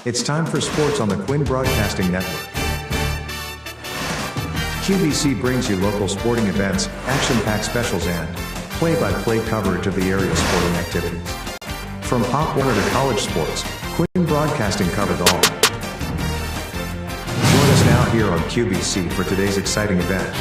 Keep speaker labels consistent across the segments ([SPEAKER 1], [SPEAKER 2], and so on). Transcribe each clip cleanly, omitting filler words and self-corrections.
[SPEAKER 1] It's time for sports on the Quinn Broadcasting Network. QBC brings you local sporting events, action-packed specials, and play-by-play coverage of the area's sporting activities. From Pop Warner to college sports, Quinn Broadcasting covered all. Join us now here on QBC for today's exciting event.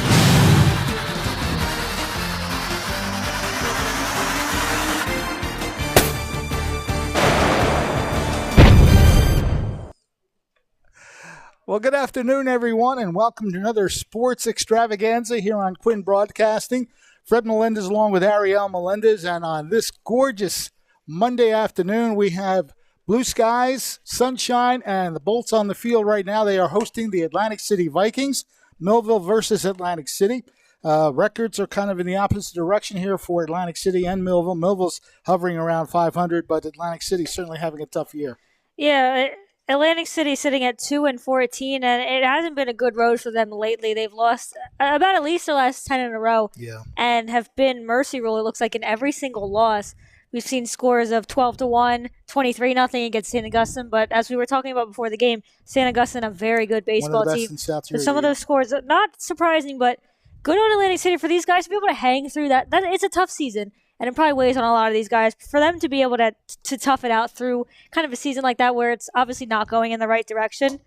[SPEAKER 2] Well, good afternoon, everyone, and welcome to another sports extravaganza here on Quinn Broadcasting. Fred Melendez along with Ariel Melendez, and on this gorgeous Monday afternoon, we have blue skies, sunshine, and the Bolts on the field right now. They are hosting the Atlantic City Vikings, Millville versus Atlantic City. Records are kind of in the opposite direction here for Atlantic City and Millville. Millville's hovering around 500, but Atlantic City certainly having a tough year.
[SPEAKER 3] Yeah, Atlantic City sitting at 2-14, and it hasn't been a good road for them lately. They've lost about at least the last 10 in a row, and have been mercy rule, it looks like, in every single loss. We've seen scores of 12-1, 23-0 against St. Augustine, but as we were talking about before the game, St. Augustine, a very good baseball team. So some of those scores, not surprising, but good on Atlantic City for these guys to be able to hang through that. It's a tough season. And it probably weighs on a lot of these guys. For them to be able to tough it out through kind of a season like that where it's obviously not going in the right direction,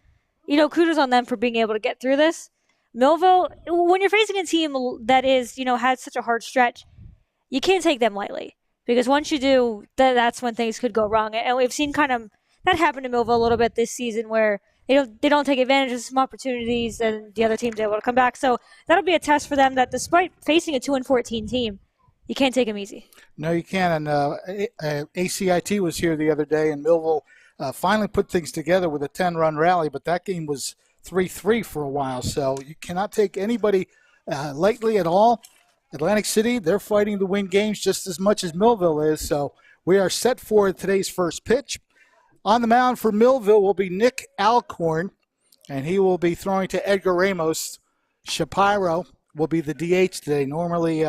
[SPEAKER 3] kudos on them for being able to get through this. Millville, when you're facing a team that is, had such a hard stretch, you can't take them lightly. Because once you do, that's when things could go wrong. And we've seen kind of that happen to Millville a little bit this season where they don't take advantage of some opportunities and the other team's able to come back. So that'll be a test for them that despite facing a 2-14 team, you can't take them easy.
[SPEAKER 2] No, you can't. And ACIT was here the other day, and Millville finally put things together with a 10-run rally, but that game was 3-3 for a while. So you cannot take anybody lightly at all. Atlantic City, they're fighting to win games just as much as Millville is. So we are set for today's first pitch. On the mound for Millville will be Nick Alcorn, and he will be throwing to Edgar Ramos. Shapiro will be the DH today. Normally,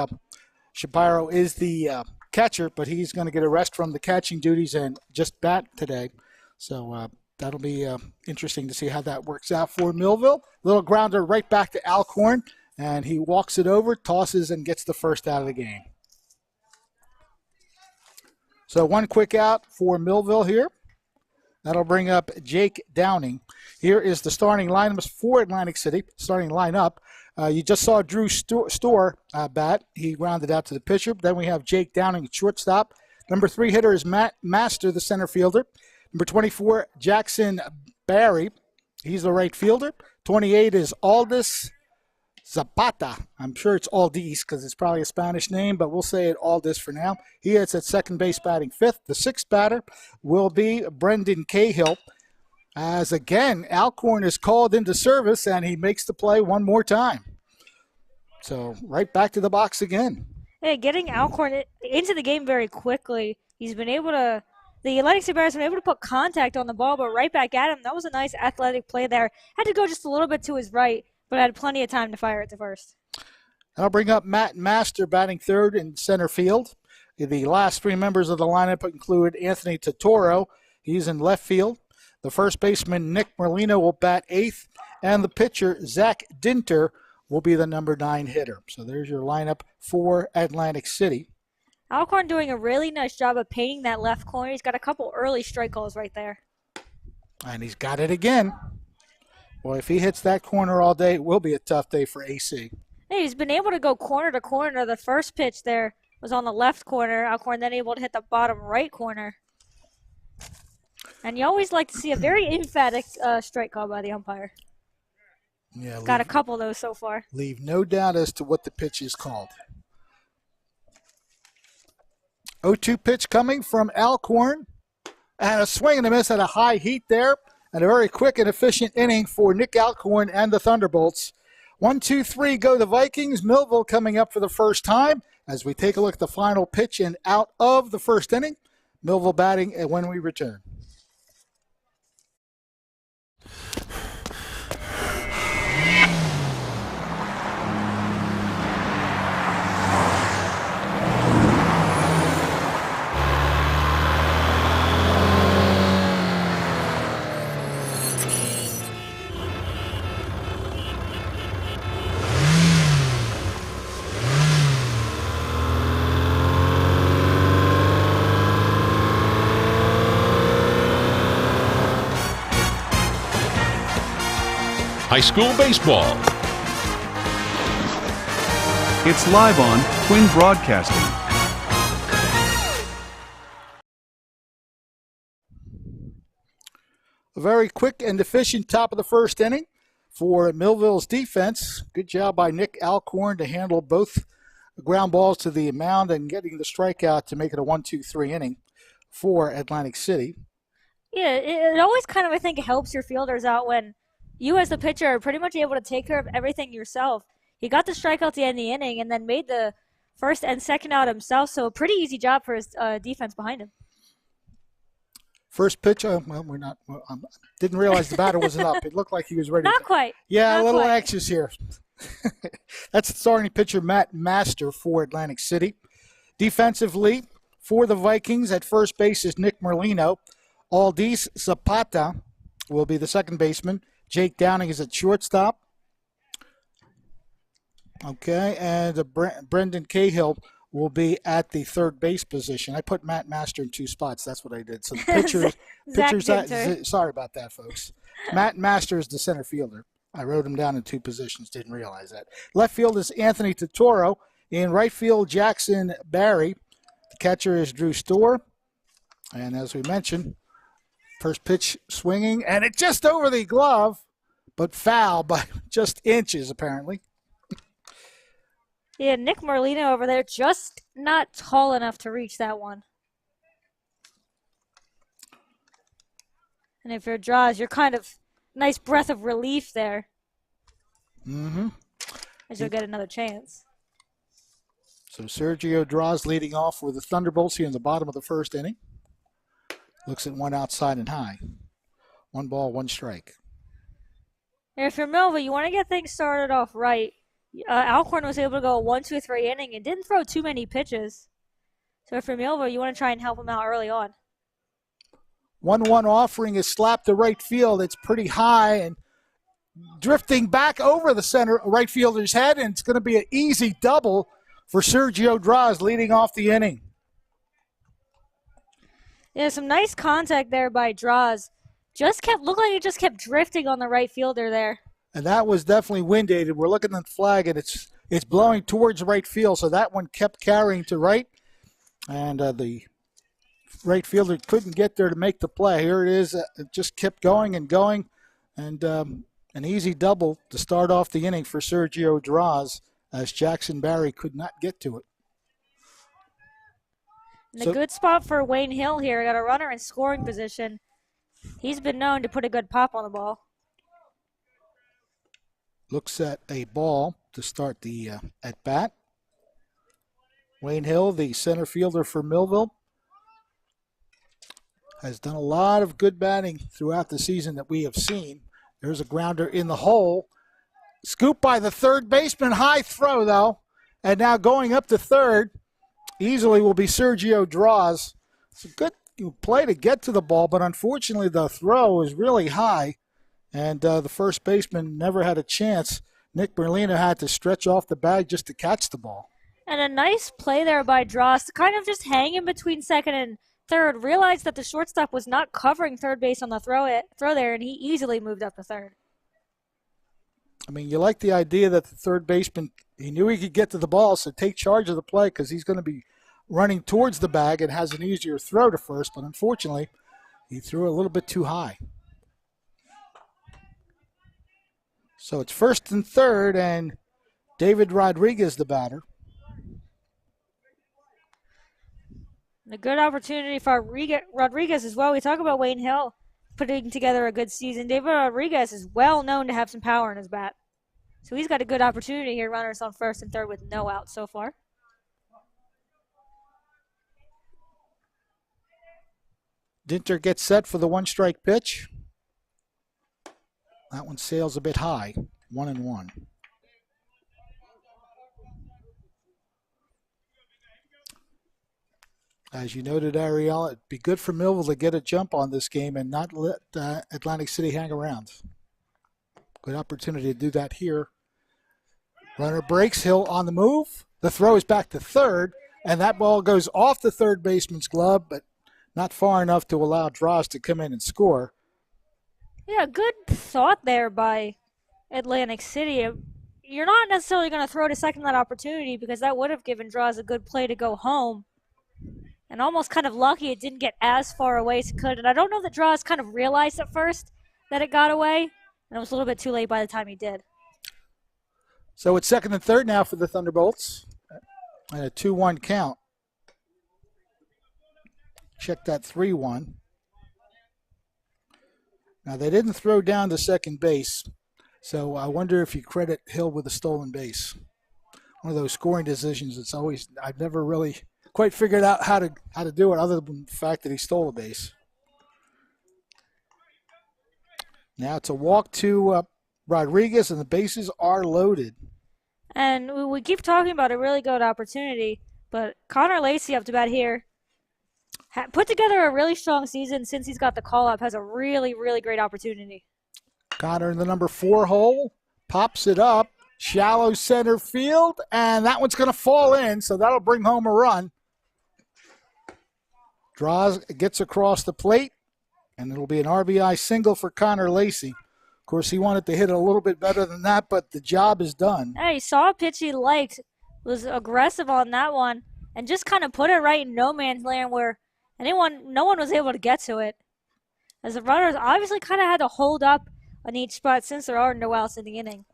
[SPEAKER 2] Shapiro is the catcher, but he's going to get a rest from the catching duties and just bat today. So that'll be interesting to see how that works out for Millville. Little grounder right back to Alcorn, and he walks it over, tosses, and gets the first out of the game. So one quick out for Millville here. That'll bring up Jake Downing. Here is the starting lineup for Atlantic City, starting lineup. You just saw Drew Storr bat. He grounded out to the pitcher. Then we have Jake Downing at shortstop. Number 3 hitter is Matt Master, the center fielder. Number 24, Jackson Barry. He's the right fielder. 28 is Aldis Zapata. I'm sure it's Aldis because it's probably a Spanish name, but we'll say it Aldis for now. He is at second base batting 5th. The 6th batter will be Brendan Cahill. As again, Alcorn is called into service, and he makes the play one more time. So right back to the box again.
[SPEAKER 3] Hey, getting Alcorn into the game very quickly. He's been able to, the Atlantic City Bears have been able to put contact on the ball, but right back at him. That was a nice athletic play there. Had to go just a little bit to his right, but had plenty of time to fire it to first.
[SPEAKER 2] I'll bring up Matt Master batting 3rd in center field. The last 3 members of the lineup include Anthony Totoro. He's in left field. The first baseman, Nick Merlino, will bat 8th, and the pitcher, Zach Dinter, will be the number 9 hitter. So there's your lineup for Atlantic City.
[SPEAKER 3] Alcorn doing a really nice job of painting that left corner. He's got a couple early strike calls right there.
[SPEAKER 2] And he's got it again. Boy, if he hits that corner all day, it will be a tough day for AC.
[SPEAKER 3] Hey, he's been able to go corner to corner. The first pitch there was on the left corner. Alcorn then able to hit the bottom right corner. And you always like to see a very emphatic strike call by the umpire.
[SPEAKER 2] Yeah,
[SPEAKER 3] got a couple of those so far.
[SPEAKER 2] Leave no doubt as to what the pitch is called. 0-2 pitch coming from Alcorn. And a swing and a miss at a high heat there. And a very quick and efficient inning for Nick Alcorn and the Thunderbolts. 1-2-3 go the Vikings. Millville coming up for the first time as we take a look at the final pitch and out of the first inning. Millville batting when we return.
[SPEAKER 4] high school baseball.
[SPEAKER 5] It's live on Quinn Broadcasting.
[SPEAKER 2] A very quick and efficient top of the first inning for Millville's defense. Good job by Nick Alcorn to handle both ground balls to the mound and getting the strikeout to make it a 1-2-3 inning for Atlantic City.
[SPEAKER 3] Yeah, it always kind of, I think, helps your fielders out when you as the pitcher are pretty much able to take care of everything yourself. He got the strikeout at the end of the inning and then made the first and second out himself, so a pretty easy job for his defense behind him.
[SPEAKER 2] First pitch, didn't realize the batter wasn't up. It looked like he was ready.
[SPEAKER 3] Not quite.
[SPEAKER 2] Yeah,
[SPEAKER 3] Not
[SPEAKER 2] a little
[SPEAKER 3] quite.
[SPEAKER 2] anxious here. That's the starting pitcher, Matt Master, for Atlantic City. Defensively, for the Vikings, at first base is Nick Merlino. Aldis Zapata will be the second baseman. Jake Downing is at shortstop. Okay, and Brendan Cahill will be at the third base position. I put Matt Master in two spots. That's what I did. So the pitcher's sorry about that, folks. Matt Master is the center fielder. I wrote him down in two positions. Didn't realize that. Left field is Anthony Totoro. In right field, Jackson Barry. The catcher is Drew Storr. And as we mentioned, first pitch swinging, and it just over the glove, but foul by just inches, apparently.
[SPEAKER 3] Yeah, Nick Merlino over there just not tall enough to reach that one. And if you're Draws, you're kind of nice breath of relief there.
[SPEAKER 2] Mm-hmm.
[SPEAKER 3] As you'll get another chance.
[SPEAKER 2] So Sergio Draws leading off for the Thunderbolts here in the bottom of the first inning. Looks at one outside and high. 1 ball, 1 strike.
[SPEAKER 3] If you're Millville, you want to get things started off right. Alcorn was able to go a 1-2-3 inning and didn't throw too many pitches. So if you're Millville, you want to try and help him out early on.
[SPEAKER 2] 1-1 offering is slapped to right field. It's pretty high and drifting back over the center right fielder's head, and it's going to be an easy double for Sergio Draws leading off the inning.
[SPEAKER 3] Yeah, some nice contact there by Draws. Looked like it just kept drifting on the right fielder there.
[SPEAKER 2] And that was definitely wind aided. We're looking at the flag, and it's blowing towards right field, so that one kept carrying to right. And the right fielder couldn't get there to make the play. Here it is. It just kept going and going. And an easy double to start off the inning for Sergio Draws, as Jackson Barry could not get to it.
[SPEAKER 3] And a good spot for Wayne Hill here. Got a runner in scoring position. He's been known to put a good pop on the ball.
[SPEAKER 2] Looks at a ball to start the at-bat. Wayne Hill, the center fielder for Millville, has done a lot of good batting throughout the season that we have seen. There's a grounder in the hole. Scooped by the third baseman. High throw, though. And now going up to third easily will be Sergio Draws. It's a good play to get to the ball, but unfortunately the throw is really high. And the first baseman never had a chance. Nick Merlino had to stretch off the bag just to catch the ball.
[SPEAKER 3] And a nice play there by Dross to kind of just hang in between second and third. Realized that the shortstop was not covering third base on the throw there, and he easily moved up to third.
[SPEAKER 2] I mean, you like the idea that the third baseman, he knew he could get to the ball, so take charge of the play because he's going to be running towards the bag and has an easier throw to first. But unfortunately, he threw a little bit too high. So it's first and third, and David Rodriguez, the batter.
[SPEAKER 3] A good opportunity for Rodriguez as well. We talk about Wayne Hill putting together a good season. David Rodriguez is well known to have some power in his bat. So he's got a good opportunity here. Runners on first and third with no outs so far.
[SPEAKER 2] Dinter gets set for the one-strike pitch. That one sails a bit high, 1-1. As you noted, Ariel, it'd be good for Millville to get a jump on this game and not let Atlantic City hang around. Good opportunity to do that here. Runner breaks, Hill on the move. The throw is back to third, and that ball goes off the third baseman's glove, but not far enough to allow Dross to come in and score.
[SPEAKER 3] Yeah, good thought there by Atlantic City, you're not necessarily going to throw to second that opportunity because that would have given Draws a good play to go home. And almost kind of lucky it didn't get as far away as it could. And I don't know that Draws kind of realized at first that it got away. And it was a little bit too late by the time he did.
[SPEAKER 2] So it's second and third now for the Thunderbolts. And a 2-1 count. Check that 3-1. Now, they didn't throw down to second base, so I wonder if you credit Hill with a stolen base. One of those scoring decisions that's always, I've never really quite figured out how to do it other than the fact that he stole a base. Now it's a walk to Rodriguez, and the bases are loaded.
[SPEAKER 3] And we keep talking about a really good opportunity, but Connor Lacey up to bat here put together a really strong season since he's got the call-up, has a really, really great opportunity.
[SPEAKER 2] Connor in the number 4 hole, pops it up, shallow center field, and that one's going to fall in, so that'll bring home a run. Gets across the plate, and it'll be an RBI single for Connor Lacey. Of course, he wanted to hit it a little bit better than that, but the job is done.
[SPEAKER 3] Hey, he saw a pitch he liked, was aggressive on that one, and just kind of put it right in no man's land where no one was able to get to it. As the runners obviously kind of had to hold up on each spot since there are no outs in the inning.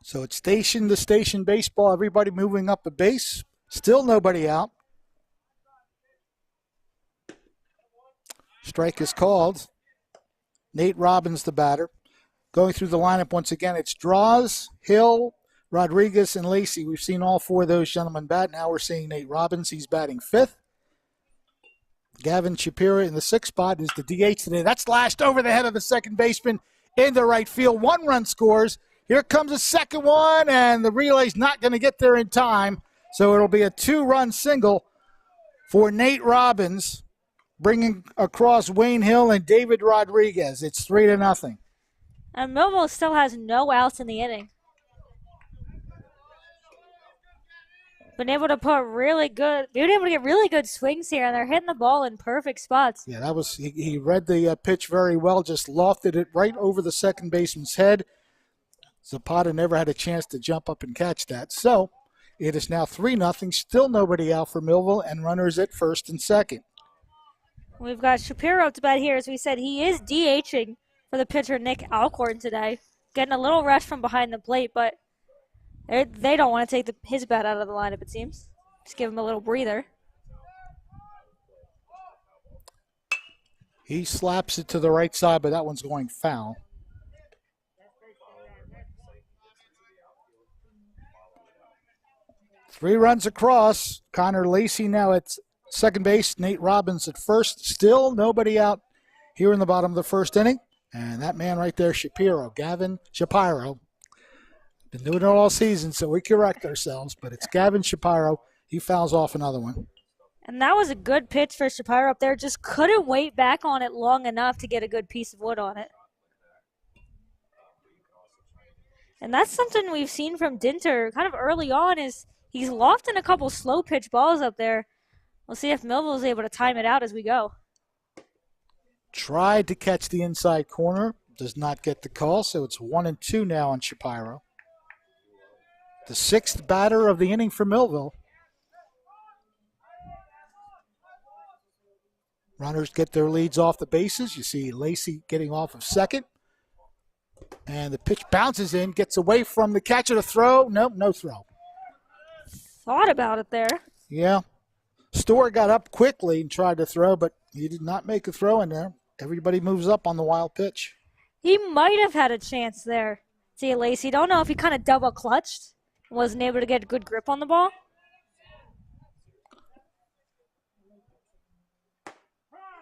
[SPEAKER 2] So it's station to station baseball, everybody moving up a base. Still nobody out. Strike is called. Nate Robbins, the batter. Going through the lineup once again, it's Draws, Hill, Rodriguez, and Lacey. We've seen all 4 of those gentlemen bat. Now we're seeing Nate Robbins. He's batting 5th. Gavin Shapiro in the 6th spot is the DH today. That's lashed over the head of the second baseman into right field. 1 run scores. Here comes a second one, and the relay's not going to get there in time. So it'll be a 2-run single for Nate Robbins, bringing across Wayne Hill and David Rodriguez. It's 3-0.
[SPEAKER 3] And Millville still has no outs in the inning. Been able to get really good swings here, and they're hitting the ball in perfect spots.
[SPEAKER 2] Yeah, that was he read the pitch very well, just lofted it right over the second baseman's head. Zapata never had a chance to jump up and catch that. So it is now 3-0, still nobody out for Millville, and runners at first and second.
[SPEAKER 3] We've got Shapiro up to bat here. As we said, he is DHing for the pitcher Nick Alcorn today. Getting a little rush from behind the plate, but they don't want to take his bat out of the lineup, it seems. Just give him a little breather.
[SPEAKER 2] He slaps it to the right side, but that one's going foul. Three runs across. Connor Lacey now at second base. Nate Robbins at first. Still nobody out here in the bottom of the first inning. And that man right there, Gavin Shapiro. Been doing it all season, so we correct ourselves, but it's Gavin Shapiro. He fouls off another one.
[SPEAKER 3] And that was a good pitch for Shapiro up there. Just couldn't wait back on it long enough to get a good piece of wood on it. And that's something we've seen from Dinter kind of early on is he's lofting a couple slow pitch balls up there. We'll see if Millville is able to time it out as we go.
[SPEAKER 2] Tried to catch the inside corner. Does not get the call, so it's 1-2 now on Shapiro. The 6th batter of the inning for Millville. Runners get their leads off the bases. You see Lacey getting off of second. And the pitch bounces in, gets away from the catcher to throw. Nope, no throw.
[SPEAKER 3] Thought about it there.
[SPEAKER 2] Yeah. Storr got up quickly and tried to throw, but he did not make a throw in there. Everybody moves up on the wild pitch.
[SPEAKER 3] He might have had a chance there. See, Lacey, don't know if he kind of double clutched. Wasn't able to get a good grip on the ball.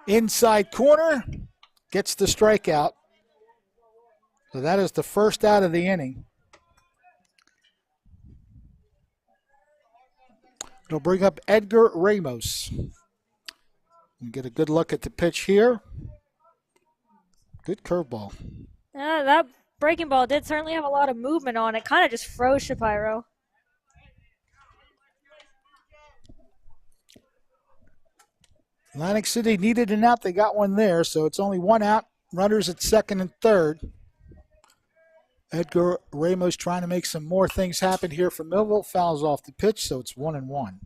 [SPEAKER 2] Inside corner, gets the strikeout. So that is the first out of the inning. It'll bring up Edgar Ramos. And get a good look at the pitch here. Good curveball.
[SPEAKER 3] That breaking ball did certainly have a lot of movement on it. Kind of just froze Shapiro.
[SPEAKER 2] Atlantic City needed an out. They got one there, so it's only one out. Runners at second and third. Edgar Ramos trying to make some more things happen here for Millville. Fouls off the pitch, so it's 1-1.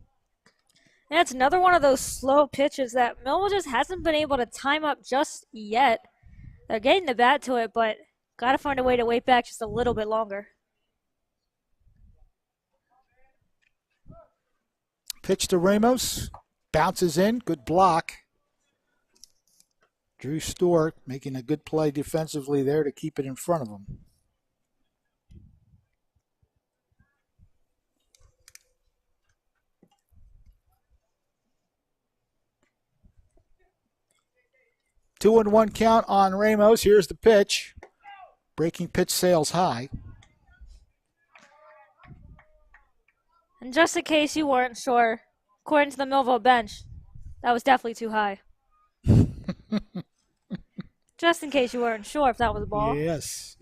[SPEAKER 3] And it's another one of those slow pitches that Millville just hasn't been able to time up just yet. They're getting the bat to it, but got to find a way to wait back just a little bit longer.
[SPEAKER 2] Pitch to Ramos. Bounces in. Good block. Drew Stork making a good play defensively there to keep it in front of him. Two and one count on Ramos. Here's the pitch. Breaking pitch sails high.
[SPEAKER 3] And just in case you weren't sure, according to the Millville bench, that was definitely too high. Just in case you weren't sure if that was a ball.
[SPEAKER 2] Yes.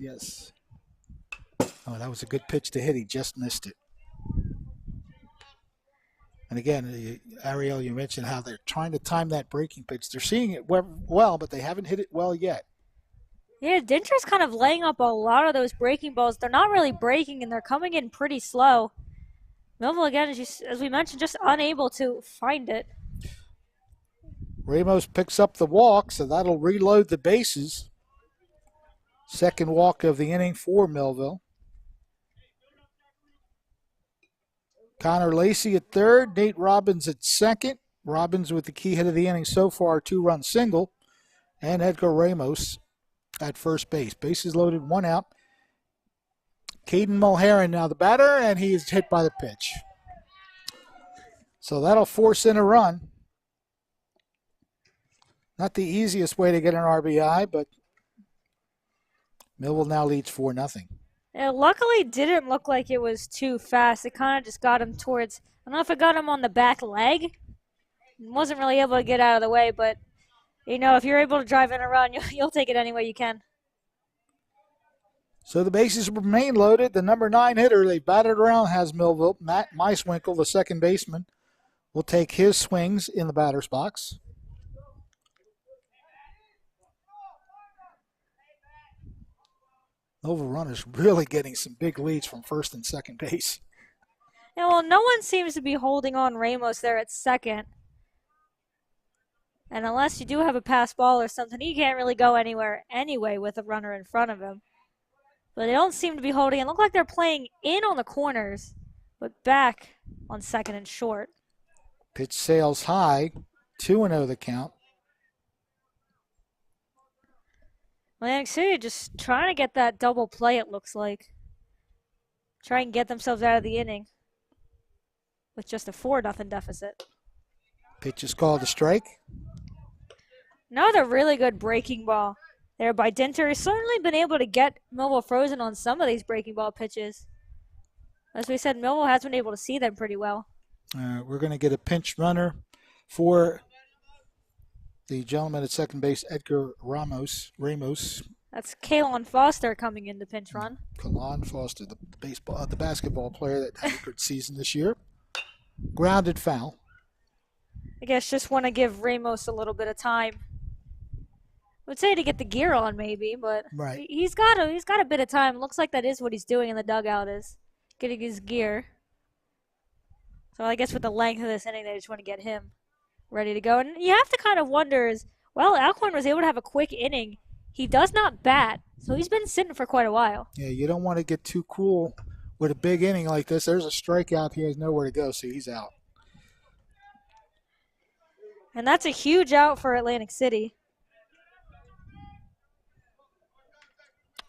[SPEAKER 2] Oh, that was a good pitch to hit. He just missed it. And again, Ariel, you mentioned how they're trying to time that breaking pitch. They're seeing it well, but they haven't hit it well yet.
[SPEAKER 3] Yeah, Dinter's kind of laying up a lot of those breaking balls. They're not really breaking, and they're coming in pretty slow. Millville, again, as we mentioned, just unable to find it.
[SPEAKER 2] Ramos picks up the walk, so that'll reload the bases. Second walk of the inning for Millville. Connor Lacey at third, Nate Robbins at second. Robbins with the key hit of the inning so far, 2-run single. And Edgar Ramos at first base. Bases loaded, one out. Caden Mulheron now the batter, and he is hit by the pitch. So that'll force in a run. Not the easiest way to get an RBI, but Millville now leads 4-0.
[SPEAKER 3] It luckily didn't look like it was too fast. It kind of just got him towards, I don't know if it got him on the back leg. Wasn't really able to get out of the way, but, you know, if you're able to drive in a run, you'll take it any way you can.
[SPEAKER 2] So the bases remain loaded. The number 9 hitter they batted around has Millville. Matt Meiswinkle, the second baseman, will take his swings in the batter's box. Millville runners really getting some big leads from first and second base.
[SPEAKER 3] Yeah, well, no one seems to be holding on Ramos there at second. And unless you do have a pass ball or something, he can't really go anywhere anyway with a runner in front of him. But they don't seem to be holding. It looks like they're playing in on the corners, but back on second and short.
[SPEAKER 2] Pitch sails high, 2-0 the count.
[SPEAKER 3] Atlantic City just trying to get that double play, it looks like. Try and get themselves out of the inning with just a 4-0 deficit.
[SPEAKER 2] Pitch is called a strike.
[SPEAKER 3] Another really good breaking ball there by Dinter. He's certainly been able to get Millville frozen on some of these breaking ball pitches. As we said, Millville has been able to see them pretty well.
[SPEAKER 2] We're going to get a pinch runner for the gentleman at second base, Edgar Ramos.
[SPEAKER 3] That's Kalon Foster coming in to pinch run.
[SPEAKER 2] Kalon Foster, the basketball player that had a good season this year. Grounded foul.
[SPEAKER 3] I guess just want to give Ramos a little bit of time. I would say to get the gear on maybe, but
[SPEAKER 2] right.
[SPEAKER 3] he's got a bit of time. Looks like that is what he's doing in the dugout, is getting his gear. So I guess with the length of this inning, they just want to get him ready to go. And you have to kind of wonder is, well, Alcorn was able to have a quick inning. He does not bat, so he's been sitting for quite a while.
[SPEAKER 2] Yeah, you don't want to get too cool with a big inning like this. There's a strikeout. He has nowhere to go, so he's out.
[SPEAKER 3] And that's a huge out for Atlantic City.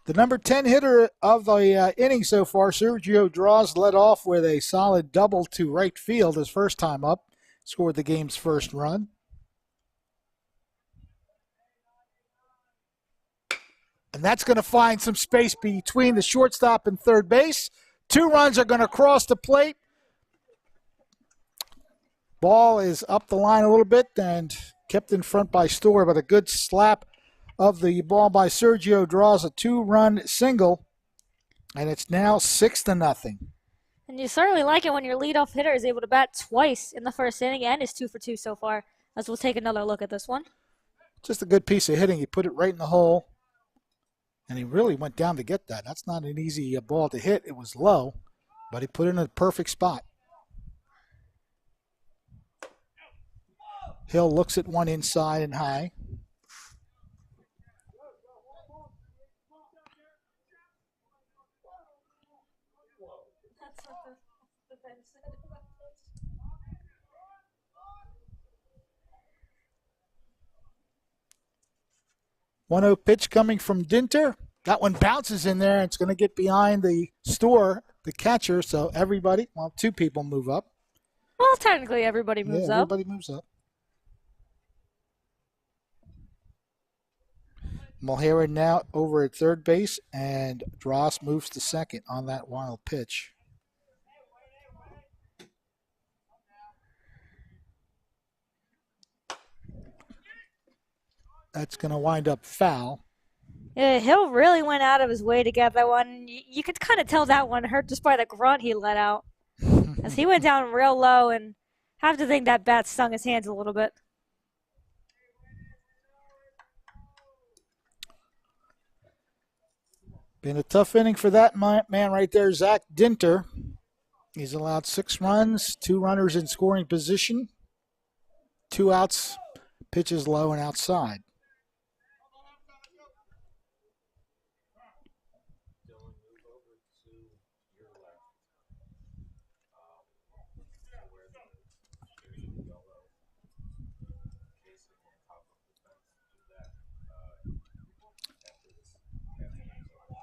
[SPEAKER 2] The number 10 hitter of the inning so far, Sergio Draws, led off with a solid double to right field his first time up. Scored the game's first run. And that's going to find some space between the shortstop and third base. 2 runs are going to cross the plate. Ball is up the line a little bit and kept in front by Storr, but a good slap of the ball by Sergio Draws, a 2-run single, and it's now 6-0.
[SPEAKER 3] And you certainly like it when your leadoff hitter is able to bat twice in the first inning and is 2 for 2 so far, as we'll take another look at this one.
[SPEAKER 2] Just a good piece of hitting. He put it right in the hole. And he really went down to get that. That's not an easy ball to hit. It was low, but he put it in a perfect spot. Hill looks at one inside and high. One-0 pitch coming from Dinter. That one bounces in there. It's going to get behind the catcher. So everybody, well, two people move up.
[SPEAKER 3] Well, technically everybody moves up.
[SPEAKER 2] Everybody moves up. Mulheren now over at third base, and Dross moves to second on that wild pitch. That's going to wind up foul.
[SPEAKER 3] Yeah, Hill really went out of his way to get that one. You could kind of tell that one hurt just by the grunt he let out. As he went down real low, and have to think that bat stung his hands a little bit.
[SPEAKER 2] Been a tough inning for that man right there, Zach Dinter. He's allowed 6 runs, 2 runners in scoring position, 2 outs, pitches low and outside.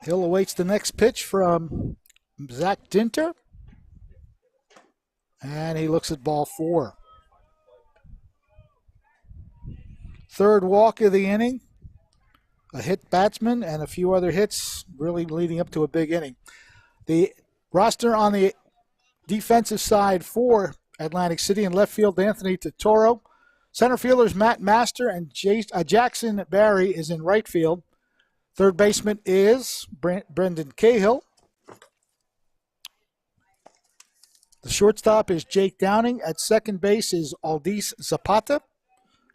[SPEAKER 2] Hill awaits the next pitch from Zach Dinter. And he looks at ball 4. Third walk of the inning. A hit batsman and a few other hits really leading up to a big inning. The roster on the defensive side for Atlantic City in left field, Anthony Totoro. Center fielders Matt Master and Jackson Barry is in right field. Third baseman is Brendan Cahill. The shortstop is Jake Downing. At second base is Aldis Zapata.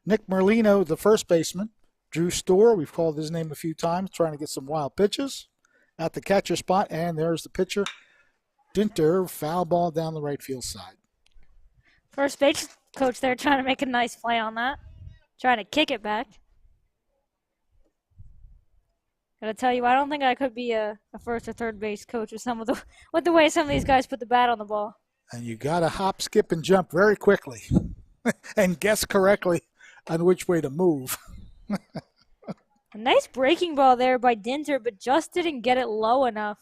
[SPEAKER 2] Nick Merlino, the first baseman. Drew Storr, we've called his name a few times, trying to get some wild pitches. At the catcher spot, and there's the pitcher. Dinter, foul ball down the right field side.
[SPEAKER 3] First base coach there trying to make a nice play on that. Trying to kick it back. Gotta tell you, I don't think I could be a first or third base coach with with the way some of these guys put the bat on the ball.
[SPEAKER 2] And you gotta hop, skip, and jump very quickly, and guess correctly on which way to move.
[SPEAKER 3] A nice breaking ball there by Dinter, but just didn't get it low enough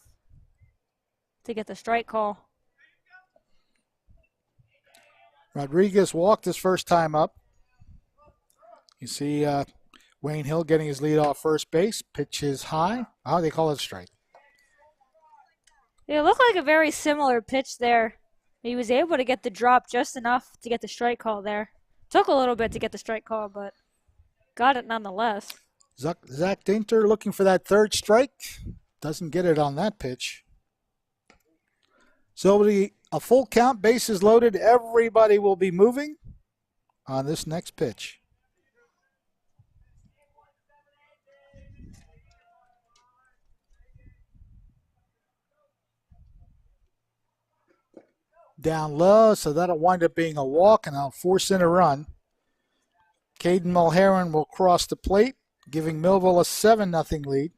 [SPEAKER 3] to get the strike call.
[SPEAKER 2] Rodriguez walked his first time up. You see Wayne Hill getting his lead off first base. Pitch is high. Oh, they call it a strike.
[SPEAKER 3] It looked like a very similar pitch there. He was able to get the drop just enough to get the strike call there. Took a little bit to get the strike call, but got it nonetheless.
[SPEAKER 2] Zach Dinter looking for that third strike. Doesn't get it on that pitch. So a full count, bases loaded. Everybody will be moving on this next pitch. Down low, so that'll wind up being a walk, and I'll force in a run. Caden Mulheren will cross the plate, giving Millville a 7-0 lead.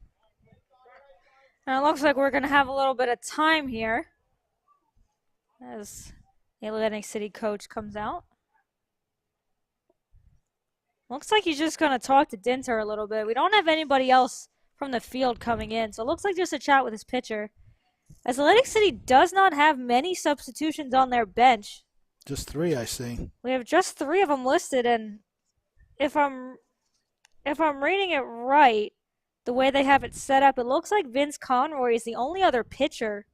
[SPEAKER 3] Now it looks like we're going to have a little bit of time here as the Atlantic City coach comes out. Looks like he's just going to talk to Dinter a little bit. We don't have anybody else from the field coming in, so it looks like just a chat with his pitcher. As Atlantic City does not have many substitutions on their bench.
[SPEAKER 2] Just 3, I see.
[SPEAKER 3] We have just 3 of them listed, and if I'm reading it right, the way they have it set up, it looks like Vince Conroy is the only other pitcher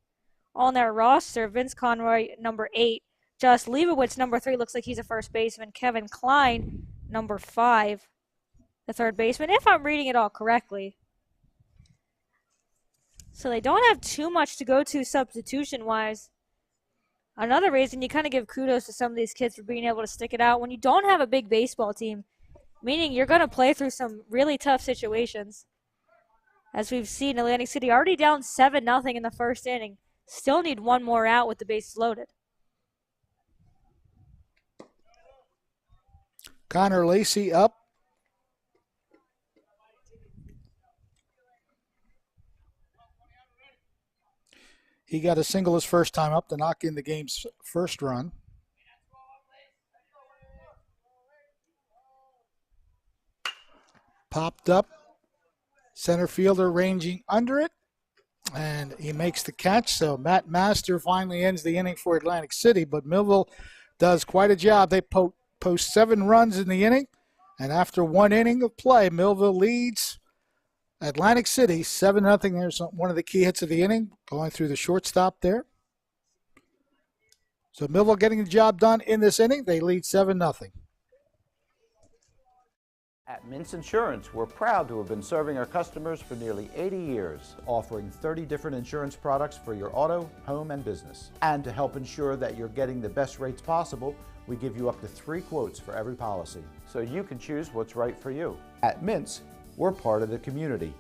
[SPEAKER 3] on their roster. Vince Conroy, number 8. Josh Leibowitz, number 3, looks like he's a first baseman. Kevin Klein, number 5, the third baseman, if I'm reading it all correctly. So they don't have too much to go to substitution-wise. Another reason you kind of give kudos to some of these kids for being able to stick it out when you don't have a big baseball team, meaning you're going to play through some really tough situations. As we've seen, Atlantic City already down 7-0 in the first inning. Still need one more out with the bases loaded.
[SPEAKER 2] Connor Lacey up. He got a single his first time up to knock in the game's first run. Popped up. Center fielder ranging under it. And he makes the catch. So Matt Master finally ends the inning for Atlantic City. But Millville does quite a job. They post 7 runs in the inning. And after 1 inning of play, Millville leads Atlantic City 7-0. There's one of the key hits of the inning going through the shortstop there. So Millville getting the job done in this inning. They lead 7-0.
[SPEAKER 4] At Mintz Insurance, we're proud to have been serving our customers for nearly 80 years, offering 30 different insurance products for your auto, home, and business. And to help ensure that you're getting the best rates possible, we give you up to 3 quotes for every policy, so you can choose what's right for you. At Mintz, we're part of the community,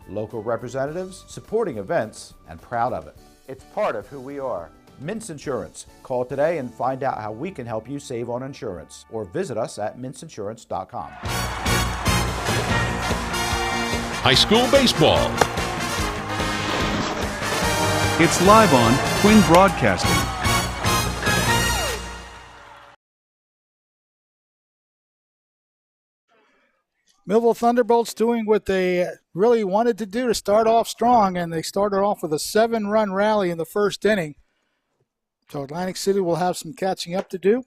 [SPEAKER 4] local representatives, supporting events, and proud of it. It's part of who we are. Mintz Insurance. Call today and find out how we can help you save on insurance, or visit us at mintzinsurance.com.
[SPEAKER 6] High school baseball.
[SPEAKER 5] It's live on Twin Broadcasting.
[SPEAKER 2] Millville Thunderbolts doing what they really wanted to do to start off strong, and they started off with a 7-run rally in the first inning. So Atlantic City will have some catching up to do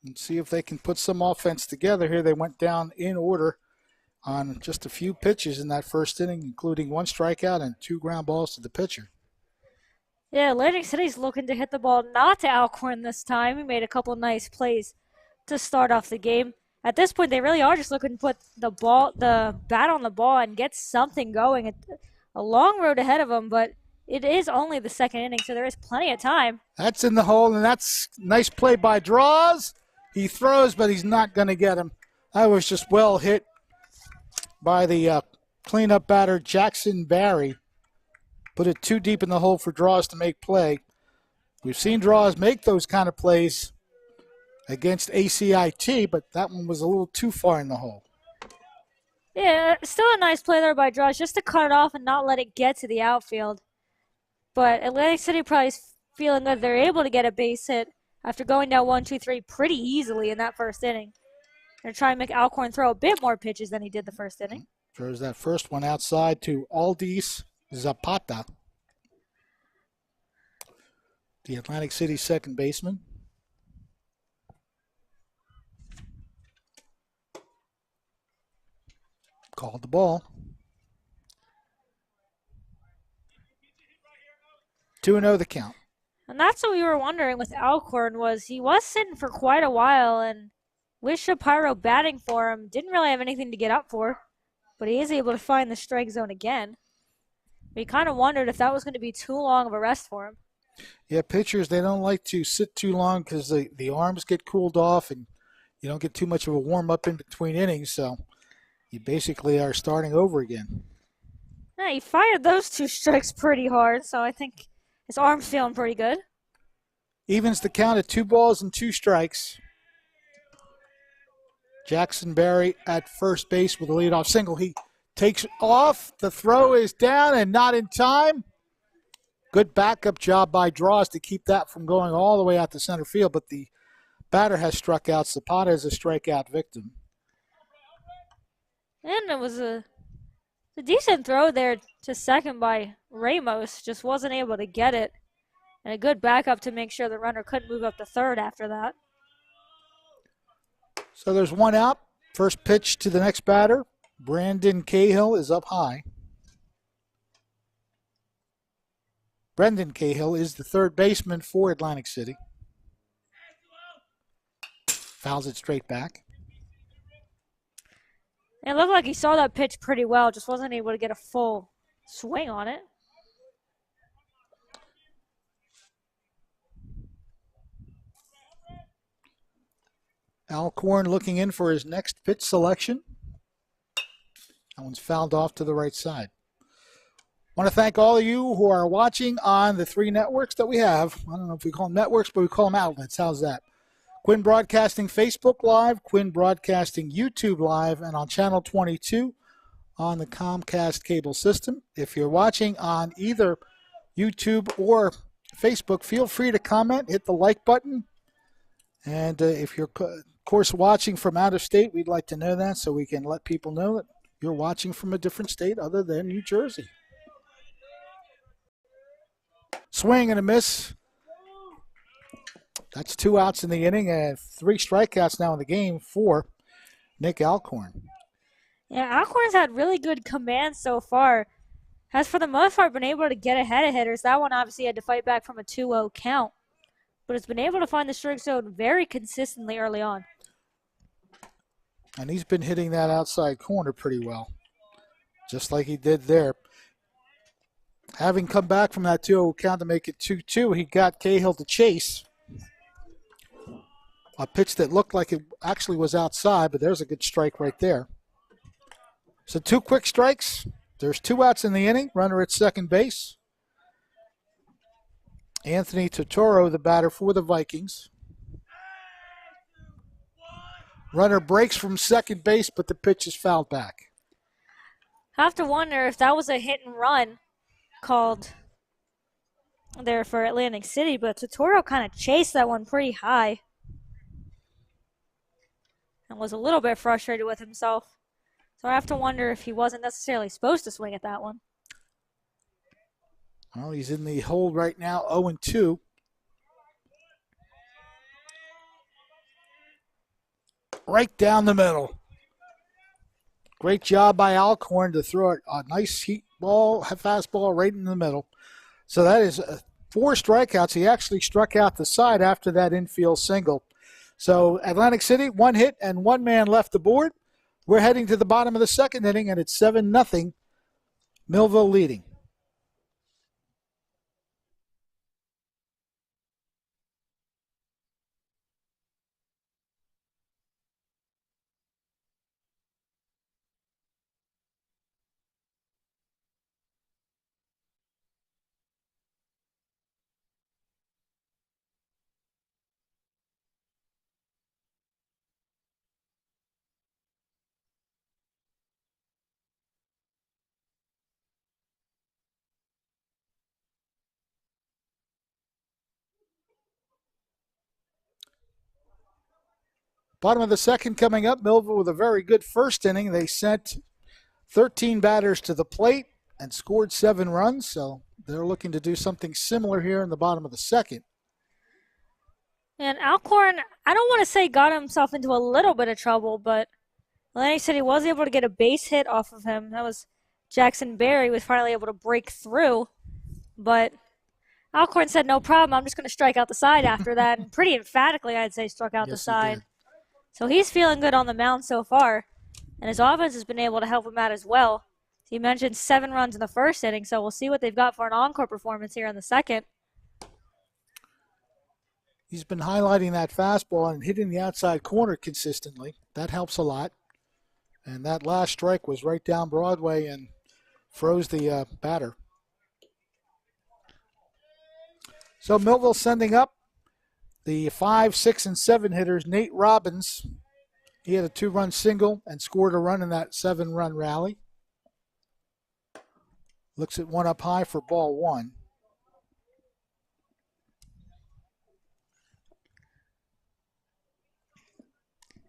[SPEAKER 2] and see if they can put some offense together here. They went down in order on just a few pitches in that first inning, including 1 strikeout and 2 ground balls to the pitcher.
[SPEAKER 3] Yeah, Atlantic City's looking to hit the ball not to Alcorn this time. He made a couple nice plays to start off the game. At this point, they really are just looking to put the bat on the ball and get something going. A long road ahead of them, but it is only the second inning, so there is plenty of time.
[SPEAKER 2] That's in the hole, and that's nice play by Draws. He throws, but he's not going to get him. That was just well hit by the cleanup batter, Jackson Barry. Put it too deep in the hole for Draws to make play. We've seen Draws make those kind of plays against ACIT, but that one was a little too far in the hole.
[SPEAKER 3] Yeah, still a nice play there by Draws, just to cut it off and not let it get to the outfield. But Atlantic City probably is feeling good. They're able to get a base hit after going down 1-2-3 pretty easily in that first inning. They're trying to make Alcorn throw a bit more pitches than he did the first inning.
[SPEAKER 2] Throws that first one outside to Aldis Zapata, the Atlantic City second baseman. Called the ball. 2-0 the count.
[SPEAKER 3] And that's what we were wondering with Alcorn, was he was sitting for quite a while, and with Shapiro batting for him, didn't really have anything to get up for, but he is able to find the strike zone again. We kind of wondered if that was going to be too long of a rest for him.
[SPEAKER 2] Yeah, pitchers, they don't like to sit too long because the arms get cooled off and you don't get too much of a warm-up in between innings, so you basically are starting over again.
[SPEAKER 3] Yeah, he fired those 2 strikes pretty hard, so I think his arm's feeling pretty good.
[SPEAKER 2] Evens the count at 2 balls and 2 strikes. Jackson Barry at first base with a leadoff single. He takes off. The throw is down and not in time. Good backup job by Draws to keep that from going all the way out to center field, but the batter has struck out. Zapata is a strikeout victim.
[SPEAKER 3] And it was a decent throw there to second by Ramos. Just wasn't able to get it. And a good backup to make sure the runner couldn't move up to third after that.
[SPEAKER 2] So there's 1 out. First pitch to the next batter. Brandon Cahill is up high. Brendan Cahill is the third baseman for Atlantic City. Fouls it straight back.
[SPEAKER 3] It looked like he saw that pitch pretty well, just wasn't able to get a full swing on it.
[SPEAKER 2] Alcorn looking in for his next pitch selection. That one's fouled off to the right side. I want to thank all of you who are watching on the 3 networks that we have. I don't know if we call them networks, but we call them outlets. How's that? Quinn Broadcasting Facebook Live, Quinn Broadcasting YouTube Live, and on Channel 22 on the Comcast cable system. If you're watching on either YouTube or Facebook, feel free to comment, hit the like button. And if you're, of course, watching from out of state, we'd like to know that so we can let people know that you're watching from a different state other than New Jersey. Swing and a miss. That's 2 outs in the inning and 3 strikeouts now in the game for Nick Alcorn.
[SPEAKER 3] Yeah, Alcorn's had really good command so far. Has for the most part been able to get ahead of hitters. That one obviously had to fight back from a 2-0 count. But has been able to find the strike zone very consistently early on.
[SPEAKER 2] And he's been hitting that outside corner pretty well, just like he did there. Having come back from that 2-0 count to make it 2-2, he got Cahill to chase. A pitch that looked like it actually was outside, but there's a good strike right there. So 2 quick strikes. There's 2 outs in the inning. Runner at second base. Anthony Totoro, the batter for the Vikings. Runner breaks from second base, but the pitch is fouled back.
[SPEAKER 3] I have to wonder if that was a hit and run called there for Atlantic City, but Totoro kind of chased that one pretty high and was a little bit frustrated with himself. So I have to wonder if he wasn't necessarily supposed to swing at that one.
[SPEAKER 2] Well, he's in the hold right now, 0-2. Right down the middle. Great job by Alcorn to throw a nice heat ball, fastball right in the middle. So that is 4 strikeouts. He actually struck out the side after that infield single. So Atlantic City, 1 hit and 1 man left the board. We're heading to the bottom of the second inning, and it's 7-0, Millville leading. Bottom of the second coming up, Millville with a very good first inning. They sent 13 batters to the plate and scored 7 runs, so they're looking to do something similar here in the bottom of the second.
[SPEAKER 3] And Alcorn, I don't want to say got himself into a little bit of trouble, but Atlantic City was able to get a base hit off of him. That was Jackson Berry was finally able to break through, but Alcorn said, no problem, I'm just going to strike out the side after that, and pretty emphatically, I'd say, struck out the side. So he's feeling good on the mound so far, and his offense has been able to help him out as well. He mentioned 7 runs in the first inning, so we'll see what they've got for an encore performance here in the second.
[SPEAKER 2] He's been highlighting that fastball and hitting the outside corner consistently. That helps a lot. And that last strike was right down Broadway and froze the batter. So Millville sending up the 5, 6, and 7 hitters. Nate Robbins, he had a 2-run single and scored a run in that 7-run rally. Looks at one up high for ball 1.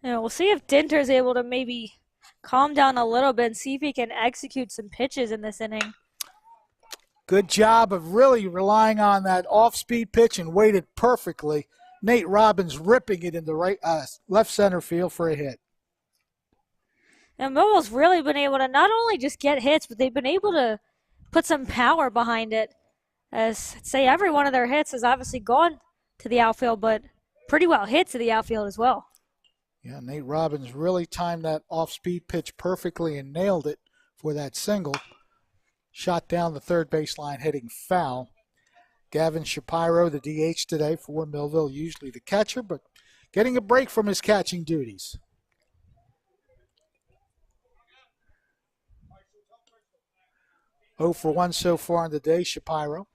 [SPEAKER 3] Yeah, we'll see if Dinter's able to maybe calm down a little bit and see if he can execute some pitches in this inning.
[SPEAKER 2] Good job of really relying on that off-speed pitch and waited perfectly. Nate Robbins ripping it into left center field for a hit.
[SPEAKER 3] And Millville's really been able to not only just get hits, but they've been able to put some power behind it. As I'd say every one of their hits has obviously gone to the outfield, but pretty well hit to the outfield as well.
[SPEAKER 2] Yeah, Nate Robbins really timed that off-speed pitch perfectly and nailed it for that single. Shot down the third baseline, hitting foul. Gavin Shapiro, the DH today for Millville, usually the catcher, but getting a break from his catching duties. 0 for 1 so far in the day, Shapiro.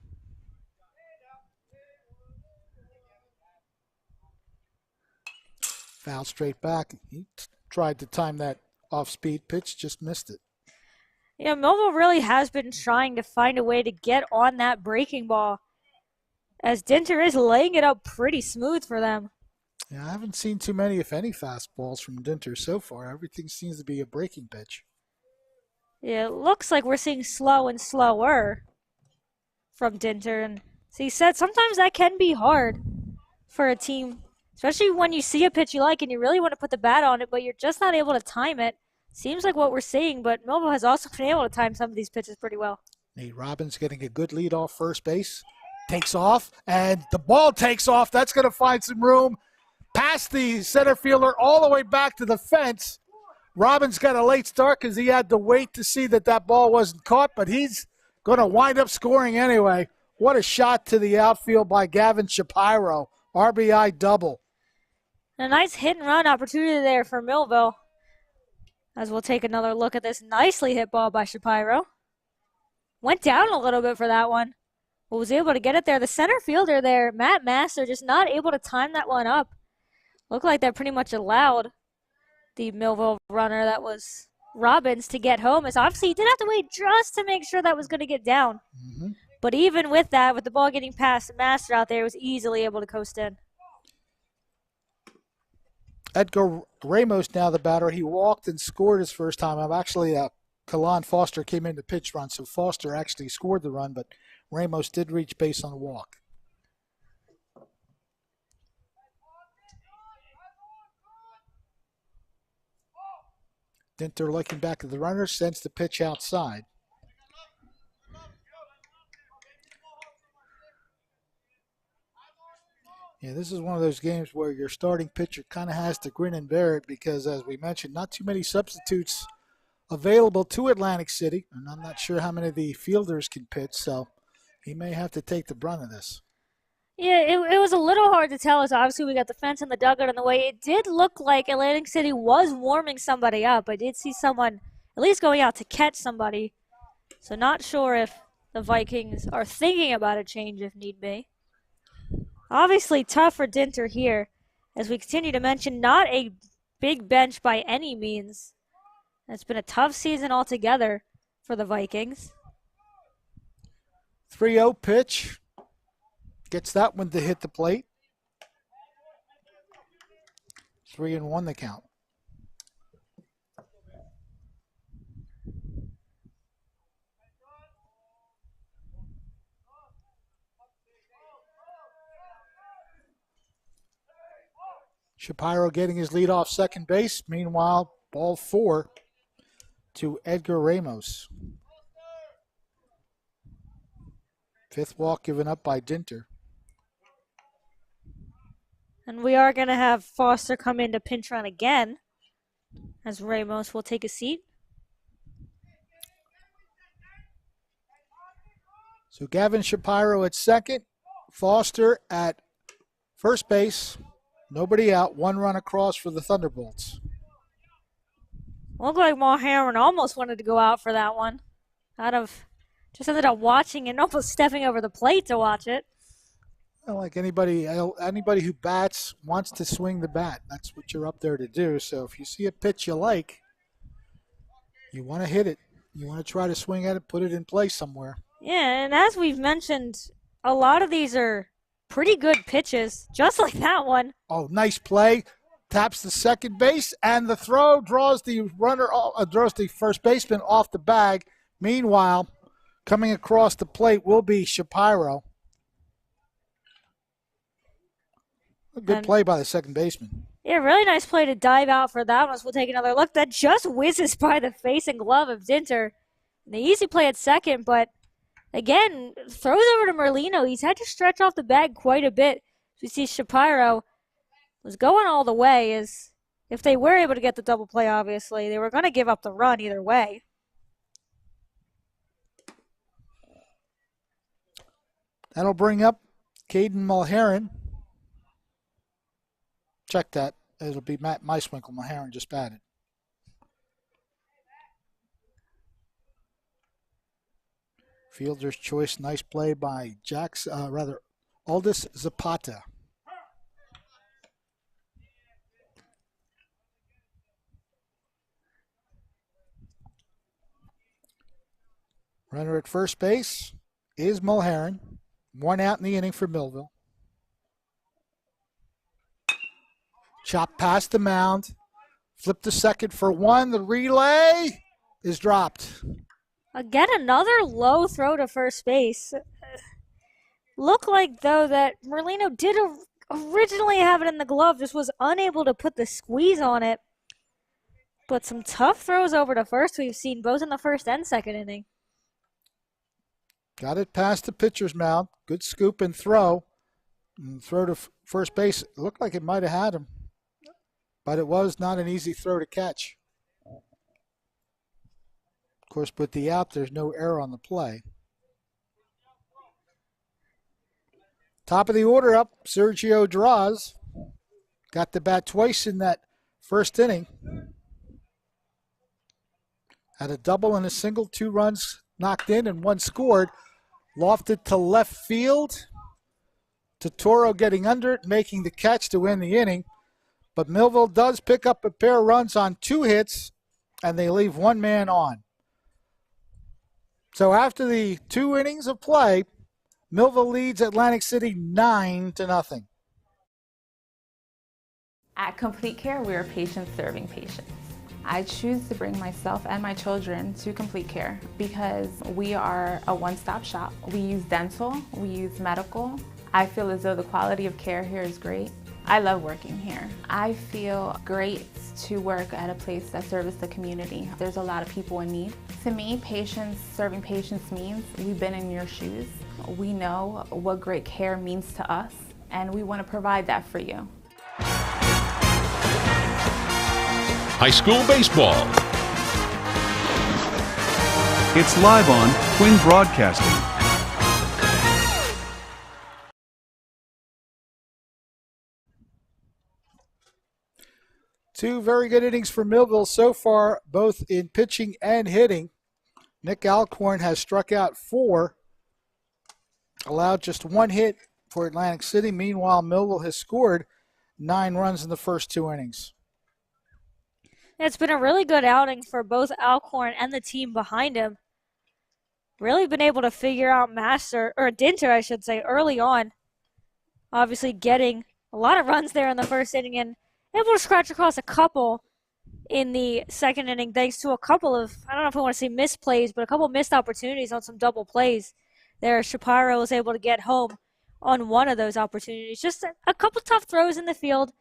[SPEAKER 2] Foul straight back. He tried to time that off-speed pitch, just missed it.
[SPEAKER 3] Yeah, Millville really has been trying to find a way to get on that breaking ball, as Dinter is laying it up pretty smooth for them.
[SPEAKER 2] Yeah, I haven't seen too many, if any, fastballs from Dinter so far. Everything seems to be a breaking pitch.
[SPEAKER 3] Yeah, it looks like we're seeing slow and slower from Dinter. And as he said, sometimes that can be hard for a team, especially when you see a pitch you like and you really want to put the bat on it, but you're just not able to time it. Seems like what we're seeing, but Millville has also been able to time some of these pitches pretty well.
[SPEAKER 2] Nate Robbins getting a good lead off first base. Takes off, and the ball takes off. That's going to find some room past the center fielder all the way back to the fence. Robbins got a late start because he had to wait to see that ball wasn't caught, but he's going to wind up scoring anyway. What a shot to the outfield by Gavin Shapiro. RBI double.
[SPEAKER 3] A nice hit and run opportunity there for Millville. As we'll take another look at this nicely hit ball by Shapiro. Went down a little bit for that one, but was able to get it there. The center fielder there, Matt Master, just not able to time that one up. Looked like that pretty much allowed the Millville runner, that was Robbins, to get home. As obviously he did have to wait just to make sure that was going to get down.
[SPEAKER 2] Mm-hmm.
[SPEAKER 3] But even with that, with the ball getting past Master out there, he was easily able to coast in.
[SPEAKER 2] Edgar Ramos now the batter. He walked and scored his first time. Kalan Foster came in to pitch run, so Foster actually scored the run, but Ramos did reach base on a walk. Dinter looking back at the runner, sends the pitch outside. Yeah, this is one of those games where your starting pitcher kind of has to grin and bear it because, as we mentioned, not too many substitutes available to Atlantic City, and I'm not sure how many of the fielders can pitch, so he may have to take the brunt of this.
[SPEAKER 3] Yeah, it was a little hard to tell, as obviously we got the fence and the dugout in the way. It did look like Atlantic City was warming somebody up. I did see someone at least going out to catch somebody, so not sure if the Vikings are thinking about a change if need be. Obviously tough for Dinter here, as we continue to mention, not a big bench by any means. It's been a tough season altogether for the Vikings.
[SPEAKER 2] 3-0 pitch. Gets that one to hit the plate. 3-1 the count. Shapiro getting his lead off second base. Meanwhile, ball 4 to Edgar Ramos. Fifth walk given up by Dinter.
[SPEAKER 3] And we are going to have Foster come in to pinch run again, as Ramos will take a seat.
[SPEAKER 2] So Gavin Shapiro at second, Foster at first base. Nobody out, one run across for the Thunderbolts.
[SPEAKER 3] Looked like Mulherron almost wanted to go out for that one. Just ended up watching and almost stepping over the plate to watch it.
[SPEAKER 2] Well, like anybody who bats wants to swing the bat. That's what you're up there to do. So if you see a pitch you like, you want to hit it. You want to try to swing at it, put it in place somewhere.
[SPEAKER 3] Yeah, and as we've mentioned, a lot of these are pretty good pitches, just like that one.
[SPEAKER 2] Oh, nice play. Taps the second base, and the throw draws the first baseman off the bag. Meanwhile, coming across the plate will be Shapiro. A good play by the second baseman.
[SPEAKER 3] Yeah, really nice play to dive out for that one. So we'll take another look. That just whizzes by the face and glove of Dinter. The easy play at second, but again, throws over to Merlino. He's had to stretch off the bag quite a bit. You see Shapiro was going all the way. As if they were able to get the double play, obviously, they were going to give up the run either way.
[SPEAKER 2] That'll bring up Caden Mulherron. Check that. It'll be Matt Meiswinkle. Mulherron just batted. Fielder's choice, nice play by Aldis Zapata. Runner at first base is Mulherrin. 1 out in the inning for Millville. Chop past the mound. Flip to second for 1. The relay is dropped.
[SPEAKER 3] Again, another low throw to first base. Looked like, though, that Merlino did originally have it in the glove, just was unable to put the squeeze on it. But some tough throws over to first we've seen both in the first and second inning.
[SPEAKER 2] Got it past the pitcher's mound. Good scoop and throw. And throw to first base. It looked like it might have had him. But it was not an easy throw to catch. Of course, with the out, there's no error on the play. Top of the order up, Sergio Draws. Got the bat twice in that first inning. Had a double and a single, 2 runs knocked in and 1 scored. Lofted to left field. Totoro getting under it, making the catch to win the inning. But Millville does pick up a pair of runs on 2 hits, and they leave 1 man on. So after the 2 innings of play, Millville leads Atlantic City 9-0.
[SPEAKER 7] At Complete Care, we are patients serving patients. I choose to bring myself and my children to Complete Care because we are a one-stop shop. We use dental, we use medical. I feel as though the quality of care here is great. I love working here. I feel great to work at a place that serves the community. There's a lot of people in need. To me, patients serving patients means we've been in your shoes. We know what great care means to us, and we want to provide that for you.
[SPEAKER 6] High school baseball.
[SPEAKER 5] It's live on Twin Broadcasting.
[SPEAKER 2] Two very good innings for Millville so far, both in pitching and hitting. Nick Alcorn has struck out 4, allowed just 1 hit for Atlantic City. Meanwhile, Millville has scored 9 runs in the first 2 innings.
[SPEAKER 3] It's been a really good outing for both Alcorn and the team behind him. Really been able to figure out Dinter, I should say, early on. Obviously getting a lot of runs there in the first inning and able to scratch across a couple in the second inning thanks to a couple of, I don't know if I want to say misplays, but a couple missed opportunities on some double plays there. Shapiro was able to get home on one of those opportunities. Just a couple tough throws in the field.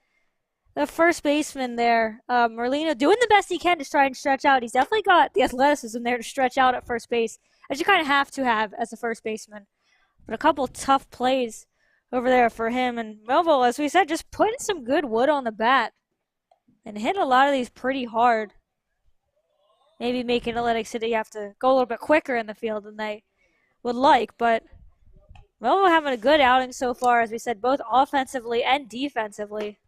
[SPEAKER 3] The first baseman there, Merlino, doing the best he can to try and stretch out. He's definitely got the athleticism there to stretch out at first base, as you kind of have to have as a first baseman. But a couple tough plays over there for him. And Millville, as we said, just putting some good wood on the bat and hitting a lot of these pretty hard. Maybe making Atlantic City have to go a little bit quicker in the field than they would like. But Millville having a good outing so far, as we said, both offensively and defensively.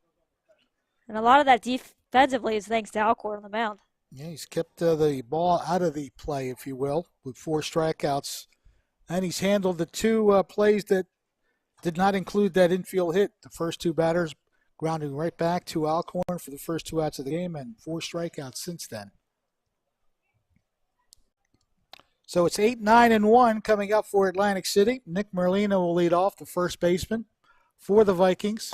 [SPEAKER 3] And a lot of that defensively is thanks to Alcorn on the mound.
[SPEAKER 2] Yeah, he's kept the ball out of the play, if you will, with 4 strikeouts. And he's handled the 2 plays that did not include that infield hit. The first 2 batters grounding right back to Alcorn for the first 2 outs of the game and 4 strikeouts since then. So it's 8-9-1 coming up for Atlantic City. Nick Merlino will lead off, the first baseman for the Vikings.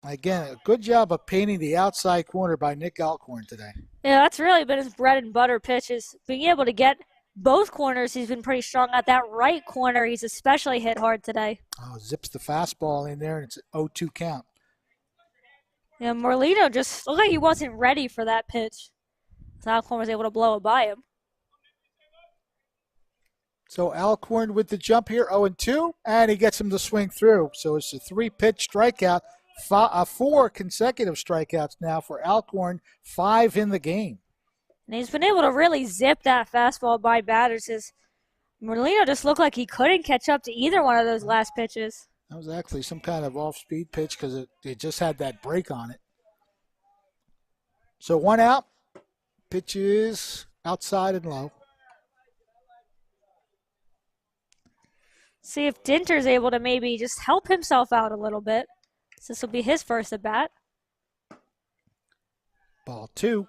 [SPEAKER 2] Again, a good job of painting the outside corner by Nick Alcorn today.
[SPEAKER 3] Yeah, that's really been his bread and butter pitches. Being able to get both corners, he's been pretty strong at that right corner. He's especially hit hard today.
[SPEAKER 2] Oh, zips the fastball in there, and it's an 0-2 count.
[SPEAKER 3] Yeah, Merlino just looked like he wasn't ready for that pitch. So Alcorn was able to blow it by him.
[SPEAKER 2] So Alcorn with the jump here, 0-2, and he gets him to swing through. So it's a 3-pitch strikeout. 4 consecutive strikeouts now for Alcorn, 5 in the game.
[SPEAKER 3] And he's been able to really zip that fastball by batters. Merlino just looked like he couldn't catch up to either one of those last pitches.
[SPEAKER 2] That was actually some kind of off-speed pitch because it just had that break on it. So 1 out. Pitch is outside and low.
[SPEAKER 3] See if Dinter's able to maybe just help himself out a little bit. So this will be his first at bat.
[SPEAKER 2] Ball 2.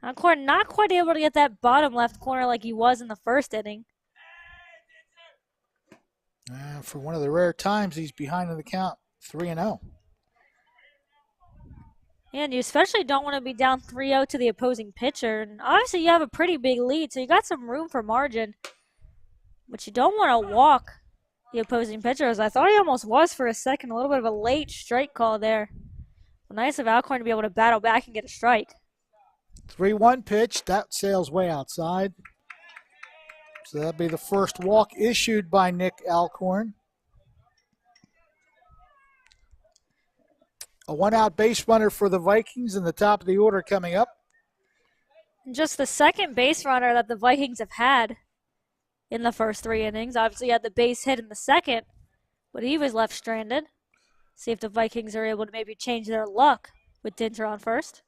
[SPEAKER 3] Alcorn not quite able to get that bottom left corner like he was in the first inning.
[SPEAKER 2] For one of the rare times he's behind in the count, 3-0.
[SPEAKER 3] And you especially don't want to be down 3-0 to the opposing pitcher. And obviously you have a pretty big lead, so you got some room for margin. But you don't want to walk the opposing pitcher, as I thought he almost was for a second. A little bit of a late strike call there. Well, nice of Alcorn to be able to battle back and get a strike.
[SPEAKER 2] 3-1 pitch. That sails way outside. So that'll be the first walk issued by Nick Alcorn. A one-out base runner for the Vikings in the top of the order coming up.
[SPEAKER 3] Just the second base runner that the Vikings have had in the first 3 innings. Obviously, he had the base hit in the second, but he was left stranded. See if the Vikings are able to maybe change their luck with Dinter on first.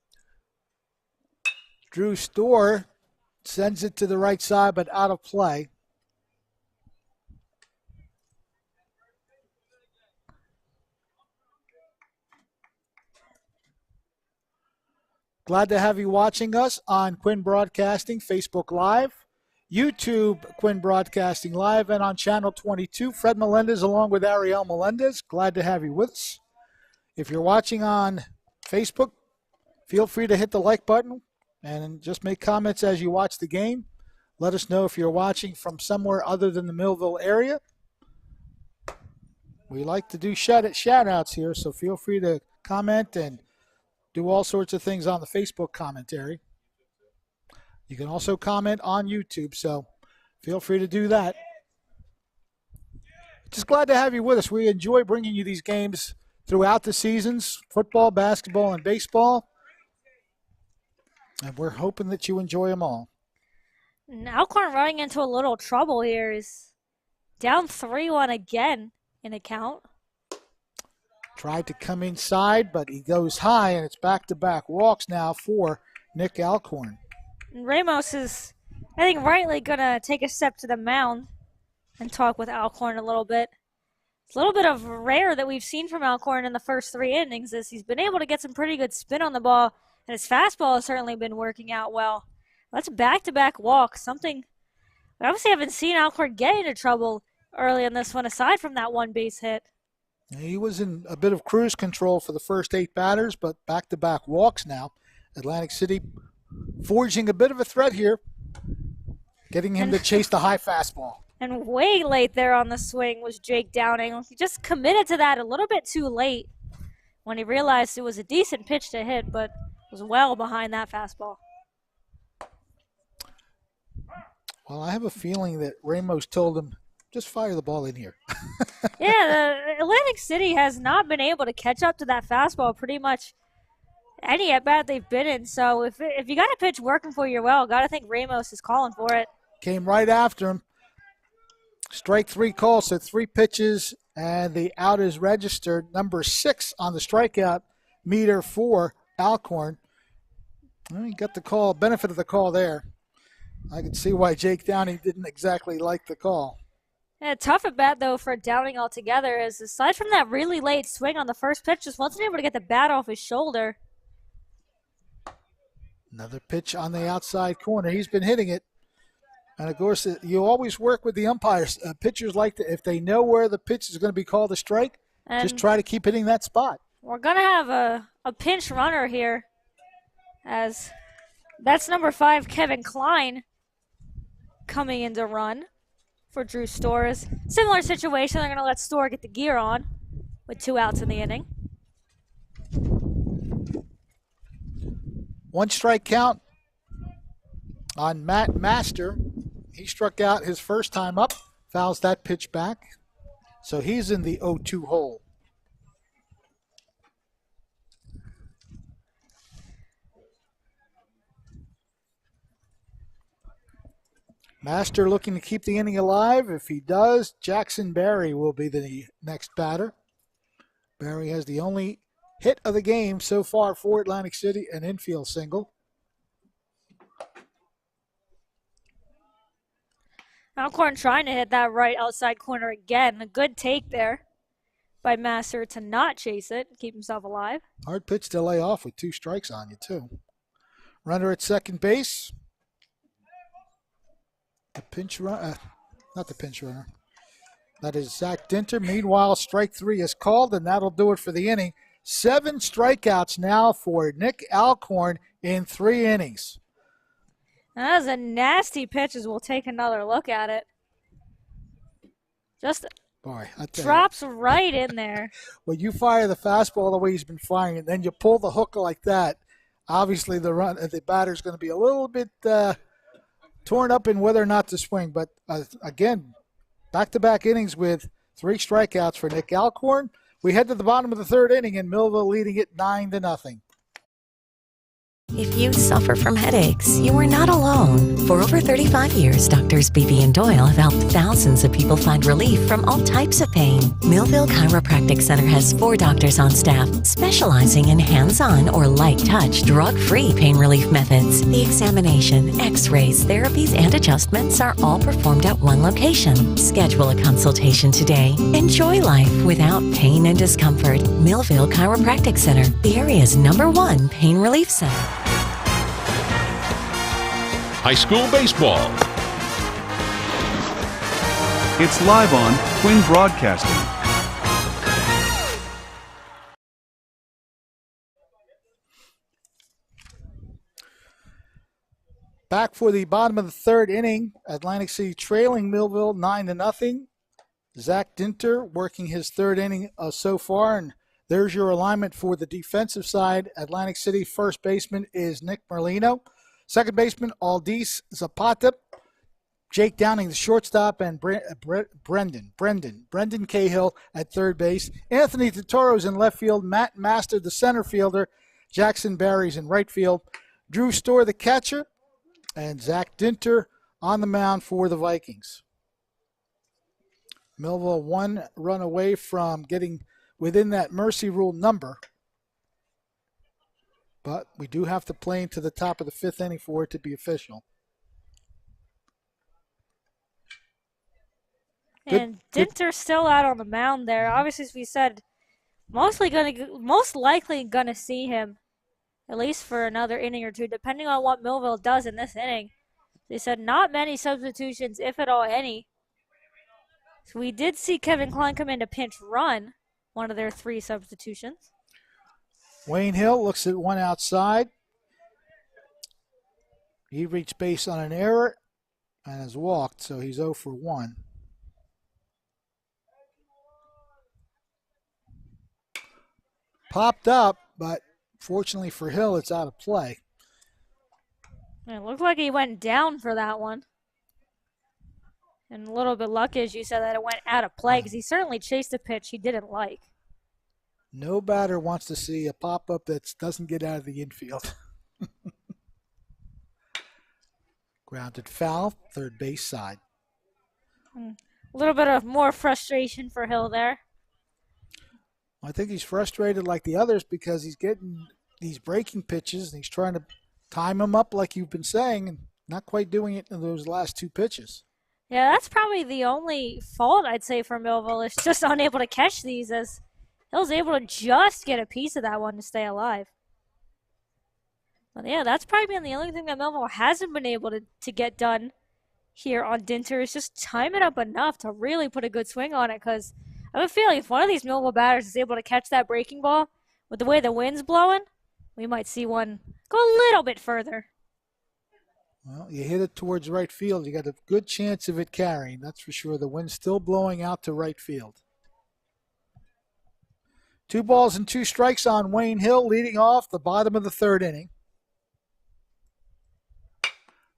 [SPEAKER 2] Drew Storr sends it to the right side, but out of play. Glad to have you watching us on Quinn Broadcasting, Facebook Live, YouTube, Quinn Broadcasting Live, and on Channel 22. Fred Melendez along with Ariel Melendez. Glad to have you with us. If you're watching on Facebook, feel free to hit the like button and just make comments as you watch the game. Let us know if you're watching from somewhere other than the Millville area. We like to do shout-outs here, so feel free to comment and do all sorts of things on the Facebook commentary. You can also comment on YouTube, so feel free to do that. Just glad to have you with us. We enjoy bringing you these games throughout the seasons, football, basketball, and baseball. And we're hoping that you enjoy them all.
[SPEAKER 3] Alcorn running into a little trouble here. Is down 3-1 again in a count.
[SPEAKER 2] Tried to come inside, but he goes high, and it's back-to-back walks now for Nick Alcorn.
[SPEAKER 3] And Ramos is, I think, rightly going to take a step to the mound and talk with Alcorn a little bit. It's a little bit of rare that we've seen from Alcorn in the first 3 innings, as he's been able to get some pretty good spin on the ball, and his fastball has certainly been working out well. That's back-to-back walks, something we obviously haven't seen Alcorn get into trouble early in this one, aside from that one base hit.
[SPEAKER 2] He was in a bit of cruise control for the first 8 batters, but back-to-back walks now. Atlantic City forging a bit of a threat here, getting him to chase the high fastball.
[SPEAKER 3] And way late there on the swing was Jake Downing. He just committed to that a little bit too late when he realized it was a decent pitch to hit, but was well behind that fastball.
[SPEAKER 2] Well, I have a feeling that Ramos told him, just fire the ball in here.
[SPEAKER 3] Yeah, the Atlantic City has not been able to catch up to that fastball pretty much any at-bat they've been in. So if you got a pitch working for you well, got to think Ramos is calling for it.
[SPEAKER 2] Came right after him. Strike 3 call, so 3 pitches, and the out is registered. Number 6 on the strikeout meter for Alcorn. Well, he got the call, benefit of the call there. I can see why Jake Downing didn't exactly like the call.
[SPEAKER 3] Yeah, tough at bat, though, for Downing altogether, as aside from that really late swing on the first pitch, just wasn't able to get the bat off his shoulder.
[SPEAKER 2] Another pitch on the outside corner. He's been hitting it. And, of course, you always work with the umpires. Pitchers like to, if they know where the pitch is going to be called a strike, just try to keep hitting that spot.
[SPEAKER 3] We're going to have a pinch runner here, as that's number 5, Kevin Klein, coming in to run for Drew Storr. Similar situation. They're going to let Storr get the gear on with 2 outs in the inning.
[SPEAKER 2] 1 strike count on Matt Master. He struck out his first time up, fouls that pitch back. So he's in the 0-2 hole. Master looking to keep the inning alive. If he does, Jackson Barry will be the next batter. Barry has the only hit of the game so far for Atlantic City, an infield single.
[SPEAKER 3] Alcorn trying to hit that right outside corner again. A good take there by Master to not chase it, keep himself alive.
[SPEAKER 2] Hard pitch to lay off with 2 strikes on you, too. Runner at second base. The pinch run, not the pinch runner. That is Zach Dinter. Meanwhile, strike 3 is called, and that'll do it for the inning. 7 strikeouts now for Nick Alcorn in 3 innings.
[SPEAKER 3] That was a nasty pitch as we'll take another look at it. Just drops right in there.
[SPEAKER 2] When you fire the fastball the way he's been firing it, then you pull the hook like that, obviously the batter's going to be a little bit torn up in whether or not to swing. But again, back-to-back innings with 3 strikeouts for Nick Alcorn. We head to the bottom of the 3rd inning, and Millville leading it 9-0.
[SPEAKER 8] If you suffer from headaches, you are not alone. For over 35 years, Doctors Beebe and Doyle have helped thousands of people find relief from all types of pain. Millville Chiropractic Center has 4 doctors on staff specializing in hands-on or light-touch, drug-free pain relief methods. The examination, x-rays, therapies, and adjustments are all performed at one location. Schedule a consultation today. Enjoy life without pain and discomfort. Millville Chiropractic Center, the area's #1 pain relief center.
[SPEAKER 6] High school baseball.
[SPEAKER 5] It's live on Twin Broadcasting.
[SPEAKER 2] Back for the bottom of the 3rd inning, Atlantic City trailing Millville 9-0. Zach Dinter working his 3rd inning so far, and there's your alignment for the defensive side. Atlantic City first baseman is Nick Merlino. Second baseman, Aldis Zapata. Jake Downing, the shortstop, and Brendan Cahill at third base. Anthony Totoro's in left field. Matt Master, the center fielder. Jackson Barry's in right field. Drew Storr, the catcher. And Zach Dinter on the mound for the Vikings. Millville 1 run away from getting within that mercy rule number. But we do have to play into the top of the 5th inning for it to be official.
[SPEAKER 3] And Dinter's still out on the mound there. Obviously, as we said, most likely gonna see him at least for another inning or 2, depending on what Millville does in this inning. They said not many substitutions, if at all any. So we did see Kevin Klein come in to pinch run, one of their 3 substitutions.
[SPEAKER 2] Wayne Hill looks at one outside. He reached base on an error and has walked, so he's 0 for 1. Popped up, but fortunately for Hill, it's out of play.
[SPEAKER 3] It looked like he went down for that one. And a little bit lucky, as you said, that it went out of play, because he certainly chased a pitch he didn't like.
[SPEAKER 2] No batter wants to see a pop-up that doesn't get out of the infield. Grounded foul, third base side.
[SPEAKER 3] A little bit of more frustration for Hill there.
[SPEAKER 2] I think he's frustrated like the others because he's getting these breaking pitches and he's trying to time them up like you've been saying and not quite doing it in those last 2 pitches.
[SPEAKER 3] Yeah, that's probably the only fault I'd say for Millville is just unable to catch these, as Hill's able to just get a piece of that one to stay alive. But yeah, that's probably been the only thing that Millville hasn't been able to get done here on Dinter, is just time it up enough to really put a good swing on it, because I have a feeling if one of these Millville batters is able to catch that breaking ball with the way the wind's blowing, we might see one go a little bit further.
[SPEAKER 2] Well, you hit it towards right field. You got a good chance of it carrying, that's for sure. The wind's still blowing out to right field. 2 balls and 2 strikes on Wayne Hill, leading off the bottom of the 3rd inning.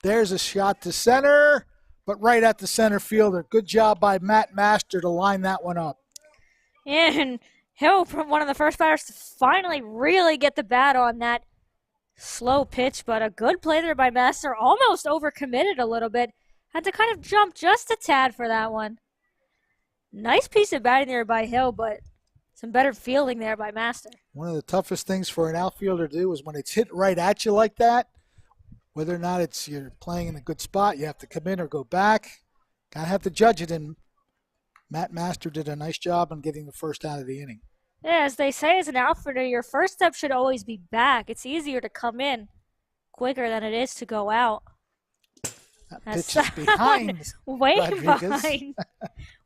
[SPEAKER 2] There's a shot to center, but right at the center fielder. Good job by Matt Master to line that one up.
[SPEAKER 3] And Hill, from one of the first batters to finally really get the bat on that slow pitch, but a good play there by Master. Almost overcommitted a little bit. Had to kind of jump just a tad for that one. Nice piece of batting there by Hill, but some better fielding there by Master.
[SPEAKER 2] One of the toughest things for an outfielder to do is when it's hit right at you like that, whether or not you're playing in a good spot, you have to come in or go back. Gotta have to judge it, and Matt Master did a nice job on getting the first out of the inning.
[SPEAKER 3] Yeah, as they say as an outfielder, your first step should always be back. It's easier to come in quicker than it is to go out.
[SPEAKER 2] That pitch is behind
[SPEAKER 3] way
[SPEAKER 2] Rodriguez.
[SPEAKER 3] behind.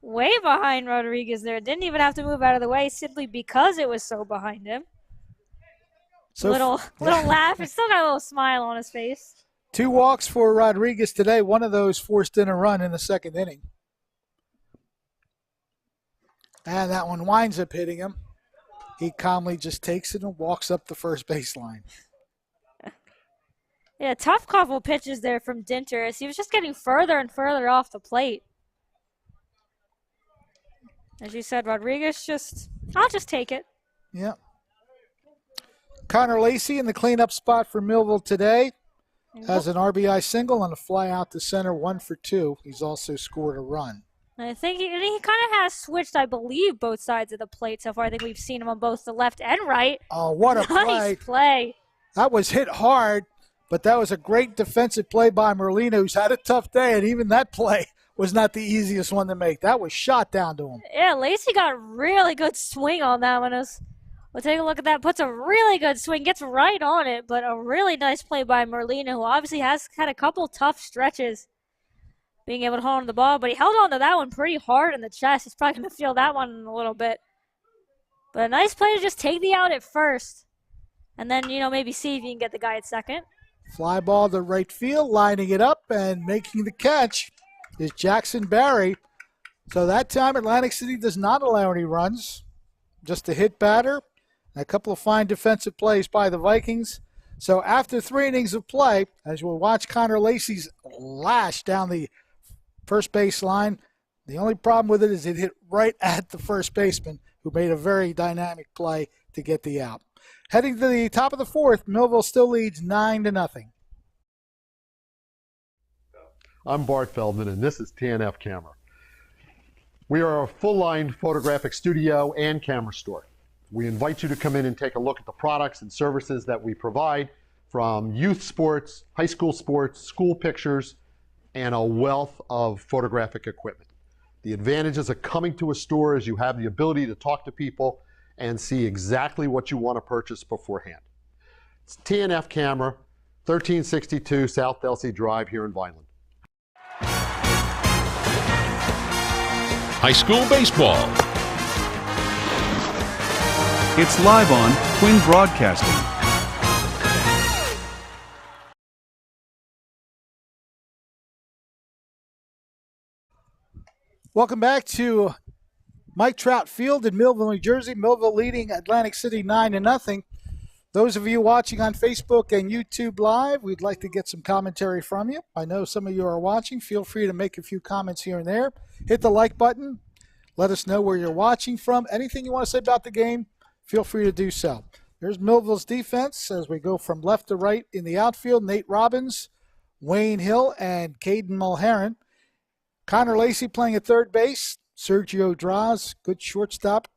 [SPEAKER 3] Way behind Rodriguez there. Didn't even have to move out of the way simply because it was so behind him.
[SPEAKER 2] So
[SPEAKER 3] little laugh. He's still got a little smile on his face.
[SPEAKER 2] 2 walks for Rodriguez today. One of those forced in a run in the second inning. And that one winds up hitting him. He calmly just takes it and walks up the first baseline.
[SPEAKER 3] Yeah, tough couple pitches there from Dinter as he was just getting further and further off the plate. As you said, Rodriguez I'll just take it.
[SPEAKER 2] Yeah. Connor Lacey in the cleanup spot for Millville today has an RBI single and a fly out to center, 1 for 2. He's also scored a run.
[SPEAKER 3] I think he kind of has switched, I believe, both sides of the plate so far. I think we've seen him on both the left and right.
[SPEAKER 2] Oh, what a
[SPEAKER 3] nice play.
[SPEAKER 2] That was hit hard, but that was a great defensive play by Merlino, who's had a tough day, and even that play was not the easiest one to make. That was shot down to him.
[SPEAKER 3] Yeah, Lacey got a really good swing on that one. We'll take a look at that. Puts a really good swing, gets right on it, but a really nice play by Merlino, who obviously has had a couple tough stretches being able to hold on to the ball, but he held on to that one pretty hard in the chest. He's probably going to feel that one in a little bit. But a nice play to just take the out at first, and then, maybe see if you can get the guy at second.
[SPEAKER 2] Fly ball to right field, lining it up and making the catch is Jackson Barry. So that time Atlantic City does not allow any runs. Just a hit batter and a couple of fine defensive plays by the Vikings. So after 3 innings of play, as we'll watch Connor Lacey's lash down the first base line, the only problem with it is it hit right at the first baseman, who made a very dynamic play to get the out. Heading to the top of the 4th, Millville still leads 9-0.
[SPEAKER 9] I'm Bart Feldman, and this is TNF Camera. We are a full-line photographic studio and camera store. We invite you to come in and take a look at the products and services that we provide, from youth sports, high school sports, school pictures, and a wealth of photographic equipment. The advantages of coming to a store is you have the ability to talk to people and see exactly what you want to purchase beforehand. It's TNF Camera, 1362 South Delsey Drive here in Vineland.
[SPEAKER 6] High school baseball.
[SPEAKER 5] It's live on Twin Broadcasting.
[SPEAKER 2] Welcome back to Mike Trout Field in Millville, New Jersey. Millville leading Atlantic City 9-0. Those of you watching on Facebook and YouTube Live, we'd like to get some commentary from you. I know some of you are watching. Feel free to make a few comments here and there. Hit the like button. Let us know where you're watching from. Anything you want to say about the game, feel free to do so. There's Millville's defense as we go from left to right in the outfield. Nate Robbins, Wayne Hill, and Caden Mulherron. Connor Lacey playing at third base. Sergio Draz, good shortstop.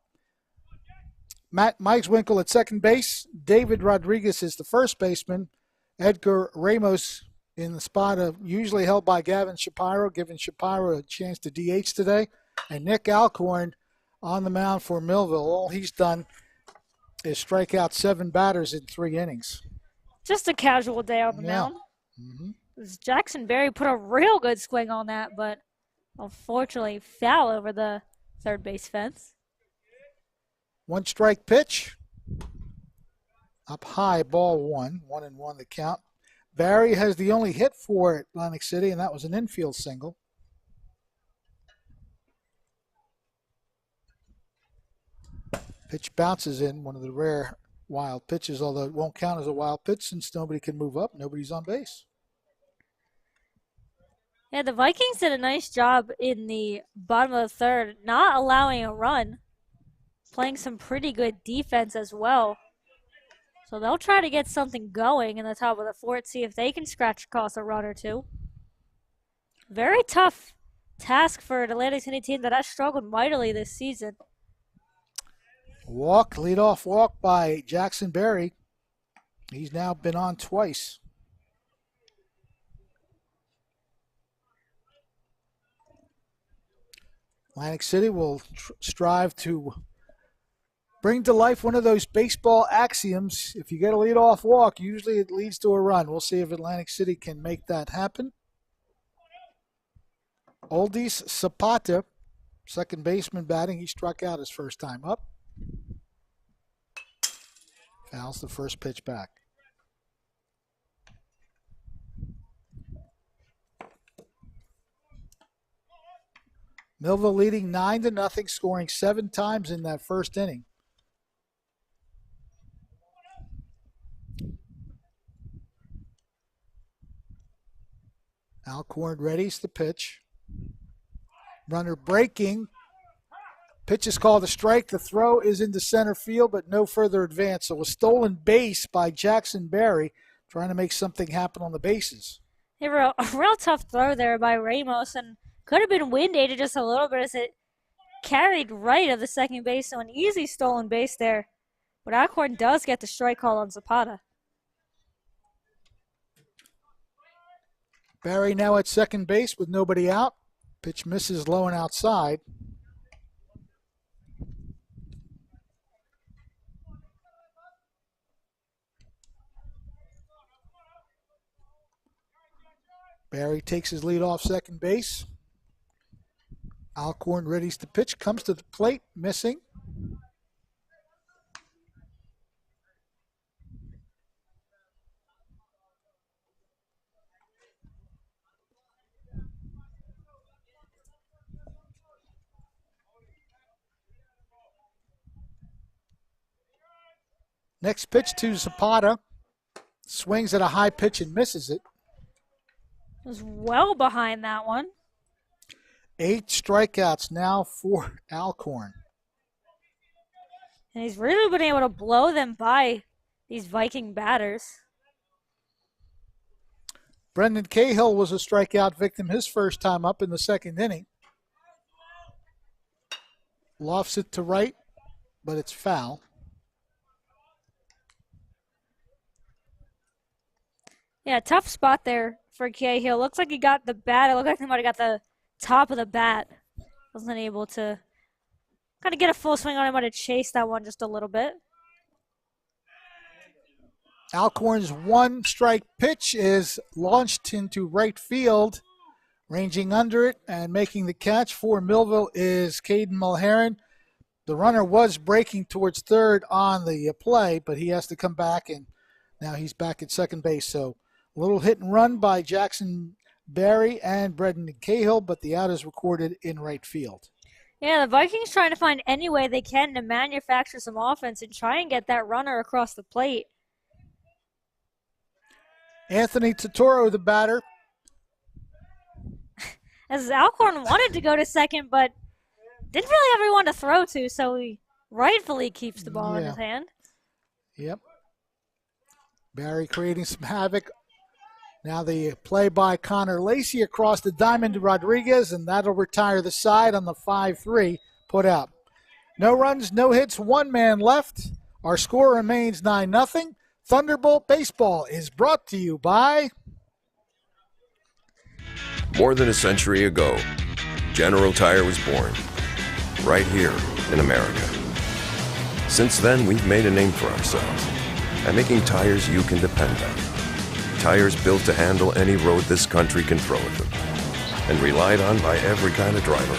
[SPEAKER 2] Matt Mikeswinkle at second base. David Rodriguez is the first baseman. Edgar Ramos in the spot of usually held by Gavin Shapiro, giving Shapiro a chance to DH today. And Nick Alcorn on the mound for Millville. All he's done is strike out 7 batters in 3 innings.
[SPEAKER 3] Just a casual day on the mound.
[SPEAKER 2] Mm-hmm.
[SPEAKER 3] Jackson Berry put a real good swing on that, but unfortunately foul over the third base fence.
[SPEAKER 2] 1 strike pitch. Up high, ball 1. 1-1 the count. Barry has the only hit for Atlantic City, and that was an infield single. Pitch bounces in, one of the rare wild pitches, although it won't count as a wild pitch since nobody can move up, nobody's on base.
[SPEAKER 3] Yeah, the Vikings did a nice job in the bottom of the third, not allowing a run, playing some pretty good defense as well. So they'll try to get something going in the top of the 4th, see if they can scratch across a run or two. Very tough task for an Atlantic City team that has struggled mightily this season.
[SPEAKER 2] Walk, leadoff walk by Jackson Berry. He's now been on twice. Atlantic City will strive to bring to life one of those baseball axioms. If you get a leadoff walk, usually it leads to a run. We'll see if Atlantic City can make that happen. Oldis Zapata, second baseman batting. He struck out his first time up. Fouls the first pitch back. Millville leading 9-0, scoring 7 times in that first inning. Alcorn readies the pitch. Runner breaking. Pitch is called a strike. The throw is into center field, but no further advance. So a stolen base by Jackson Barry, trying to make something happen on the bases.
[SPEAKER 3] A real tough throw there by Ramos, and could have been wind aided just a little bit as it carried right of the second base. So an easy stolen base there. But Alcorn does get the strike call on Zapata.
[SPEAKER 2] Barry now at second base with nobody out. Pitch misses low and outside. Barry takes his lead off second base. Alcorn readies the pitch, comes to the plate, missing. Next pitch to Zapata. Swings at a high pitch and misses it.
[SPEAKER 3] Was well behind that one.
[SPEAKER 2] 8 strikeouts now for Alcorn.
[SPEAKER 3] And he's really been able to blow them by, these Viking batters.
[SPEAKER 2] Brendan Cahill was a strikeout victim his first time up in the second inning. Lofts it to right, but it's foul.
[SPEAKER 3] Yeah, tough spot there for Cahill. Looks like he got the bat. It looked like he might have got the top of the bat. Wasn't able to kind of get a full swing on him. Might have chased that one just a little bit.
[SPEAKER 2] Alcorn's 1 strike pitch is launched into right field. Ranging under it and making the catch for Millville is Caden Mulheron. The runner was breaking towards third on the play, but he has to come back, and now he's back at second base. So a little hit and run by Jackson Barry and Brendan Cahill, but the out is recorded in right field.
[SPEAKER 3] Yeah, the Vikings trying to find any way they can to manufacture some offense and try and get that runner across the plate.
[SPEAKER 2] Anthony Totoro, the batter.
[SPEAKER 3] As Alcorn wanted to go to second, but didn't really have anyone to throw to, so he rightfully keeps the ball in his hand.
[SPEAKER 2] Yep. Barry creating some havoc. Now the play by Connor Lacey across the diamond to Rodriguez, and that'll retire the side on the 5-3 put out. No runs, no hits, 1 man left. Our score remains 9-0. Thunderbolt Baseball is brought to you by...
[SPEAKER 10] More than a century ago, General Tire was born, right here in America. Since then, we've made a name for ourselves by making tires you can depend on. Tires built to handle any road this country can throw at them, and relied on by every kind of driver.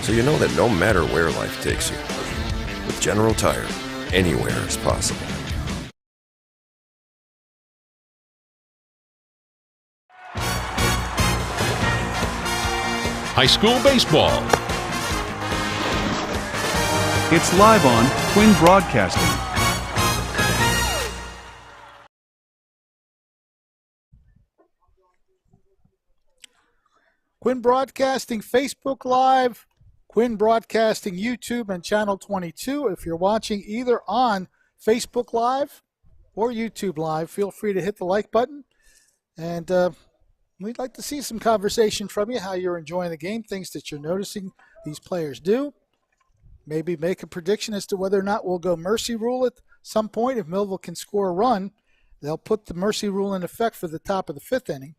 [SPEAKER 10] So you know that no matter where life takes you, with General Tire, anywhere is possible.
[SPEAKER 6] High school baseball.
[SPEAKER 5] It's live on Twin Broadcasting.
[SPEAKER 2] Quinn Broadcasting Facebook Live, Quinn Broadcasting YouTube and Channel 22. If you're watching either on Facebook Live or YouTube Live, feel free to hit the like button. And we'd like to see some conversation from you, how you're enjoying the game, things that you're noticing these players do. Maybe make a prediction as to whether or not we'll go mercy rule at some point. If Millville can score a run, they'll put the mercy rule in effect for the top of the 5th inning.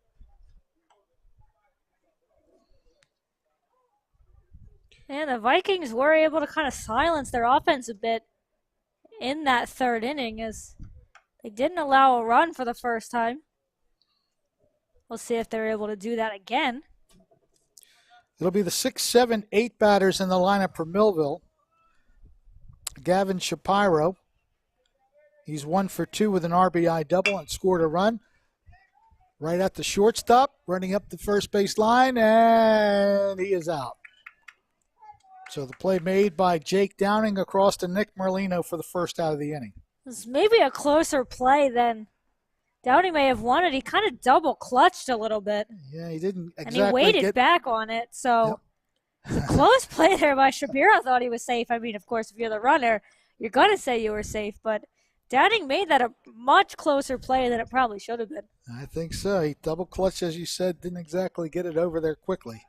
[SPEAKER 3] And the Vikings were able to kind of silence their offense a bit in that third inning as they didn't allow a run for the first time. We'll see if they're able to do that again.
[SPEAKER 2] It'll be the 6, 7, 8 batters in the lineup for Millville. Gavin Shapiro. He's 1 for 2 with an RBI double and scored a run. Right at the shortstop, running up the first base line, and he is out. So the play made by Jake Downing across to Nick Merlino for the first out of the inning.
[SPEAKER 3] This may be a closer play than Downing may have wanted. He kind of double clutched a little bit.
[SPEAKER 2] Yeah, he didn't exactly.
[SPEAKER 3] And he waited back on it. So it's a close play there by Shapiro. Thought he was safe. I mean, of course, if you're the runner, you're going to say you were safe. But Downing made that a much closer play than it probably should have been.
[SPEAKER 2] I think so. He double clutched, as you said, didn't exactly get it over there quickly.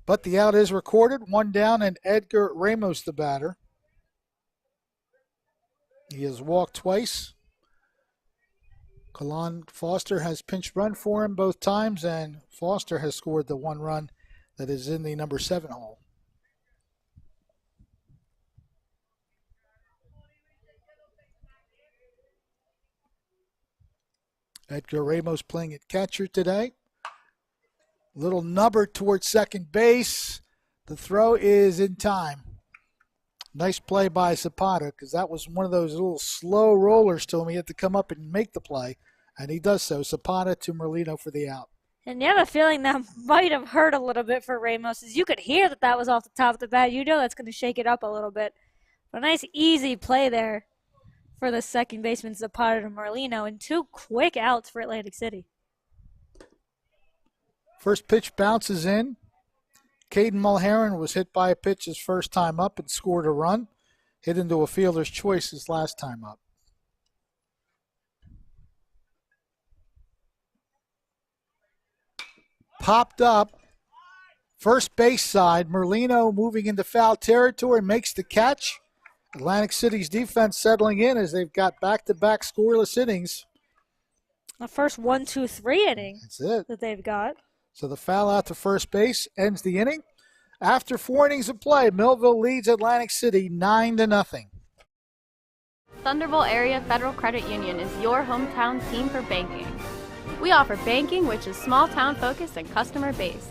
[SPEAKER 2] But the out is recorded. 1 down, and Edgar Ramos the batter. He has walked twice. Kalon Foster has pinch run for him both times, and Foster has scored the 1 run that is in the number 7 hole. Edgar Ramos playing at catcher today. Little nubber towards second base. The throw is in time. Nice play by Zapata, because that was one of those little slow rollers to him. He had to come up and make the play, and he does so. Zapata to Merlino for the out.
[SPEAKER 3] And you have a feeling that might have hurt a little bit for Ramos, as you could hear that was off the top of the bat. You know that's going to shake it up a little bit. But a nice, easy play there for the second baseman Zapata to Merlino, and 2 quick outs for Atlantic City.
[SPEAKER 2] First pitch bounces in. Caden Mulherron was hit by a pitch his first time up and scored a run. Hit into a fielder's choice his last time up. Popped up. First base side. Merlino moving into foul territory, makes the catch. Atlantic City's defense settling in as they've got back-to-back scoreless innings.
[SPEAKER 3] The first 1, 2, 3 inning
[SPEAKER 2] That's it.
[SPEAKER 3] that they've got.
[SPEAKER 2] So the foul out to first base ends the inning. After 4 innings of play, Millville leads Atlantic City 9-0.
[SPEAKER 11] Thunderbolt Area Federal Credit Union is your hometown team for banking. We offer banking which is small town focused and customer based.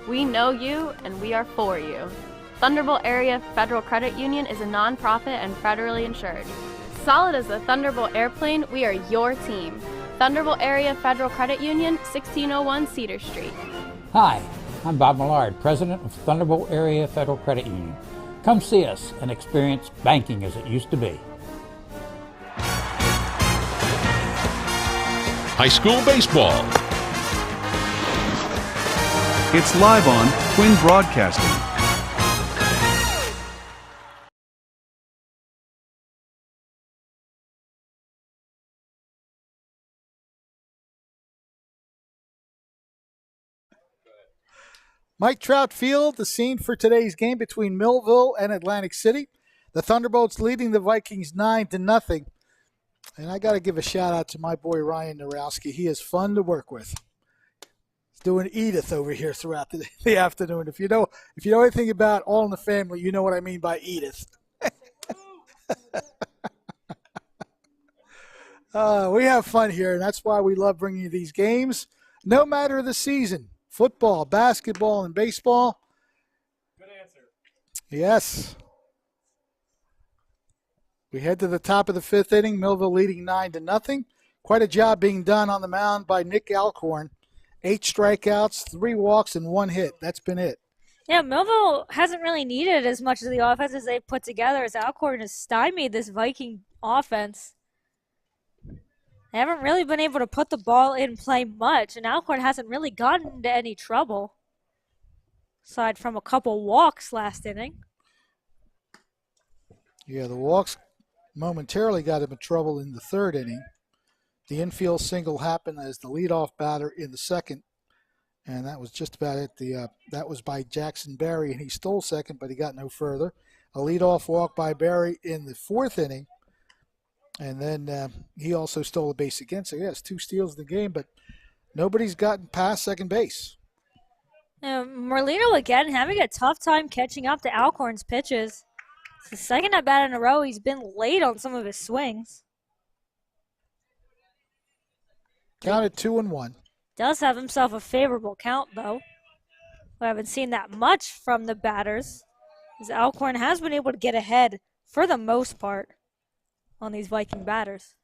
[SPEAKER 11] We know you and we are for you. Thunderbolt Area Federal Credit Union is a nonprofit and federally insured. Solid as a Thunderbolt airplane, we are your team. Thunderbolt Area Federal Credit Union, 1601 Cedar Street.
[SPEAKER 12] Hi, I'm Bob Millard, President of Thunderbolt Area Federal Credit Union. Come see us and experience banking as it used to be.
[SPEAKER 6] High school baseball.
[SPEAKER 5] It's live on Twin Broadcasting.
[SPEAKER 2] Mike Trout Field, the scene for today's game between Millville and Atlantic City. The Thunderbolts leading the Vikings 9-0. And I got to give a shout out to my boy Ryan Narowski. He is fun to work with. He's doing Edith over here throughout the afternoon. If you know anything about All in the Family, you know what I mean by Edith. We have fun here, and that's why we love bringing you these games, no matter the season. Football, basketball, and baseball.
[SPEAKER 13] Good answer.
[SPEAKER 2] Yes. We head to the top of the 5th inning. Millville leading 9-0. Quite a job being done on the mound by Nick Alcorn. 8 strikeouts, 3 walks, and 1 hit. That's been it.
[SPEAKER 3] Yeah, Millville hasn't really needed as much of the offense as they've put together, as Alcorn has stymied this Viking offense. They haven't really been able to put the ball in play much, and Alcorn hasn't really gotten into any trouble, aside from a couple walks last inning.
[SPEAKER 2] Yeah, the walks momentarily got him in trouble in the 3rd inning. The infield single happened as the leadoff batter in the 2nd, and that was just about it. That was by Jackson Barry, and he stole second, but he got no further. A leadoff walk by Barry in the 4th inning. And then he also stole a base again. So, yes, 2 steals in the game, but nobody's gotten past second base.
[SPEAKER 3] Merlino again having a tough time catching up to Alcorn's pitches. It's the second at bat in a row. He's been late on some of his swings.
[SPEAKER 2] Counted 2-1.
[SPEAKER 3] Does have himself a favorable count, though. We haven't seen that much from the batters, as Alcorn has been able to get ahead for the most part on these Viking batters.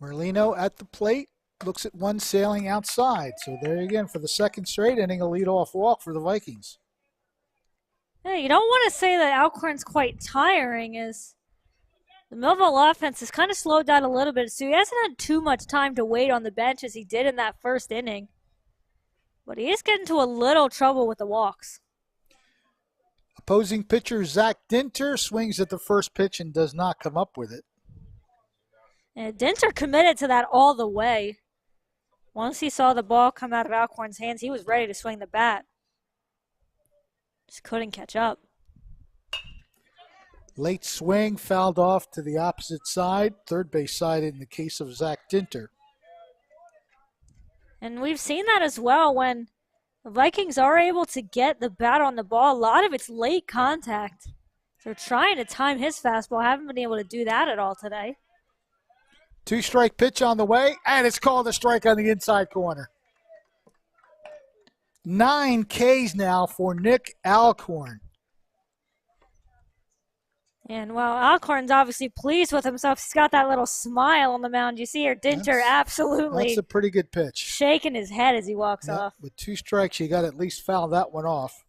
[SPEAKER 2] Merlino at the plate, looks at one sailing outside. So there again, for the second straight inning, a leadoff walk for the Vikings.
[SPEAKER 3] Yeah, you don't want to say that Alcorn's quite tiring, as the Millville offense has kind of slowed down a little bit, so he hasn't had too much time to wait on the bench as he did in that first inning. But he is getting into a little trouble with the walks.
[SPEAKER 2] Opposing pitcher Zach Dinter swings at the first pitch and does not come up with it.
[SPEAKER 3] And Dinter committed to that all the way. Once he saw the ball come out of Alcorn's hands, he was ready to swing the bat. Just couldn't catch up.
[SPEAKER 2] Late swing, fouled off to the opposite side, third base side in the case of Zach Dinter.
[SPEAKER 3] And we've seen that as well when the Vikings are able to get the bat on the ball. A lot of it's late contact. They're trying to time his fastball. Haven't been able to do that at all today.
[SPEAKER 2] 2-strike pitch on the way, and it's called a strike on the inside corner. 9 Ks now for Nick Alcorn.
[SPEAKER 3] And while Alcorn's obviously pleased with himself, he's got that little smile on the mound. You see here, Dinter absolutely
[SPEAKER 2] That's a pretty good pitch.
[SPEAKER 3] Shaking his head as he walks off.
[SPEAKER 2] With 2 strikes, you got to at least foul that one off.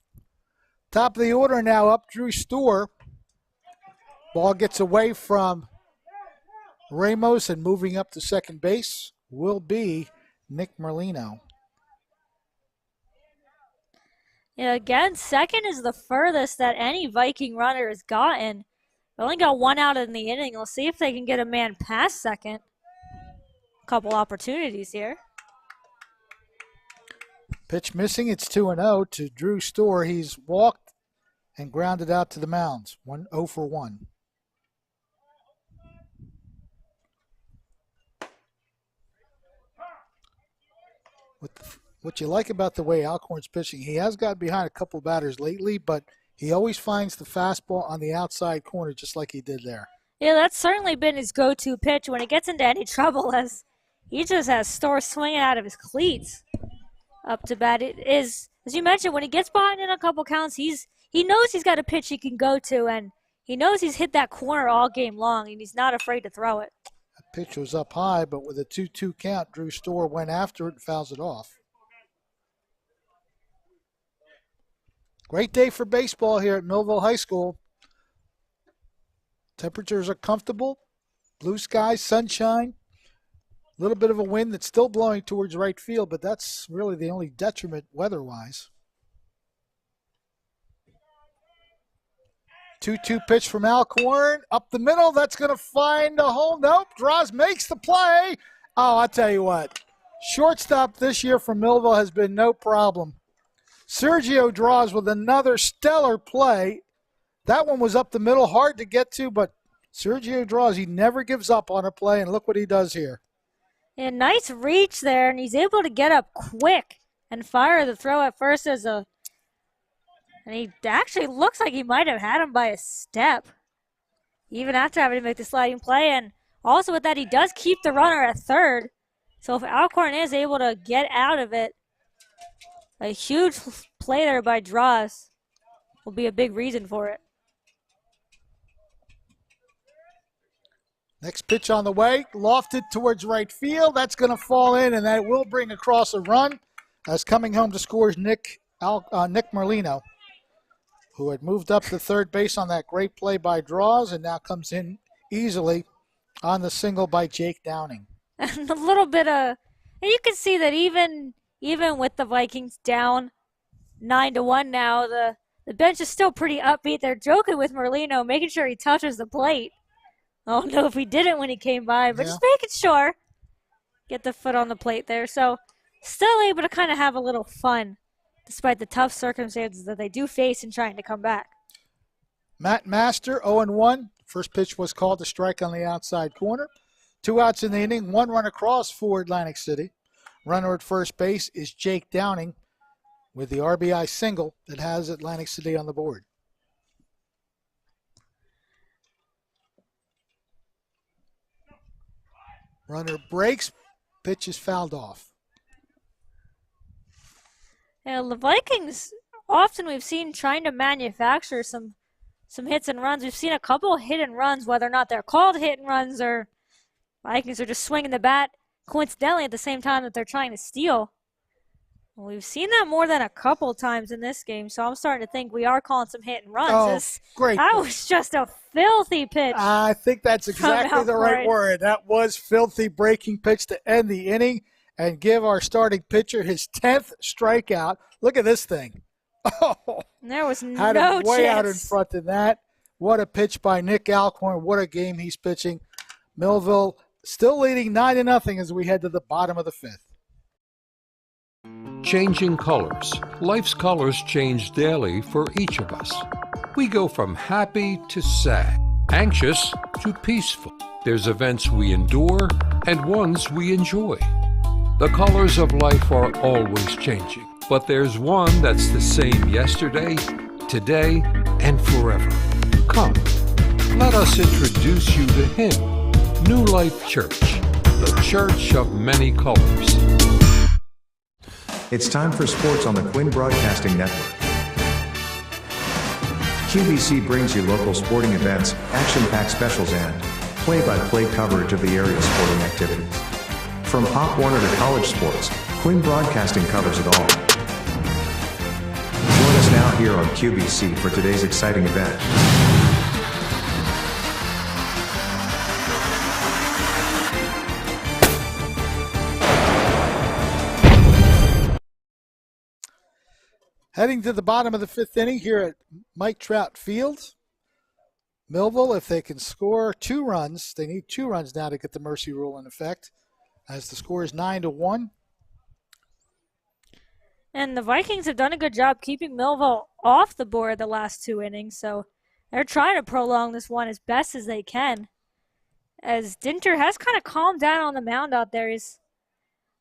[SPEAKER 2] Top of the order now up, Drew Storr. Ball gets away from Ramos, and moving up to second base will be Nick Merlino.
[SPEAKER 3] Yeah, again, second is the furthest that any Viking runner has gotten. They only got 1 out in the inning. We'll see if they can get a man past second. A couple opportunities here.
[SPEAKER 2] Pitch missing. It's 2-0 to Drew Storr. He's walked and grounded out to the mounds. 1-0 for 1. What you like about the way Alcorn's pitching, he has got behind a couple batters lately, but he always finds the fastball on the outside corner just like he did there.
[SPEAKER 3] Yeah, that's certainly been his go-to pitch when he gets into any trouble, as he just has Storr swinging out of his cleats up to bat. It is, as you mentioned, when he gets behind in a couple counts, he knows he's got a pitch he can go to, and he knows he's hit that corner all game long, and he's not afraid to throw it.
[SPEAKER 2] That pitch was up high, but with a 2-2 count, Drew Storr went after it and fouls it off. Great day for baseball here at Millville High School. Temperatures are comfortable. Blue skies, sunshine. A little bit of a wind that's still blowing towards right field, but that's really the only detriment weather-wise. 2-2 pitch from Alcorn. Up the middle. That's going to find a hole. Nope. Draws, makes the play. Oh, I'll tell you what. Shortstop this year from Millville has been no problem. Sergio Draws with another stellar play. That one was up the middle, hard to get to, but Sergio Draws, he never gives up on a play, and look what he does here.
[SPEAKER 3] Yeah, nice reach there, and he's able to get up quick and fire the throw at first and he actually looks like he might have had him by a step, even after having to make the sliding play. And also with that, he does keep the runner at third. So if Alcorn is able to get out of it, a huge play there by Draws will be a big reason for it.
[SPEAKER 2] Next pitch on the way, lofted towards right field. That's going to fall in, and that will bring across a run. As coming home to score is Nick Merlino, who had moved up to third base on that great play by Draws and now comes in easily on the single by Jake Downing.
[SPEAKER 3] And a little bit of, and you can see that even with the Vikings down 9-1 now, the bench is still pretty upbeat. They're joking with Merlino, making sure he touches the plate. I don't know if he didn't when he came by, but just making sure. Get the foot on the plate there. So still able to kind of have a little fun despite the tough circumstances that they do face in trying to come back.
[SPEAKER 2] Matt Master, 0-1. First pitch was called a strike on the outside corner. 2 outs in the inning, 1 run across for Atlantic City. Runner at first base is Jake Downing with the RBI single that has Atlantic City on the board. Runner breaks, pitch is fouled off.
[SPEAKER 3] Yeah, the Vikings, often we've seen trying to manufacture some hits and runs. We've seen a couple hit and runs, whether or not they're called hit and runs or Vikings are just swinging the bat coincidentally at the same time that they're trying to steal. Well, we've seen that more than a couple times in this game, so I'm starting to think we are calling some hit and runs.
[SPEAKER 2] Great.
[SPEAKER 3] That was just a filthy pitch.
[SPEAKER 2] I think that's exactly the right word. That was filthy breaking pitch to end the inning and give our starting pitcher his 10th strikeout. Look at this thing. Oh,
[SPEAKER 3] there was
[SPEAKER 2] had
[SPEAKER 3] no
[SPEAKER 2] him way
[SPEAKER 3] chance.
[SPEAKER 2] out in front of that. What a pitch by Nick Alcorn. What a game he's pitching. Millville still leading 9-0 as we head to the bottom of the 5th.
[SPEAKER 6] Changing colors. Life's colors change daily for each of us. We go from happy to sad, anxious to peaceful. There's events we endure and ones we enjoy. The colors of life are always changing, but there's one that's the same yesterday, today, and forever. Come, let us introduce you to him, New Life Church, the church of many colors.
[SPEAKER 1] It's time for sports on the Quinn Broadcasting Network. QVC brings you local sporting events, action-packed specials, and play-by-play coverage of the area's sporting activities. From Pop Warner to college sports, Quinn Broadcasting covers it all. Join us now here on QVC for today's exciting event.
[SPEAKER 2] Heading to the bottom of the 5th inning here at Mike Trout Field. Millville, if they can score 2 runs, they need 2 runs now to get the mercy rule in effect, as the score is 9-1.
[SPEAKER 3] And the Vikings have done a good job keeping Millville off the board the last 2 innings, so they're trying to prolong this one as best as they can. As Dinter has kind of calmed down on the mound out there. He's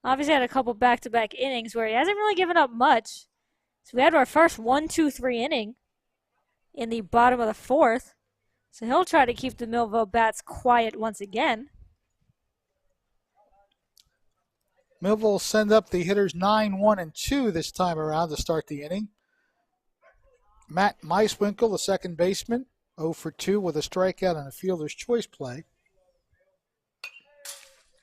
[SPEAKER 3] obviously had a couple back-to-back innings where he hasn't really given up much. So we had our first 1-2-3 inning in the bottom of the 4th. So he'll try to keep the Millville bats quiet once again.
[SPEAKER 2] Millville will send up the hitters 9, 1, and 2 this time around to start the inning. Matt Meiswinkle, the second baseman, 0 for 2 with a strikeout and a fielder's choice play.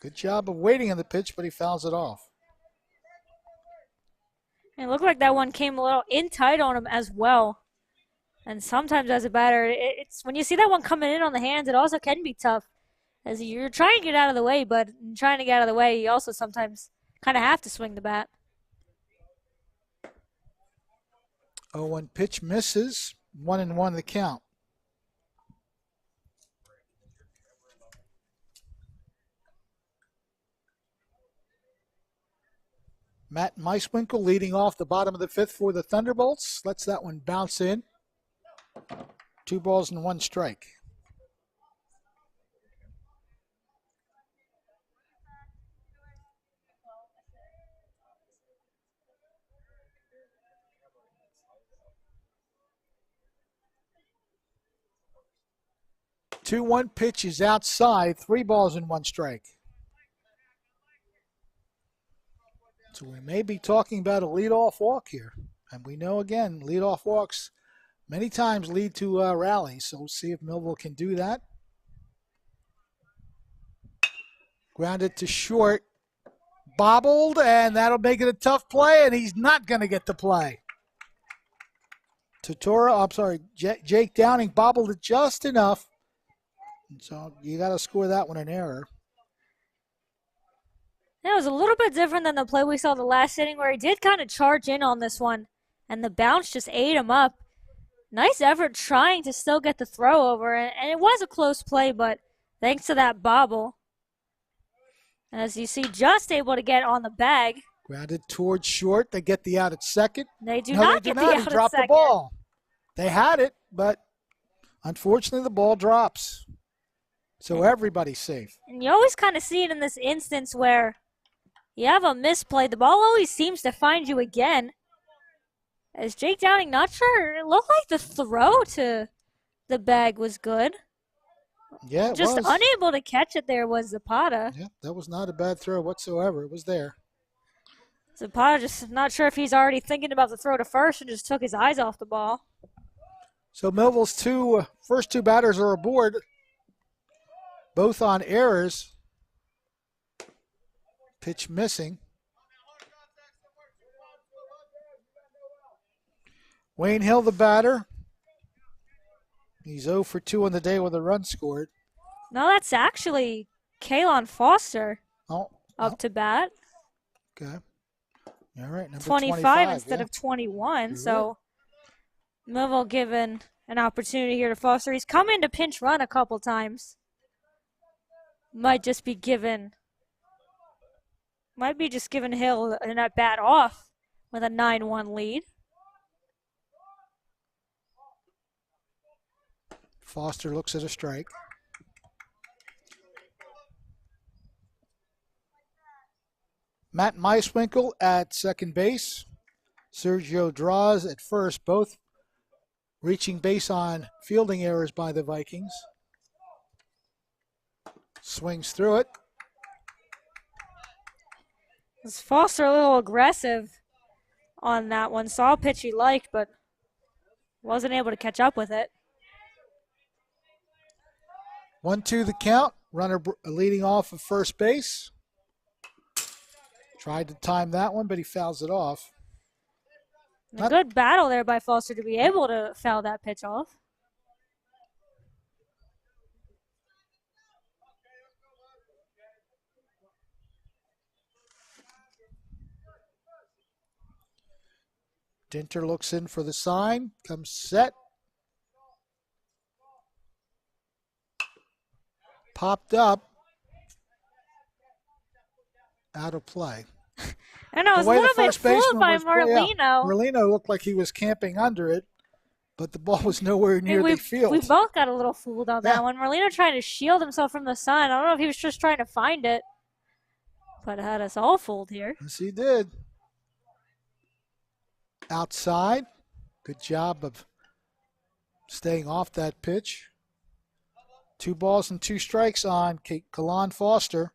[SPEAKER 2] Good job of waiting on the pitch, but he fouls it off.
[SPEAKER 3] And it looked like that one came a little in tight on him as well. And sometimes as a batter, it's when you see that one coming in on the hands, it also can be tough. As you're trying to get out of the way, but in trying to get out of the way, you also sometimes kind of have to swing the bat.
[SPEAKER 2] 0-1 pitch misses. 1-1 the count. Matt Meiswinkle leading off the bottom of the 5th for the Thunderbolts. Lets that one bounce in. 2 balls and 1 strike. Two-one pitch is outside. 3 balls and 1 strike. So we may be talking about a leadoff walk here. And we know, again, leadoff walks many times lead to rallies. So we'll see if Millville can do that. Grounded to short. Bobbled, and that'll make it a tough play, and he's not going to get the play. Jake Downing bobbled it just enough. So you got to score that one an error.
[SPEAKER 3] That was a little bit different than the play we saw the last inning where he did kind of charge in on this one, and the bounce just ate him up. Nice effort trying to still get the throw over, and it was a close play, but thanks to that bobble, as you see, just able to get on the bag.
[SPEAKER 2] Grounded towards short. They get the out at second.
[SPEAKER 3] They do not get the out at second.
[SPEAKER 2] He dropped the ball. They had it, but unfortunately the ball drops. So everybody's safe.
[SPEAKER 3] And you always kind of see it in this instance where You have a misplay. The ball always seems to find you again. As Jake Downing, not sure. It looked like the throw to the bag was good.
[SPEAKER 2] Yeah, it
[SPEAKER 3] just
[SPEAKER 2] was.
[SPEAKER 3] Unable to catch it there was Zapata.
[SPEAKER 2] Yeah, that was not a bad throw whatsoever. It was there.
[SPEAKER 3] Zapata just not sure if he's already thinking about the throw to first and just took his eyes off the ball.
[SPEAKER 2] So Millville's first two batters are aboard, both on errors. Pitch missing. Wayne Hill, the batter. He's 0 for 2 on the day with a run scored.
[SPEAKER 3] No, that's actually Kalon Foster up to bat.
[SPEAKER 2] Okay. All right, number
[SPEAKER 3] 25 instead
[SPEAKER 2] yeah.
[SPEAKER 3] of 21.
[SPEAKER 2] You're
[SPEAKER 3] So
[SPEAKER 2] right.
[SPEAKER 3] Millville given an opportunity here to Foster. He's come in to pinch run a couple times. Might be just giving Hill an at bat off with a 9-1 lead.
[SPEAKER 2] Foster looks at a strike. Matt Meiswinkle at second base. Sergio Draws at first, both reaching base on fielding errors by the Vikings. Swings through it.
[SPEAKER 3] Was Foster a little aggressive on that one? Saw a pitch he liked, but wasn't able to catch up with it.
[SPEAKER 2] 1-2 the count. Runner leading off of first base. Tried to time that one, but he fouls it off.
[SPEAKER 3] A good battle there by Foster to be able to foul that pitch off.
[SPEAKER 2] Dinter looks in for the sign. Comes set. Popped up. Out of play.
[SPEAKER 3] I know, I was a little bit fooled by Merlino.
[SPEAKER 2] Merlino looked like he was camping under it, but the ball was nowhere near the field.
[SPEAKER 3] We both got a little fooled on that one. Merlino trying to shield himself from the sun. I don't know if he was just trying to find it, but it had us all fooled here.
[SPEAKER 2] Yes, he did. Outside. Good job of staying off that pitch. 2 balls and 2 strikes on Kalon Foster.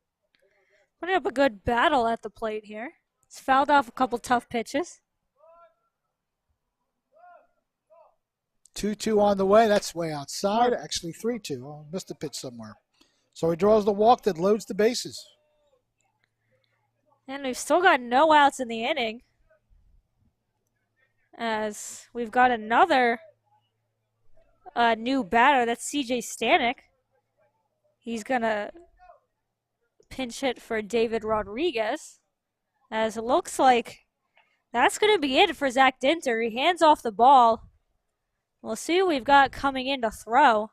[SPEAKER 3] Putting up a good battle at the plate here. He's fouled off a couple tough pitches.
[SPEAKER 2] 2-2 on the way. That's way outside. Actually 3-2. Oh, missed a pitch somewhere. So he draws the walk that loads the bases.
[SPEAKER 3] And we've still got no outs in the inning, as we've got another new batter. That's CJ Stanek. He's going to pinch hit for David Rodriguez, as it looks like that's going to be it for Zach Dinter. He hands off the ball. We'll see who we've got coming in to throw.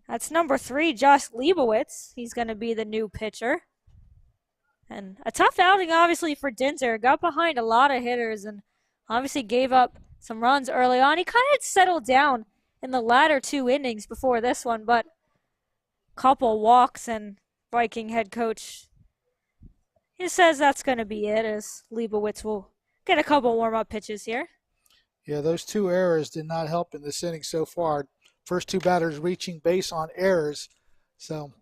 [SPEAKER 3] That's number 3, Josh Leibowitz. He's going to be the new pitcher. And a tough outing, obviously, for Dinter. Got behind a lot of hitters and obviously gave up some runs early on. He kind of settled down in the latter 2 innings before this one, but a couple walks, and Viking head coach, he says that's going to be it, as Leibowitz will get a couple warm-up pitches here.
[SPEAKER 2] Yeah, those 2 errors did not help in this inning so far. First 2 batters reaching base on errors. So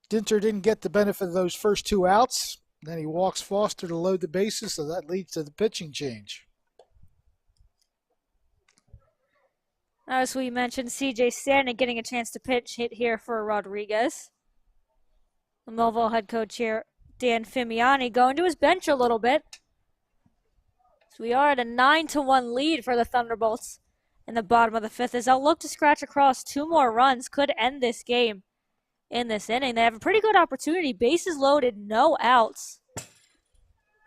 [SPEAKER 2] Dinter didn't get the benefit of those first 2 outs. Then he walks Foster to load the bases, so that leads to the pitching change.
[SPEAKER 3] As we mentioned, CJ Stanek getting a chance to pitch hit here for Rodriguez. The Millville head coach here, Dan Fimiani, going to his bench a little bit. So we are at a 9-1 lead for the Thunderbolts in the bottom of the 5th, as they'll look to scratch across 2 more runs, could end this game in this inning. They have a pretty good opportunity. Bases loaded, no outs.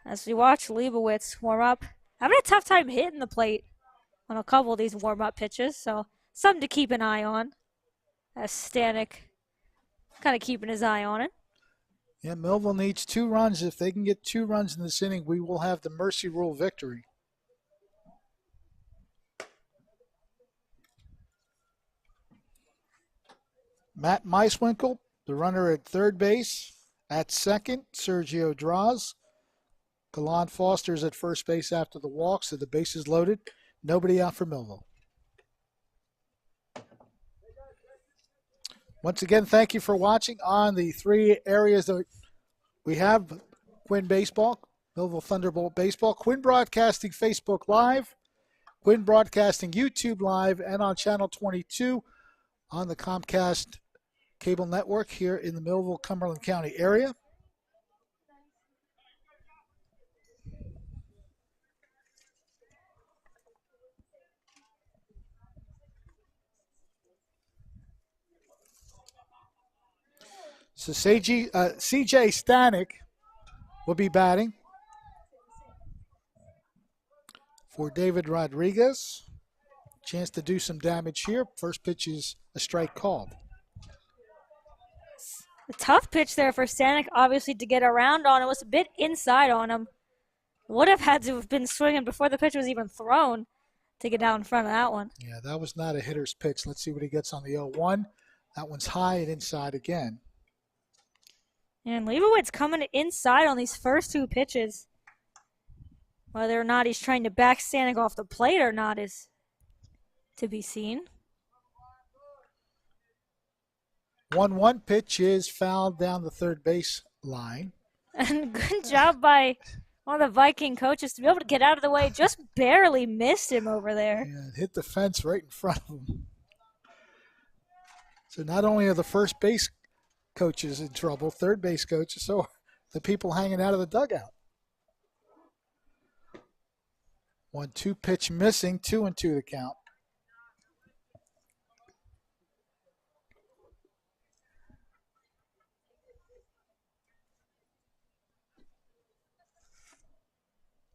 [SPEAKER 3] As we watch Leibowitz warm up, having a tough time hitting the plate on a couple of these warm-up pitches, so something to keep an eye on, as Stanek kind of keeping his eye on it.
[SPEAKER 2] Yeah, Millville needs 2 runs. If they can get 2 runs in this inning, we will have the mercy rule victory. Matt Meiswinkle, the runner at third base. At second, Sergio draws. Gallant Foster's at first base after the walk, so the base is loaded. Nobody out for Millville. Once again, thank you for watching on the three areas that we have: Quinn Baseball, Millville Thunderbolt Baseball, Quinn Broadcasting Facebook Live, Quinn Broadcasting YouTube Live, and on Channel 22 on the Comcast cable network here in the Millville, Cumberland County area. So CJ Stanek will be batting for David Rodriguez. Chance to do some damage here. First pitch is a strike called.
[SPEAKER 3] A tough pitch there for Stanek, obviously, to get around on. It was a bit inside on him. Would have had to have been swinging before the pitch was even thrown to get out in front of that one.
[SPEAKER 2] Yeah, that was not a hitter's pitch. Let's see what he gets on the 0-1. That one's high and inside again.
[SPEAKER 3] And Leibowitz coming inside on these first two pitches. Whether or not he's trying to back Stanek off the plate or not is to be seen.
[SPEAKER 2] 1-1 pitch is fouled down the third base line.
[SPEAKER 3] And good job by one of the Viking coaches to be able to get out of the way. Just barely missed him over there.
[SPEAKER 2] Yeah, it hit the fence right in front of him. So not only are the first base coaches in trouble, third base coaches, so the people hanging out of the dugout. 1-2 pitch missing, 2-2 the count.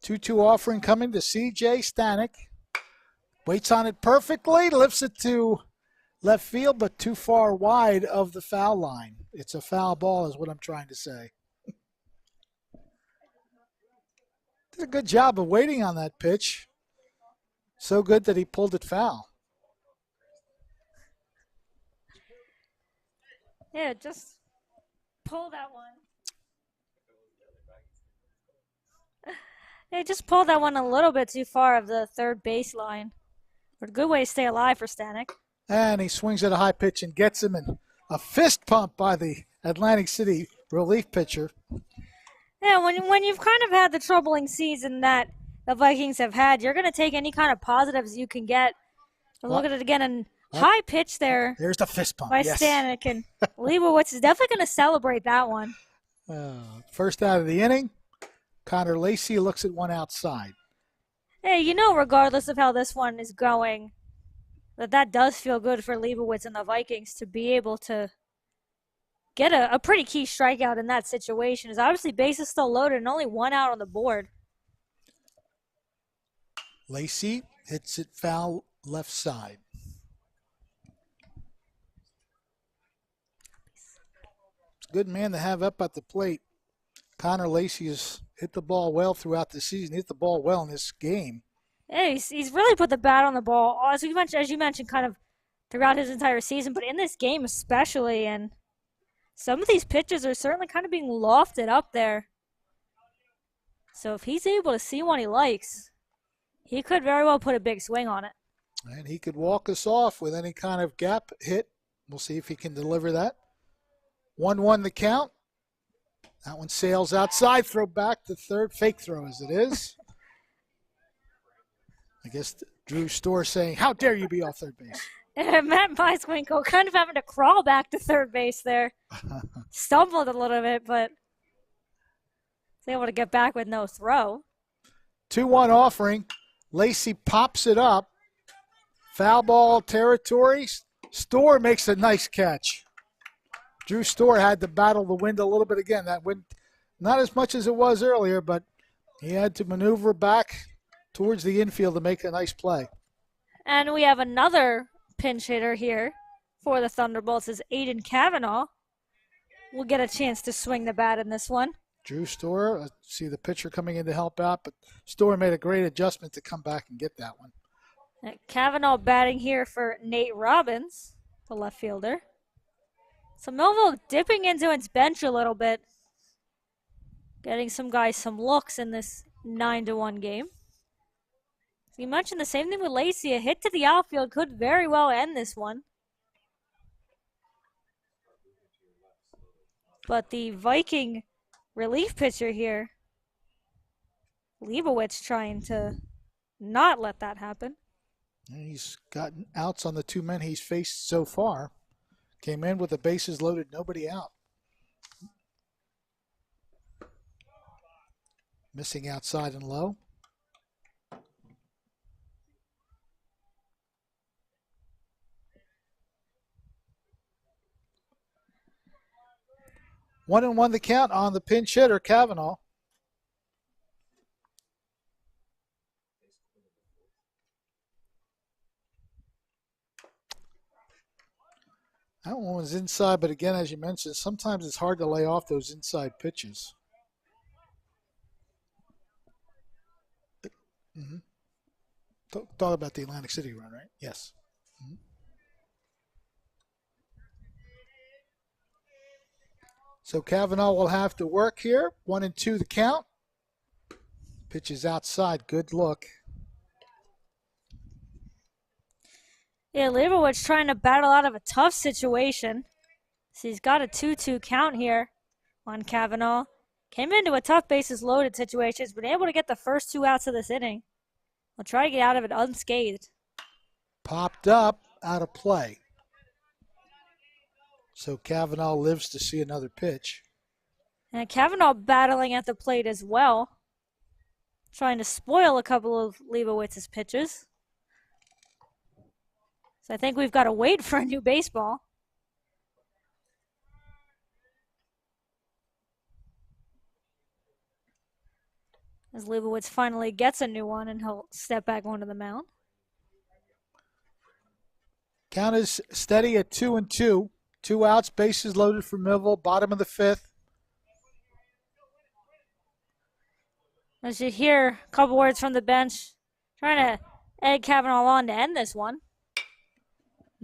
[SPEAKER 2] Two-two offering coming to C.J. Stanek. Waits on it perfectly, lifts it to left field, but too far wide of the foul line. It's a foul ball is what I'm trying to say. Did a good job of waiting on that pitch. So good that he pulled it foul.
[SPEAKER 3] Yeah, just pull that one. Yeah, just pulled that one a little bit too far of the third baseline. But a good way to stay alive for Stanek.
[SPEAKER 2] And he swings at a high pitch and gets him, and a fist pump by the Atlantic City relief pitcher.
[SPEAKER 3] Yeah, when you've kind of had the troubling season that the Vikings have had, you're going to take any kind of positives you can get. Look at it again, and high pitch there.
[SPEAKER 2] There's the fist pump
[SPEAKER 3] by Stanek, and Leibowitz is definitely going to celebrate that one.
[SPEAKER 2] First out of the inning, Connor Lacey looks at one outside.
[SPEAKER 3] Hey, you know, regardless of how this one is going, that does feel good for Leibowitz and the Vikings to be able to get a pretty key strikeout in that situation. Is obviously base is still loaded and only one out on the board.
[SPEAKER 2] Lacey hits it foul left side. It's a good man to have up at the plate. Connor Lacey has hit the ball well throughout the season. Hit the ball well in this game.
[SPEAKER 3] Yeah, he's really put the bat on the ball, as you mentioned, kind of throughout his entire season, but in this game especially. And some of these pitches are certainly kind of being lofted up there. So if he's able to see one he likes, he could very well put a big swing on it.
[SPEAKER 2] And he could walk us off with any kind of gap hit. We'll see if he can deliver that. 1-1 the count. That one sails outside, throw back to third, fake throw as it is. I guess Drew Storr saying, how dare you be off third base?
[SPEAKER 3] Matt Weiswinkle kind of having to crawl back to third base there. Stumbled a little bit, but was able to get back with no throw.
[SPEAKER 2] 2-1 offering. Lacey pops it up. Foul ball territory. Storr makes a nice catch. Drew Storr had to battle the wind a little bit again. That wind, not as much as it was earlier, but he had to maneuver back towards the infield to make a nice play.
[SPEAKER 3] And we have another pinch hitter here for the Thunderbolts is Aiden Cavanaugh. We'll get a chance to swing the bat in this one.
[SPEAKER 2] Drew Storr, I see the pitcher coming in to help out, but Storr made a great adjustment to come back and get that one.
[SPEAKER 3] Cavanaugh batting here for Nate Robbins, the left fielder. So Millville dipping into its bench a little bit. getting some guys some looks in this 9-1 game. So you mentioned the same thing with Lacey. A hit to the outfield could very well end this one. But the Viking relief pitcher here, Leibowitz, trying to not let that happen.
[SPEAKER 2] He's gotten outs on the 2 men he's faced so far. Came in with the bases loaded, nobody out. Missing outside and low. One and one the count on the pinch hitter, Kavanaugh. That one was inside, but again, as you mentioned, sometimes it's hard to lay off those inside pitches. Mm-hmm. Talk about the Atlantic City run, right? Yes. Mm-hmm. So Kavanaugh will have to work here. 1 and 2 the count. Pitch is outside. Good look.
[SPEAKER 3] Yeah, Leibowitz trying to battle out of a tough situation. So he's got a 2-2 count here on Kavanaugh. Came into a tough bases loaded situation. He's been able to get the first 2 outs of this inning. He'll try to get out of it unscathed.
[SPEAKER 2] Popped up, out of play. So Kavanaugh lives to see another pitch.
[SPEAKER 3] And Kavanaugh battling at the plate as well. Trying to spoil a couple of Leibowitz's pitches. So I think we've got to wait for a new baseball. As Leibowitz finally gets a new one, and he'll step back onto the mound.
[SPEAKER 2] Count is steady at 2 and 2. 2 outs, bases loaded for Millville, bottom of the 5th.
[SPEAKER 3] As you hear a couple words from the bench, trying to egg Kavanaugh on to end this one.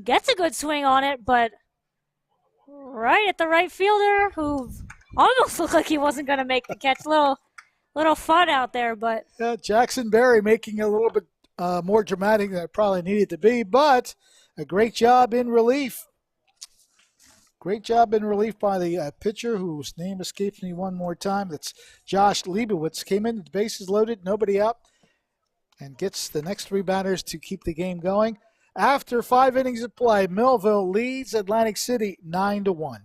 [SPEAKER 3] Gets a good swing on it, but right at the right fielder, who almost looked like he wasn't going to make the catch. Little fun out there, but
[SPEAKER 2] Jackson Berry making it a little bit more dramatic than it probably needed to be, but a great job in relief. Great job in relief by the pitcher, whose name escapes me one more time. That's Josh Leibowitz. Came in, the bases loaded, nobody out, and gets the next 3 batters to keep the game going. After 5 innings of play, Millville leads Atlantic City 9-1.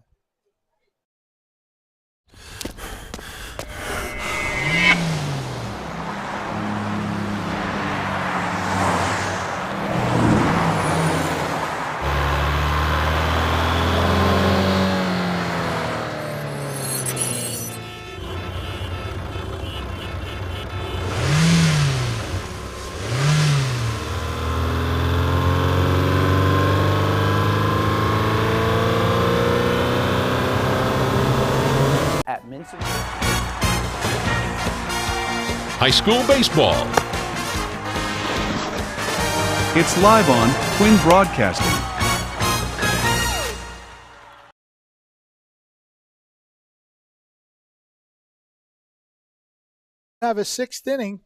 [SPEAKER 5] High school baseball. It's live on Twin Broadcasting.
[SPEAKER 2] Have a 6th inning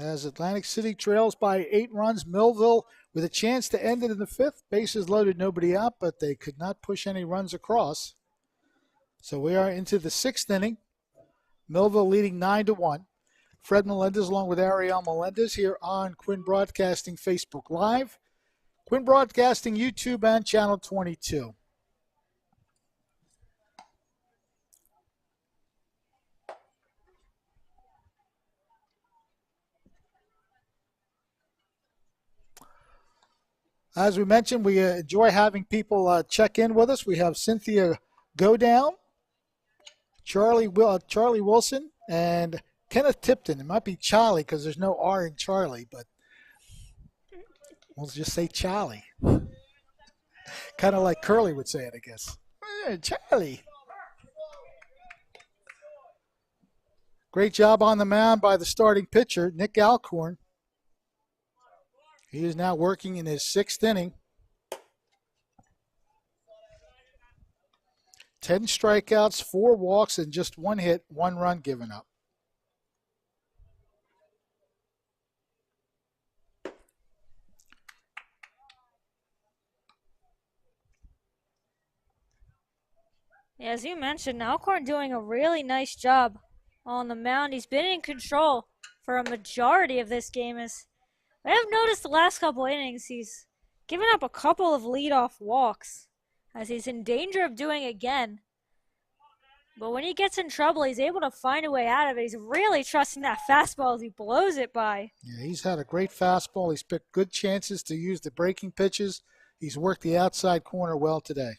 [SPEAKER 2] as Atlantic City trails by 8 runs. Millville with a chance to end it in the 5th. Bases loaded, nobody out, but they could not push any runs across. So we are into the 6th inning. Millville leading 9-1. Fred Melendez along with Ariel Melendez here on Quinn Broadcasting Facebook Live. Quinn Broadcasting YouTube and Channel 22. As we mentioned, we enjoy having people check in with us. We have Cynthia Godown, Charlie Wilson, and Kenneth Tipton. It might be Charlie because there's no R in Charlie, but we'll just say Charlie. Kind of like Curly would say it, I guess. Charlie. Great job on the mound by the starting pitcher, Nick Alcorn. He is now working in his 6th inning. 10 strikeouts, 4 walks, and just 1 hit, 1 run given up.
[SPEAKER 3] As you mentioned, Alcorn doing a really nice job on the mound. He's been in control for a majority of this game. As I have noticed the last couple innings, he's given up a couple of leadoff walks, as he's in danger of doing again. But when he gets in trouble, he's able to find a way out of it. He's really trusting that fastball as he blows it by.
[SPEAKER 2] Yeah, he's had a great fastball. He's picked good chances to use the breaking pitches. He's worked the outside corner well today.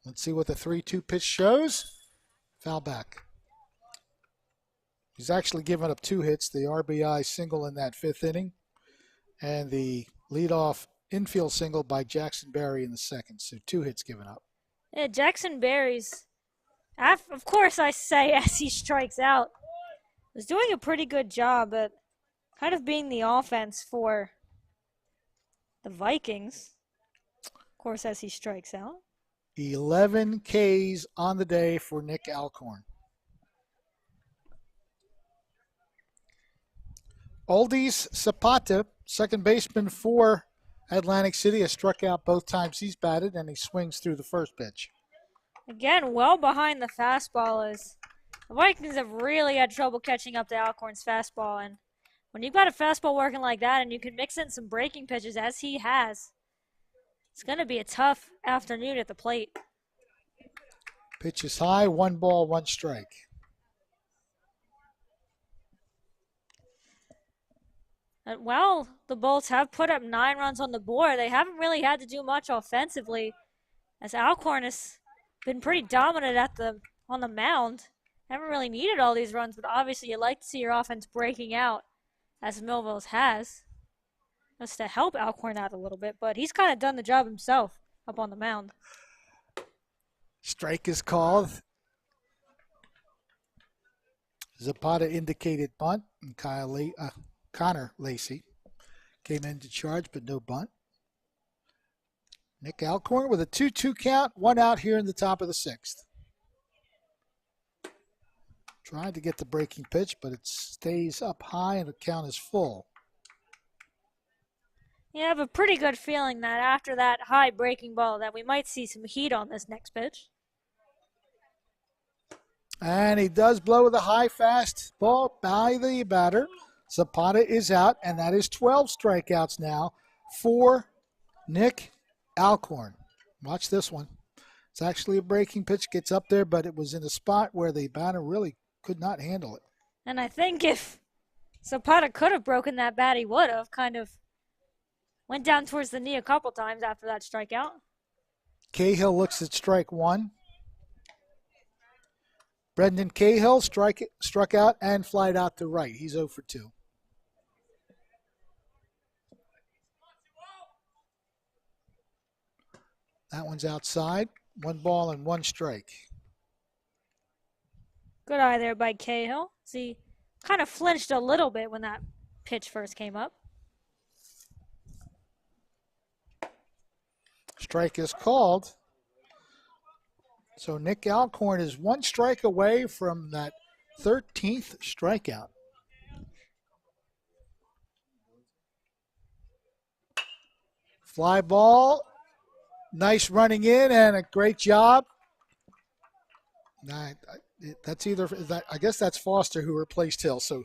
[SPEAKER 2] Let's see what the 3-2 pitch shows. Foul back. He's actually given up 2 hits, the RBI single in that 5th inning, and the leadoff infield single by Jackson Berry in the 2nd. So 2 hits given up.
[SPEAKER 3] Yeah, Jackson Berry's, of course I say as he strikes out, was doing a pretty good job at kind of being the offense for the Vikings. Of course, as he strikes out.
[SPEAKER 2] 11 Ks on the day for Nick Alcorn. Aldis Zapata, second baseman for Atlantic City, has struck out both times he's batted, and he swings through the first pitch.
[SPEAKER 3] Again, well behind the fastball, as the Vikings have really had trouble catching up to Alcorn's fastball. And when you've got a fastball working like that and you can mix in some breaking pitches as he has, it's going to be a tough afternoon at the plate.
[SPEAKER 2] Pitch is high, 1 ball, 1 strike.
[SPEAKER 3] Well, the Bolts have put up 9 runs on the board. They haven't really had to do much offensively, as Alcorn has been pretty dominant on the mound. Haven't really needed all these runs, but obviously you like to see your offense breaking out, as Millville's has, just to help Alcorn out a little bit. But he's kind of done the job himself up on the mound.
[SPEAKER 2] Strike is called. Zapata indicated bunt, and Connor Lacey came in to charge, but no bunt. Nick Alcorn with a 2-2 count, 1 out here in the top of the 6th. Tried to get the breaking pitch, but it stays up high and the count is full.
[SPEAKER 3] You have a pretty good feeling that after that high breaking ball that we might see some heat on this next pitch.
[SPEAKER 2] And he does blow with a high fast ball by the batter. Zapata is out, and that is 12 strikeouts now for Nick Alcorn. Watch this one. It's actually a breaking pitch, gets up there, but it was in a spot where the batter really could not handle it.
[SPEAKER 3] And I think if Zapata could have broken that bat, he would have. Kind of went down towards the knee a couple times after that strikeout.
[SPEAKER 2] Cahill looks at strike 1. Brendan Cahill struck out and flied out to right. He's 0 for 2. That one's outside. 1 ball and 1 strike.
[SPEAKER 3] Good eye there by Cahill. See, kind of flinched a little bit when that pitch first came up.
[SPEAKER 2] Strike is called. So Nick Alcorn is 1 strike away from that 13th strikeout. Fly ball. Nice running in and a great job. That's I guess that's Foster who replaced Hill. So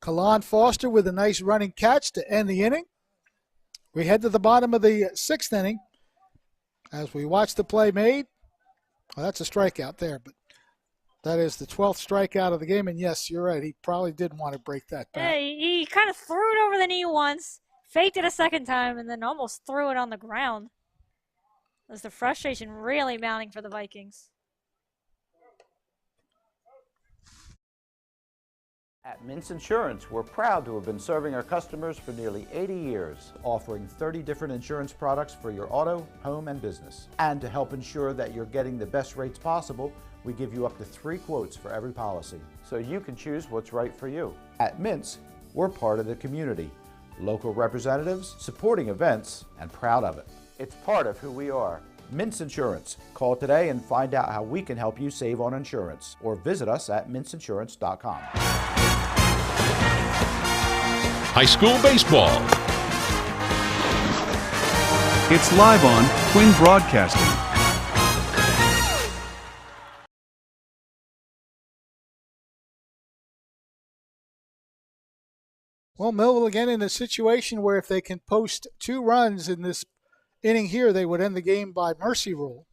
[SPEAKER 2] Kalon Foster with a nice running catch to end the inning. We head to the bottom of the 6th inning as we watch the play made. Well, that's a strikeout there, but that is the 12th strikeout of the game. And yes, you're right. He probably did want to break that bat.
[SPEAKER 3] Yeah, he kind of threw it over the knee once, faked it a second time, and then almost threw it on the ground. Was the frustration really mounting for the Vikings?
[SPEAKER 4] At Mintz Insurance, we're proud to have been serving our customers for nearly 80 years, offering 30 different insurance products for your auto, home, and business. And to help ensure that you're getting the best rates possible, we give you up to 3 quotes for every policy, so you can choose what's right for you. At Mintz, we're part of the community, local representatives, supporting events, and proud of it. It's part of who we are. Mintz Insurance. Call today and find out how we can help you save on insurance, or visit us at mintzinsurance.com.
[SPEAKER 5] High school baseball. It's live on Twin Broadcasting.
[SPEAKER 2] Well, Millville again in a situation where if they can post 2 runs in this inning here, they would end the game by mercy rule.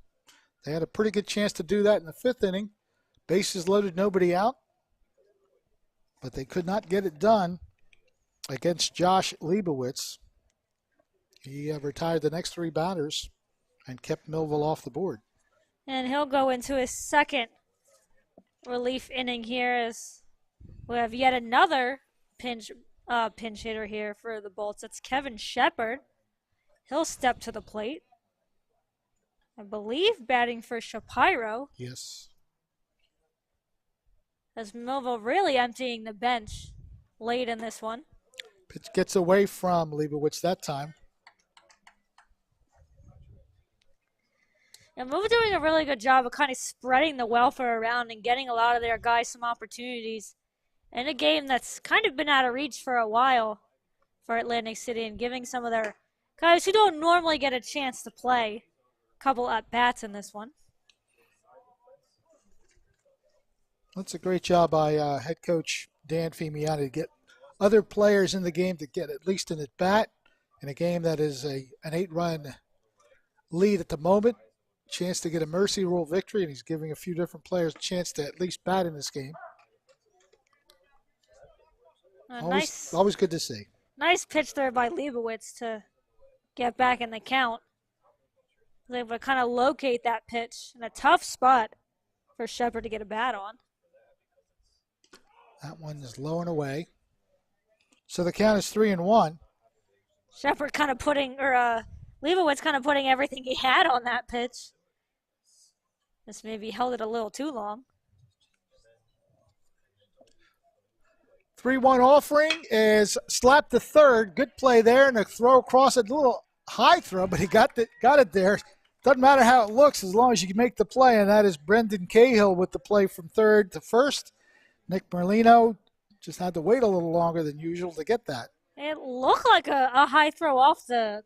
[SPEAKER 2] They had a pretty good chance to do that in the 5th inning. Bases loaded, nobody out. But they could not get it done against Josh Leibowitz. He retired the next 3 batters and kept Millville off the board.
[SPEAKER 3] And he'll go into his second relief inning here as we have yet another pinch hitter here for the Bolts. It's Kevin Shepard. He'll step to the plate. I believe batting for Shapiro.
[SPEAKER 2] Yes.
[SPEAKER 3] As Millville really emptying the bench late in this one.
[SPEAKER 2] Pitch gets away from Leibowitz that time.
[SPEAKER 3] And Millville doing a really good job of kind of spreading the welfare around and getting a lot of their guys some opportunities in a game that's kind of been out of reach for a while for Atlantic City, and giving some of their guys who don't normally get a chance to play a couple at-bats in this one.
[SPEAKER 2] That's a great job by head coach Dan Fimiani to get other players in the game to get at least an at-bat in a game that is an 8-run lead at the moment. Chance to get a mercy rule victory, and he's giving a few different players a chance to at least bat in this game. Always good to see.
[SPEAKER 3] Nice pitch there by Leibowitz to get back in the count. He was able to kind of locate that pitch in a tough spot for Shepard to get a bat on.
[SPEAKER 2] That one is low and away. So the count is 3-1.
[SPEAKER 3] Shepard kind of Leibowitz kind of putting everything he had on that pitch. Just maybe held it a little too long.
[SPEAKER 2] 3-1 offering is slapped to third. Good play there, and a throw across, a little high throw, but he got it there. Doesn't matter how it looks as long as you can make the play, and that is Brendan Cahill with the play from third to first. Nick Merlino just had to wait a little longer than usual to get that.
[SPEAKER 3] It looked like a high throw off the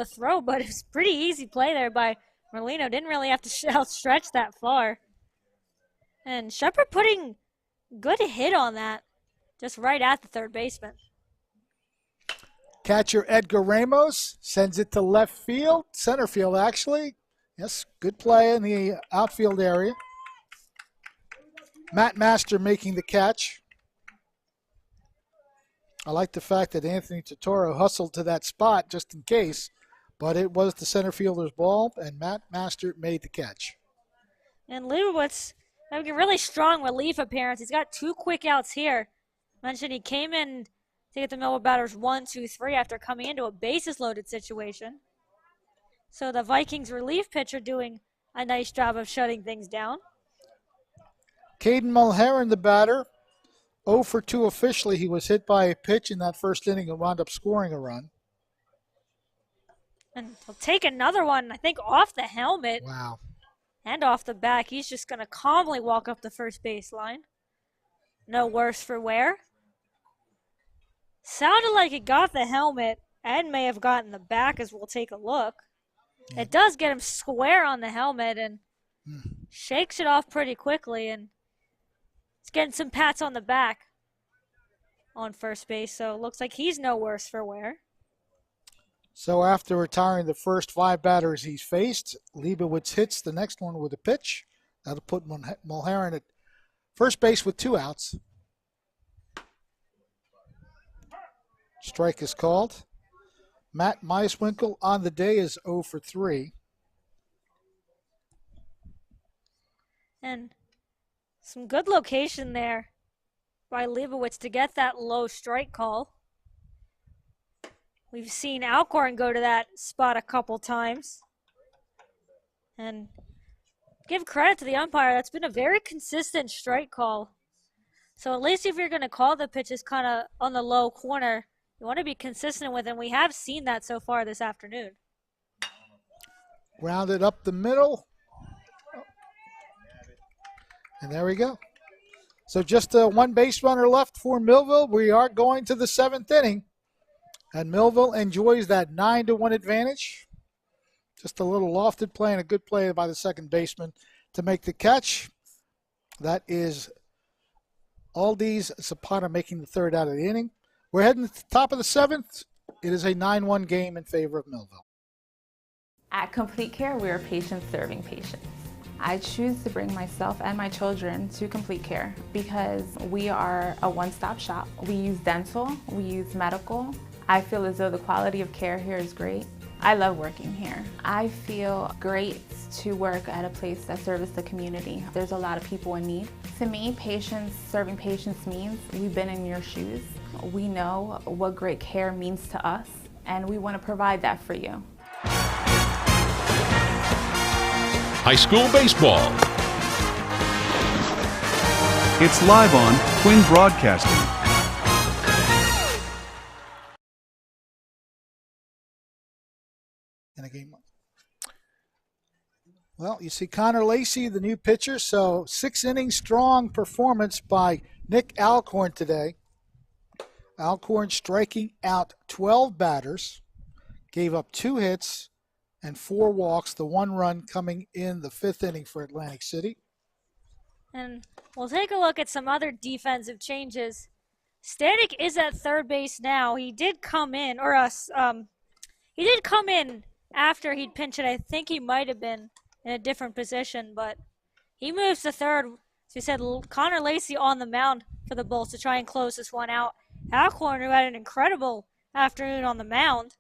[SPEAKER 3] throw, but it was pretty easy play there by Merlino. Didn't really have to outstretch that far. And Shepard putting good hit on that, just right at the third baseman.
[SPEAKER 2] Catcher Edgar Ramos sends it to left field, center field actually. Yes, good play in the outfield area. Matt Master making the catch. I like the fact that Anthony Totoro hustled to that spot just in case, but it was the center fielder's ball, and Matt Master made the catch.
[SPEAKER 3] And Leibowitz having a really strong relief appearance. He's got 2 quick outs here. Mentioned he came in to get the Millville batters 1, 2, 3 after coming into a bases-loaded situation. So the Vikings relief pitcher doing a nice job of shutting things down.
[SPEAKER 2] Caden Mulheron, the batter, 0 for 2 officially. He was hit by a pitch in that first inning and wound up scoring a run.
[SPEAKER 3] And he'll take another one, I think, off the helmet.
[SPEAKER 2] Wow.
[SPEAKER 3] And off the back. He's just going to calmly walk up the first baseline. No worse for wear. Sounded like it got the helmet and may have gotten the back, as we'll take a look. Yeah. It does get him square on the helmet and shakes it off pretty quickly, and it's getting some pats on the back on first base, so it looks like he's no worse for wear.
[SPEAKER 2] So after retiring the first 5 batters he's faced, Leibowitz hits the next one with a pitch. That'll put Mulheron at first base with 2 outs. Strike is called. Matt Meiswinkle on the day is 0 for 3.
[SPEAKER 3] And some good location there by Leibowitz to get that low strike call. We've seen Alcorn go to that spot a couple times. And give credit to the umpire. That's been a very consistent strike call. So at least if you're going to call the pitches kind of on the low corner, you want to be consistent with it, and we have seen that so far this afternoon.
[SPEAKER 2] Grounded up the middle. And there we go. So just 1 base runner left for Millville. We are going to the 7th inning. And Millville enjoys that 9-1 advantage. Just a little lofted play and a good play by the second baseman to make the catch. That is Aldis Zapata making the 3rd out of the inning. We're heading to the top of the 7th. It is a 9-1 game in favor of Millville.
[SPEAKER 7] At Complete Care, we are patients serving patients. I choose to bring myself and my children to Complete Care because we are a one-stop shop. We use dental, we use medical. I feel as though the quality of care here is great. I love working here. I feel great to work at a place that serves the community. There's a lot of people in need. To me, patients serving patients means we've been in your shoes. We know what great care means to us, and we want to provide that for you.
[SPEAKER 5] High school baseball. It's live on Twin Broadcasting.
[SPEAKER 2] In a game. Well, you see Connor Lacey, the new pitcher, so 6-inning strong performance by Nick Alcorn today. Alcorn striking out 12 batters, gave up 2 hits and 4 walks, the 1 run coming in the 5th inning for Atlantic City.
[SPEAKER 3] And we'll take a look at some other defensive changes. Stanek is at third base now. He did come in, after he'd pinch it. I think he might have been in a different position, but he moves to third. So he said Connor Lacey on the mound for the Bulls to try and close this one out. Alcorn, who had an incredible afternoon on the mound,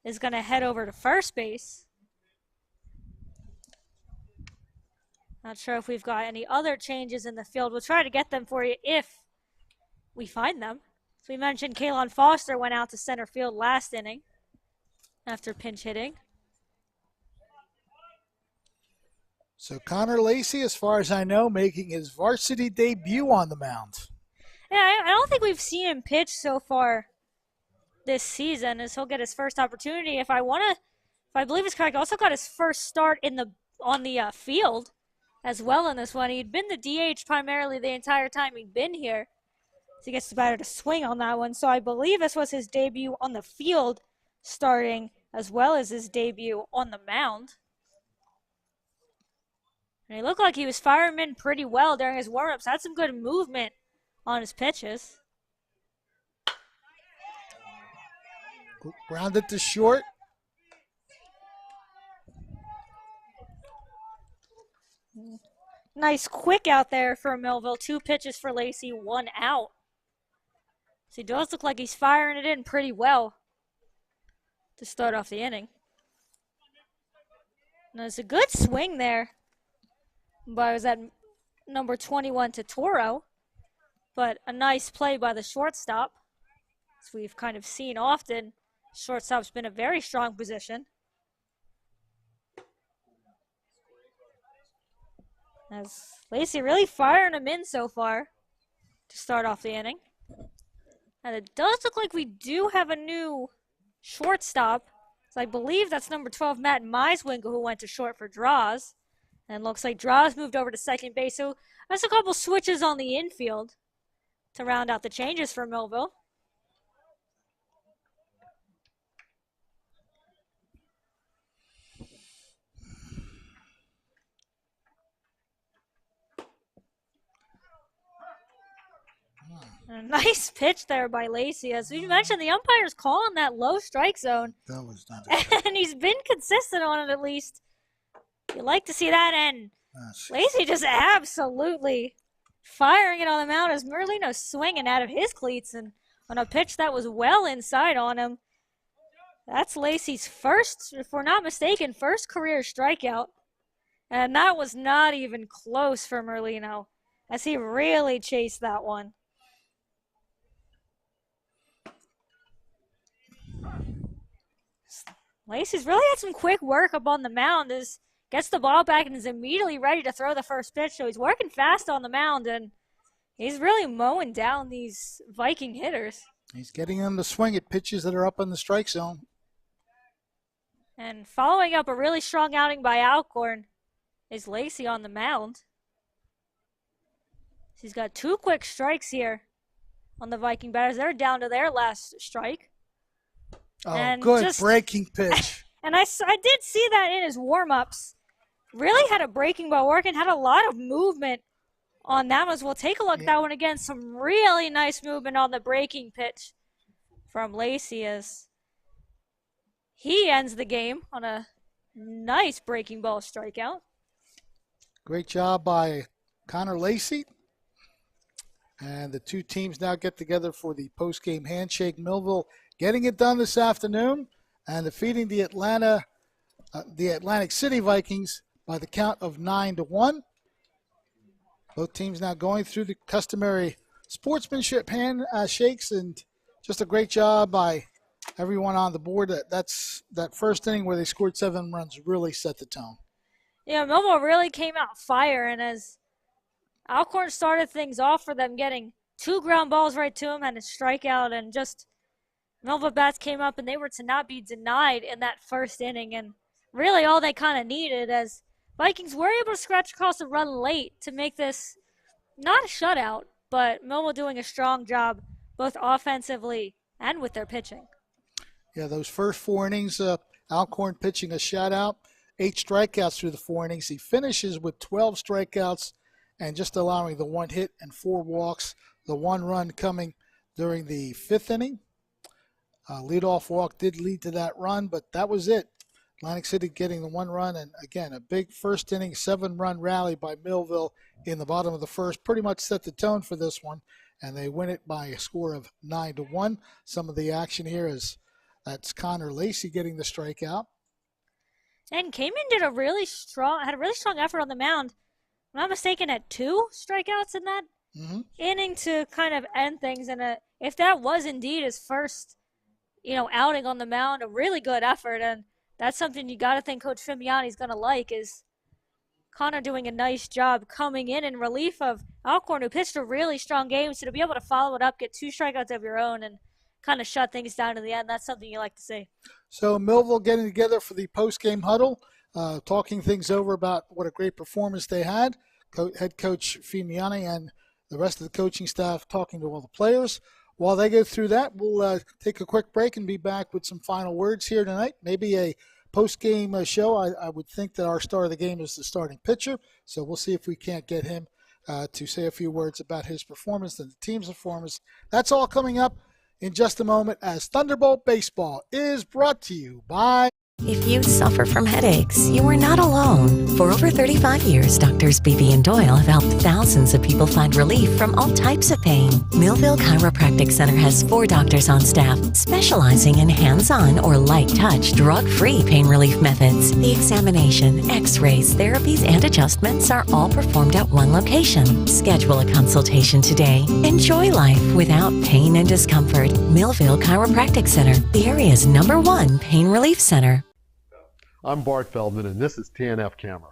[SPEAKER 3] is going to head over to first base. Not sure if we've got any other changes in the field. We'll try to get them for you if we find them. So we mentioned Kalon Foster went out to center field last inning after pinch hitting.
[SPEAKER 2] So Connor Lacey, as far as I know, making his varsity debut on the mound.
[SPEAKER 3] Yeah, I don't think we've seen him pitch so far this season, as he'll get his first opportunity. If I believe it's correct, also got his first start on the field as well in this one. He'd been the DH primarily the entire time he'd been here. So he gets the batter to swing on that one. So I believe this was his debut on the field starting as well as his debut on the mound. And he looked like he was firing in pretty well during his warm-ups. Had some good movement on his pitches.
[SPEAKER 2] Grounded to short.
[SPEAKER 3] Nice quick out there for Millville. 2 pitches for Lacey, 1 out. So he does look like he's firing it in pretty well to start off the inning. And it's a good swing there. But it was at number 21 to Toro. But a nice play by the shortstop. As we've kind of seen often, shortstop's been a very strong position. As Lacey really firing him in so far to start off the inning. And it does look like we do have a new shortstop. So I believe that's number 12, Matt Meiswinkle, who went to short for Draws. And looks like Draws moved over to second base. So that's a couple switches on the infield to round out the changes for Millville. A nice pitch there by Lacey. As we mentioned, the umpire's calling that low strike zone.
[SPEAKER 2] That was not
[SPEAKER 3] and he's been consistent on it at least. You like to see that end. Lacey just absolutely firing it on the mound as Merlino's swinging out of his cleats and on a pitch that was well inside on him. That's Lacey's first, if we're not mistaken, first career strikeout. And that was not even close for Merlino as he really chased that one. Lacey's really had some quick work up on the mound as gets the ball back and is immediately ready to throw the first pitch. So he's working fast on the mound, and he's really mowing down these Viking hitters.
[SPEAKER 2] He's getting them to swing at pitches that are up in the strike zone.
[SPEAKER 3] And following up a really strong outing by Alcorn is Lacey on the mound. He's got 2 quick strikes here on the Viking batters. They're down to their last strike.
[SPEAKER 2] Oh,
[SPEAKER 3] and
[SPEAKER 2] good breaking pitch.
[SPEAKER 3] And I did see that in his warm-ups. Really had a breaking ball working, had a lot of movement on that one. We'll take a look at that one again. Some really nice movement on the breaking pitch from Lacey as he ends the game on a nice breaking ball strikeout.
[SPEAKER 2] Great job by Connor Lacey. And the two teams now get together for the post-game handshake. Millville getting it done this afternoon and defeating the Atlantic City Vikings by the count of 9-1. Both teams now going through the customary sportsmanship handshakes, and just a great job by everyone on the board. That first inning where they scored 7 runs really set the tone.
[SPEAKER 3] Yeah, Millville really came out fire, and as Alcorn started things off for them, getting 2 ground balls right to him and a strikeout, and just Millville bats came up and they were to not be denied in that first inning, and really all they kind of needed, as Vikings were able to scratch across a run late to make this not a shutout, but Millville doing a strong job both offensively and with their pitching.
[SPEAKER 2] Yeah, those first 4 innings, Alcorn pitching a shutout, 8 strikeouts through the 4 innings. He finishes with 12 strikeouts and just allowing the 1 hit and 4 walks. The 1 run coming during the 5th inning. Leadoff walk did lead to that run, but that was it. Atlantic City getting the 1 run, and again, a big first inning 7-run rally by Millville in the bottom of the first pretty much set the tone for this one, and they win it by a score of 9-1. Some of the action here is that's Connor Lacey getting the strikeout.
[SPEAKER 3] And Kamen had a really strong effort on the mound. If I'm not mistaken, had 2 strikeouts in that inning to kind of end things. And if that was indeed his first, outing on the mound, a really good effort. And that's something you got to think Coach Fimiani's going to like, is Connor doing a nice job coming in relief of Alcorn, who pitched a really strong game. So to be able to follow it up, get 2 strikeouts of your own, and kind of shut things down to the end, that's something you like to see.
[SPEAKER 2] So Millville getting together for the post-game huddle, talking things over about what a great performance they had. Head coach Fimiani and the rest of the coaching staff talking to all the players. While they go through that, we'll take a quick break and be back with some final words here tonight. Maybe a post-game show. I would think that our star of the game is the starting pitcher, so we'll see if we can't get him to say a few words about his performance and the team's performance. That's all coming up in just a moment, as Thunderbolt Baseball is brought to you by...
[SPEAKER 8] If you suffer from headaches, you are not alone. For over 35 years, doctors Beebe and Doyle have helped thousands of people find relief from all types of pain. Millville Chiropractic Center has 4 doctors on staff specializing in hands-on or light-touch, drug-free pain relief methods. The examination, x-rays, therapies, and adjustments are all performed at one location. Schedule a consultation today. Enjoy life without pain and discomfort. Millville Chiropractic Center, the area's #1 pain relief center.
[SPEAKER 9] I'm Bart Feldman, and this is TNF Camera.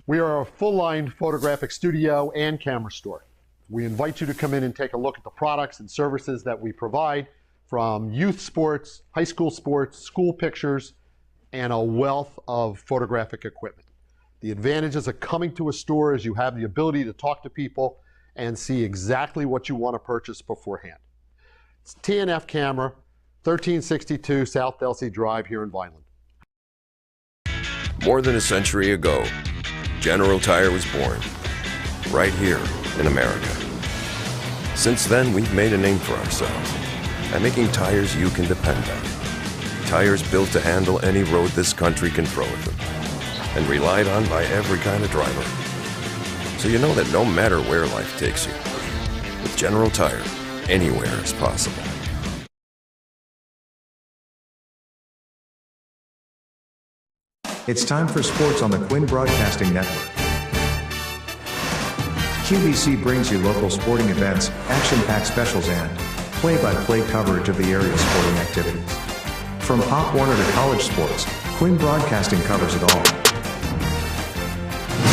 [SPEAKER 9] We are a full-line photographic studio and camera store. We invite you to come in and take a look at the products and services that we provide, from youth sports, high school sports, school pictures, and a wealth of photographic equipment. The advantages of coming to a store is you have the ability to talk to people and see exactly what you want to purchase beforehand. It's TNF Camera, 1362 South Delsey Drive here in Vineland.
[SPEAKER 10] More than a century ago, General Tire was born, right here in America. Since then, we've made a name for ourselves by making tires you can depend on. Tires built to handle any road this country can throw at them, and relied on by every kind of driver. So you know that no matter where life takes you, with General Tire, anywhere is possible.
[SPEAKER 1] It's time for sports on the Quinn Broadcasting Network. QVC brings you local sporting events, action-packed specials, and play-by-play coverage of the area's sporting activities. From Pop Warner to college sports, Quinn Broadcasting covers it all.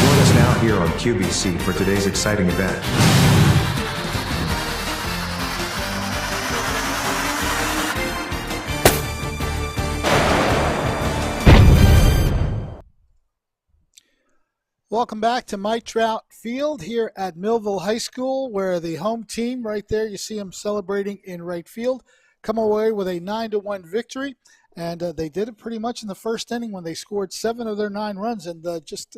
[SPEAKER 1] Join us now here on QVC for today's exciting event.
[SPEAKER 2] Welcome back to Mike Trout Field here at Millville High School, where the home team right there, you see them celebrating in right field, come away with a 9-1 victory. And they did it pretty much in the first inning when they scored 7 of their 9 runs, and just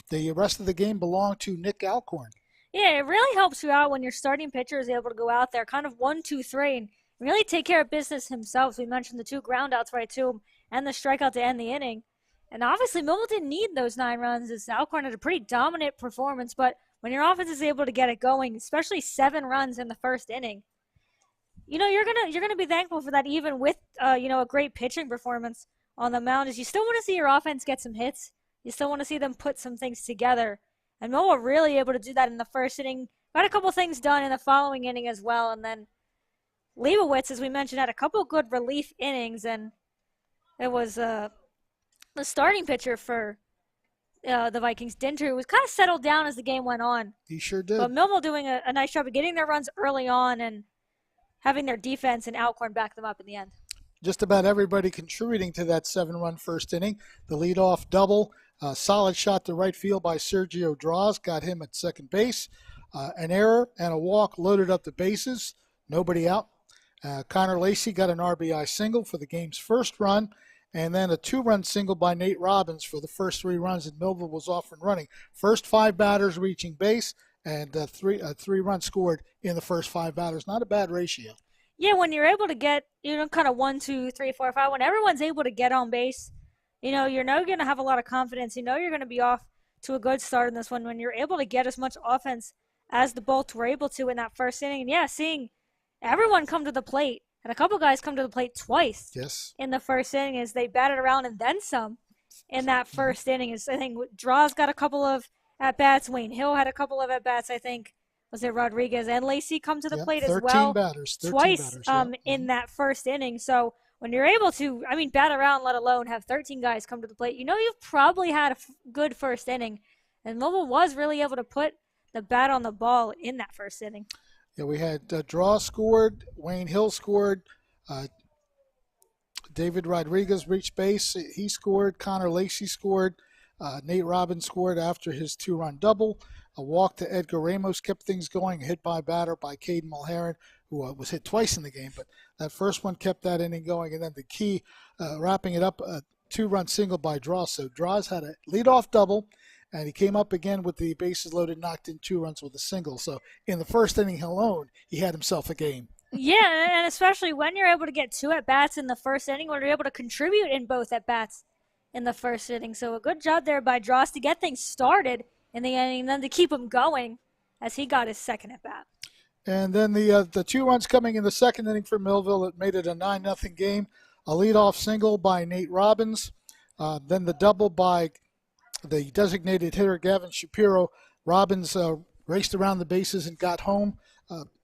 [SPEAKER 2] the rest of the game belonged to Nick Alcorn.
[SPEAKER 3] Yeah, it really helps you out when your starting pitcher is able to go out there kind of 1, 2, 3 and really take care of business himself. So we mentioned the 2 groundouts right to him and the strikeout to end the inning. And obviously, Millville didn't need those 9 runs as Alcorn had a pretty dominant performance. But when your offense is able to get it going, especially 7 runs in the first inning, you're gonna be thankful for that. Even with a great pitching performance on the mound, is you still want to see your offense get some hits. You still want to see them put some things together. And Millville really able to do that in the first inning. Got a couple things done in the following inning as well, and then Leibowitz, as we mentioned, had a couple good relief innings, and it was the starting pitcher for the Vikings, Dinter, who was kind of settled down as the game went on.
[SPEAKER 2] He sure did.
[SPEAKER 3] But Millville doing a nice job of getting their runs early on and having their defense and Alcorn back them up in the end.
[SPEAKER 2] Just about everybody contributing to that 7-run first inning. The leadoff double, solid shot to right field by Sergio Draws, got him at second base. An error and a walk loaded up the bases, nobody out. Connor Lacey got an RBI single for the game's first run, and then a 2-run single by Nate Robbins for the first 3 runs, and Millville was off and running. First 5 batters reaching base, and 3 runs scored in the first 5 batters. Not a bad ratio.
[SPEAKER 3] Yeah, when you're able to get, kind of 1, 2, 3, 4, 5, when everyone's able to get on base, you're now going to have a lot of confidence. You're going to be off to a good start in this one when you're able to get as much offense as the Bolts were able to in that first inning. And yeah, seeing everyone come to the plate, and a couple guys come to the plate twice in the first inning as they batted around and then some in that first inning. I think Draws got a couple of at-bats. Wayne Hill had a couple of at-bats, I think. Was it Rodriguez and Lacey come to the plate as well?
[SPEAKER 2] 13 batters.
[SPEAKER 3] Twice in that first inning. So when you're able to, bat around, let alone have 13 guys come to the plate, you've probably had a good first inning. And Millville was really able to put the bat on the ball in that first inning.
[SPEAKER 2] Yeah, we had Draw scored, Wayne Hill scored, David Rodriguez reached base, he scored, Connor Lacey scored, Nate Robbins scored after his 2-run double. A walk to Edgar Ramos kept things going, a hit by batter by Caden Mulheron, who was hit twice in the game, but that first one kept that inning going. And then the key, wrapping it up, a 2-run single by Draws. So Draws had a leadoff double, and he came up again with the bases loaded, knocked in 2 runs with a single. So in the first inning alone, he had himself a game.
[SPEAKER 3] Yeah, and especially when you're able to get 2 at-bats in the first inning, when you're able to contribute in both at-bats in the first inning. So a good job there by Draws to get things started in the inning, and then to keep him going as he got his second at-bat.
[SPEAKER 2] And then the 2 runs coming in the second inning for Millville that made it a 9-0 game. A leadoff single by Nate Robbins. Then the double by the designated hitter, Gavin Shapiro. Robbins raced around the bases and got home.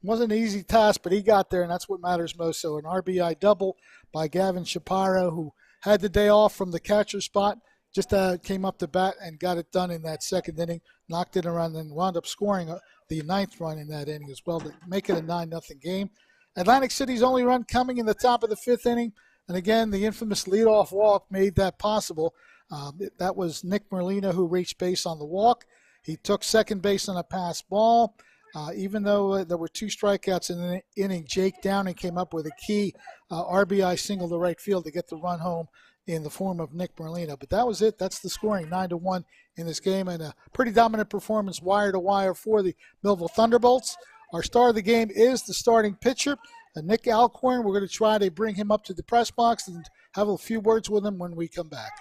[SPEAKER 2] Wasn't an easy task, but he got there, and that's what matters most. So an RBI double by Gavin Shapiro, who had the day off from the catcher spot. Just came up to bat and got it done in that second inning, knocked it around, and wound up scoring the 9th run in that inning as well to make it a 9-0 game. Atlantic City's only run coming in the top of the 5th inning, and again, the infamous leadoff walk made that possible. That was Nick Merlino who reached base on the walk. He took second base on a pass ball. Even though there were 2 strikeouts in the inning, Jake Downing came up with a key RBI single to right field to get the run home in the form of Nick Merlino. But that was it. That's the scoring, 9-1 in this game, and a pretty dominant performance wire to wire for the Millville Thunderbolts. Our star of the game is the starting pitcher, Nick Alcorn. We're going to try to bring him up to the press box and have a few words with him when we come back.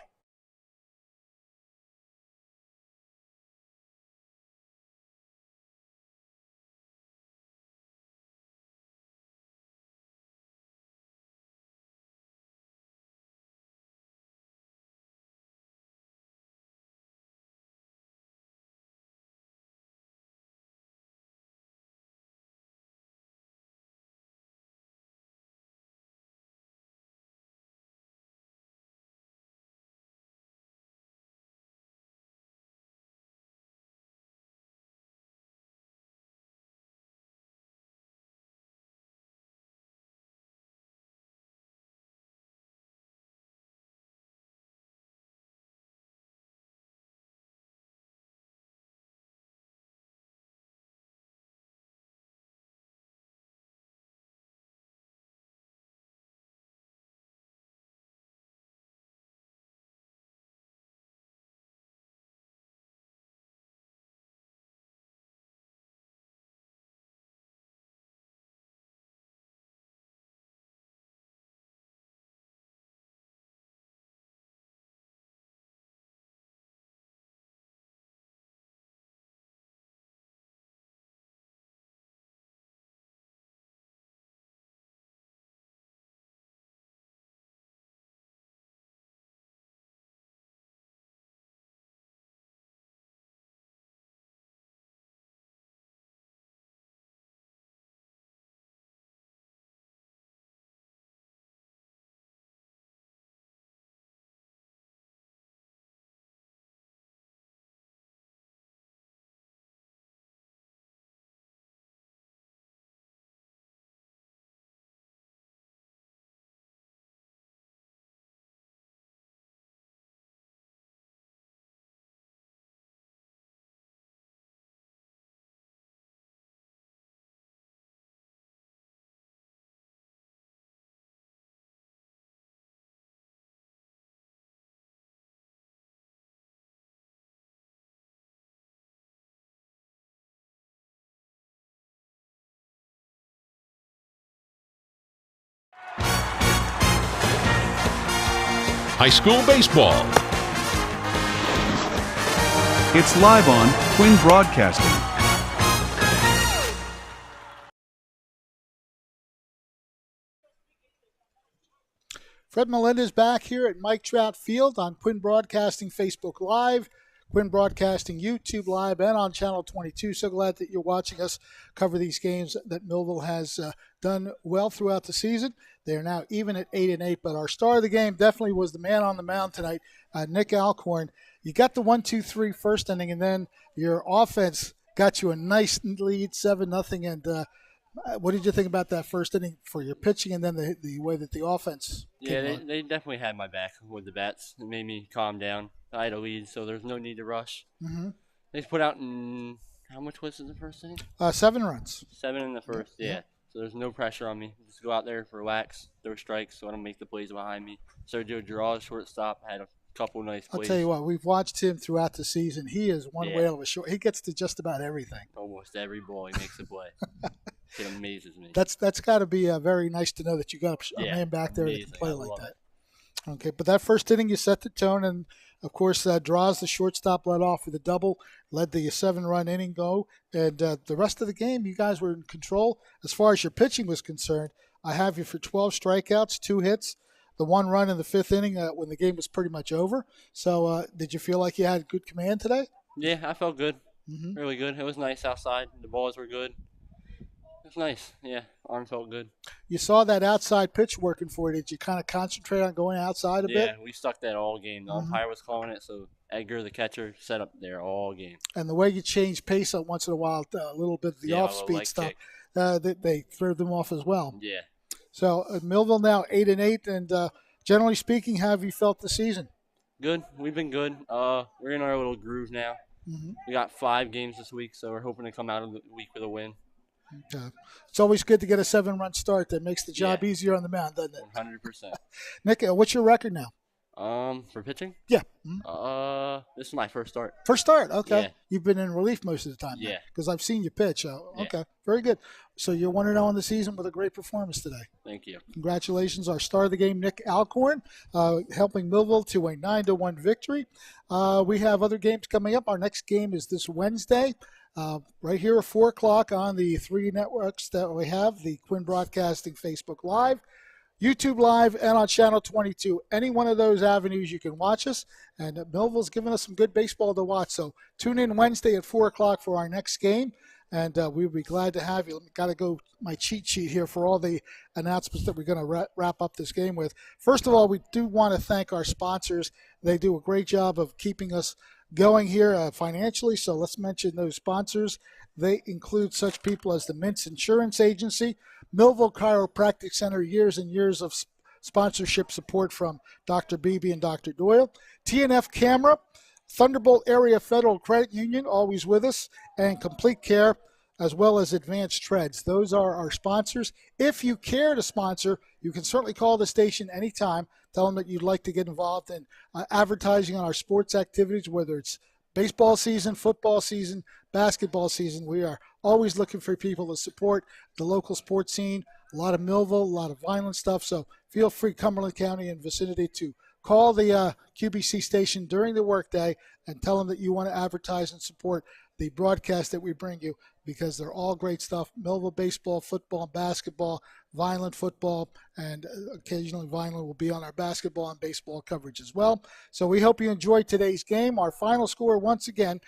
[SPEAKER 13] high school baseball.
[SPEAKER 5] It's live on Twin Broadcasting.
[SPEAKER 2] Fred Melendez back here at Mike Trout Field on Quinn Broadcasting Facebook Live, Quinn Broadcasting YouTube Live, and on Channel 22. So glad that you're watching us cover these games that Millville has done well throughout the season. They are now even at 8-8, but our star of the game definitely was the man on the mound tonight, Nick Alcorn. You got the 1-2-3 first inning, and then your offense got you a nice lead, 7-0. And what did you think about that first inning for your pitching, and then the way that the offense
[SPEAKER 14] came on? They definitely had my back with the bats. It made me calm down. I had a lead, so there's no need to rush.
[SPEAKER 2] Mm-hmm.
[SPEAKER 14] They put out in – how much was it in the first inning?
[SPEAKER 2] 7 runs.
[SPEAKER 14] 7 in the first, yeah. So there's no pressure on me. Just go out there, relax, throw strikes so I don't make the plays behind me. So do a draw, shortstop. I had a couple nice plays.
[SPEAKER 2] I'll tell you what, we've watched him throughout the season. He is one whale of a short. He gets to just about everything.
[SPEAKER 14] Almost every ball he makes a play. It amazes me.
[SPEAKER 2] That's got to be very nice to know that you got a man back there that can play like that. Okay, but that first inning you set the tone, and of course Draws, the shortstop, led off with a double, led the 7-run inning go, and the rest of the game you guys were in control. As far as your pitching was concerned, I have you for 12 strikeouts, 2 hits, the 1 run in the 5th inning when the game was pretty much over. So did you feel like you had good command today?
[SPEAKER 14] Yeah, I felt good. Really good. It was nice outside. The balls were good. It was nice. Yeah, arm felt good.
[SPEAKER 2] You saw that outside pitch working for you. Did you kind of concentrate on going outside a bit?
[SPEAKER 14] Yeah, we stuck that all game. The umpire was calling it, so Edgar, the catcher, set up there all game.
[SPEAKER 2] And the way you change pace up once in a while, a little bit of the off-speed stuff, they threw them off as well.
[SPEAKER 14] Yeah.
[SPEAKER 2] So Millville now 8-8, and generally speaking, how have you felt the season?
[SPEAKER 14] Good. We've been good. We're in our little groove now. We got 5 games this week, so we're hoping to come out of the week with a win.
[SPEAKER 2] Okay. It's always good to get a 7-run start. That makes the job easier on the mound, doesn't it?
[SPEAKER 14] 100%.
[SPEAKER 2] Nick, what's your record now?
[SPEAKER 14] For pitching?
[SPEAKER 2] Yeah.
[SPEAKER 14] This is my first start.
[SPEAKER 2] First start, okay.
[SPEAKER 14] Yeah.
[SPEAKER 2] You've been in relief most of the time.
[SPEAKER 14] Yeah.
[SPEAKER 2] Because I've seen you pitch. Okay, very good. So you're 1-0 on the season with a great performance today.
[SPEAKER 14] Thank you.
[SPEAKER 2] Congratulations. Our star of the game, Nick Alcorn, helping Millville to a 9-1 victory. We have other games coming up. Our next game is this Wednesday. Right here at 4 o'clock on the 3 networks that we have, the Quinn Broadcasting Facebook Live, YouTube Live, and on Channel 22. Any one of those avenues you can watch us, and Millville's given us some good baseball to watch. So tune in Wednesday at 4 o'clock for our next game, and we'll be glad to have you. Got to go my cheat sheet here for all the announcements that we're going to wrap up this game with. First of all, we do want to thank our sponsors. They do a great job of keeping us going here financially, so let's mention those sponsors. They include such people as the Mintz Insurance Agency, Millville Chiropractic Center, years and years of sponsorship support from Dr. Beebe and Dr. Doyle, TNF Camera, Thunderbolt Area Federal Credit Union, always with us, and Complete Care, as well as Advanced Treads. Those are our sponsors. If you care to sponsor, you can certainly call the station anytime. Tell them that you'd like to get involved in advertising on our sports activities, whether it's baseball season, football season, basketball season. We are always looking for people to support the local sports scene. A lot of Millville, a lot of Vineland stuff. So feel free, Cumberland County and vicinity, to call the QBC station during the workday and tell them that you want to advertise and support the broadcast that we bring you, because they're all great stuff. Millville baseball, football, and basketball, Vineland football, and occasionally Vineland will be on our basketball and baseball coverage as well. So we hope you enjoyed today's game. Our final score, once again,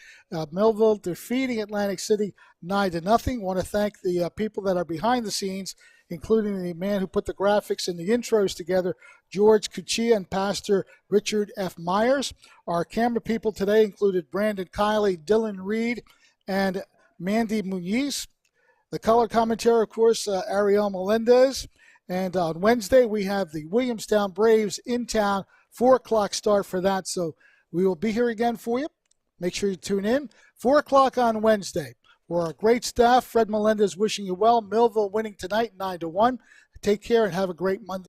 [SPEAKER 2] Millville defeating Atlantic City 9-0. Want to thank the people that are behind the scenes, including the man who put the graphics and the intros together, George Cuccia and Pastor Richard F. Myers. Our camera people today included Brandon Kiley, Dylan Reed, and Mandy Muniz. The color commentary, of course, Ariel Melendez. And on Wednesday, we have the Williamstown Braves in town, 4 o'clock start for that. So we will be here again for you. Make sure you tune in. 4 o'clock on Wednesday. For our great staff, Fred Melendez wishing you well. Millville winning tonight 9-1. Take care and have a great Monday.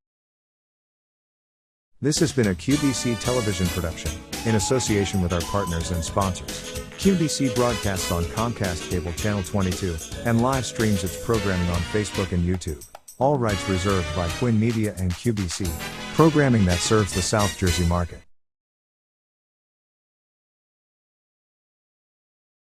[SPEAKER 1] This has been a QBC television production, in association with our partners and sponsors. QBC broadcasts on Comcast Cable Channel 22, and live streams its programming on Facebook and YouTube. All rights reserved by Quinn Media and QBC. Programming that serves the South Jersey market.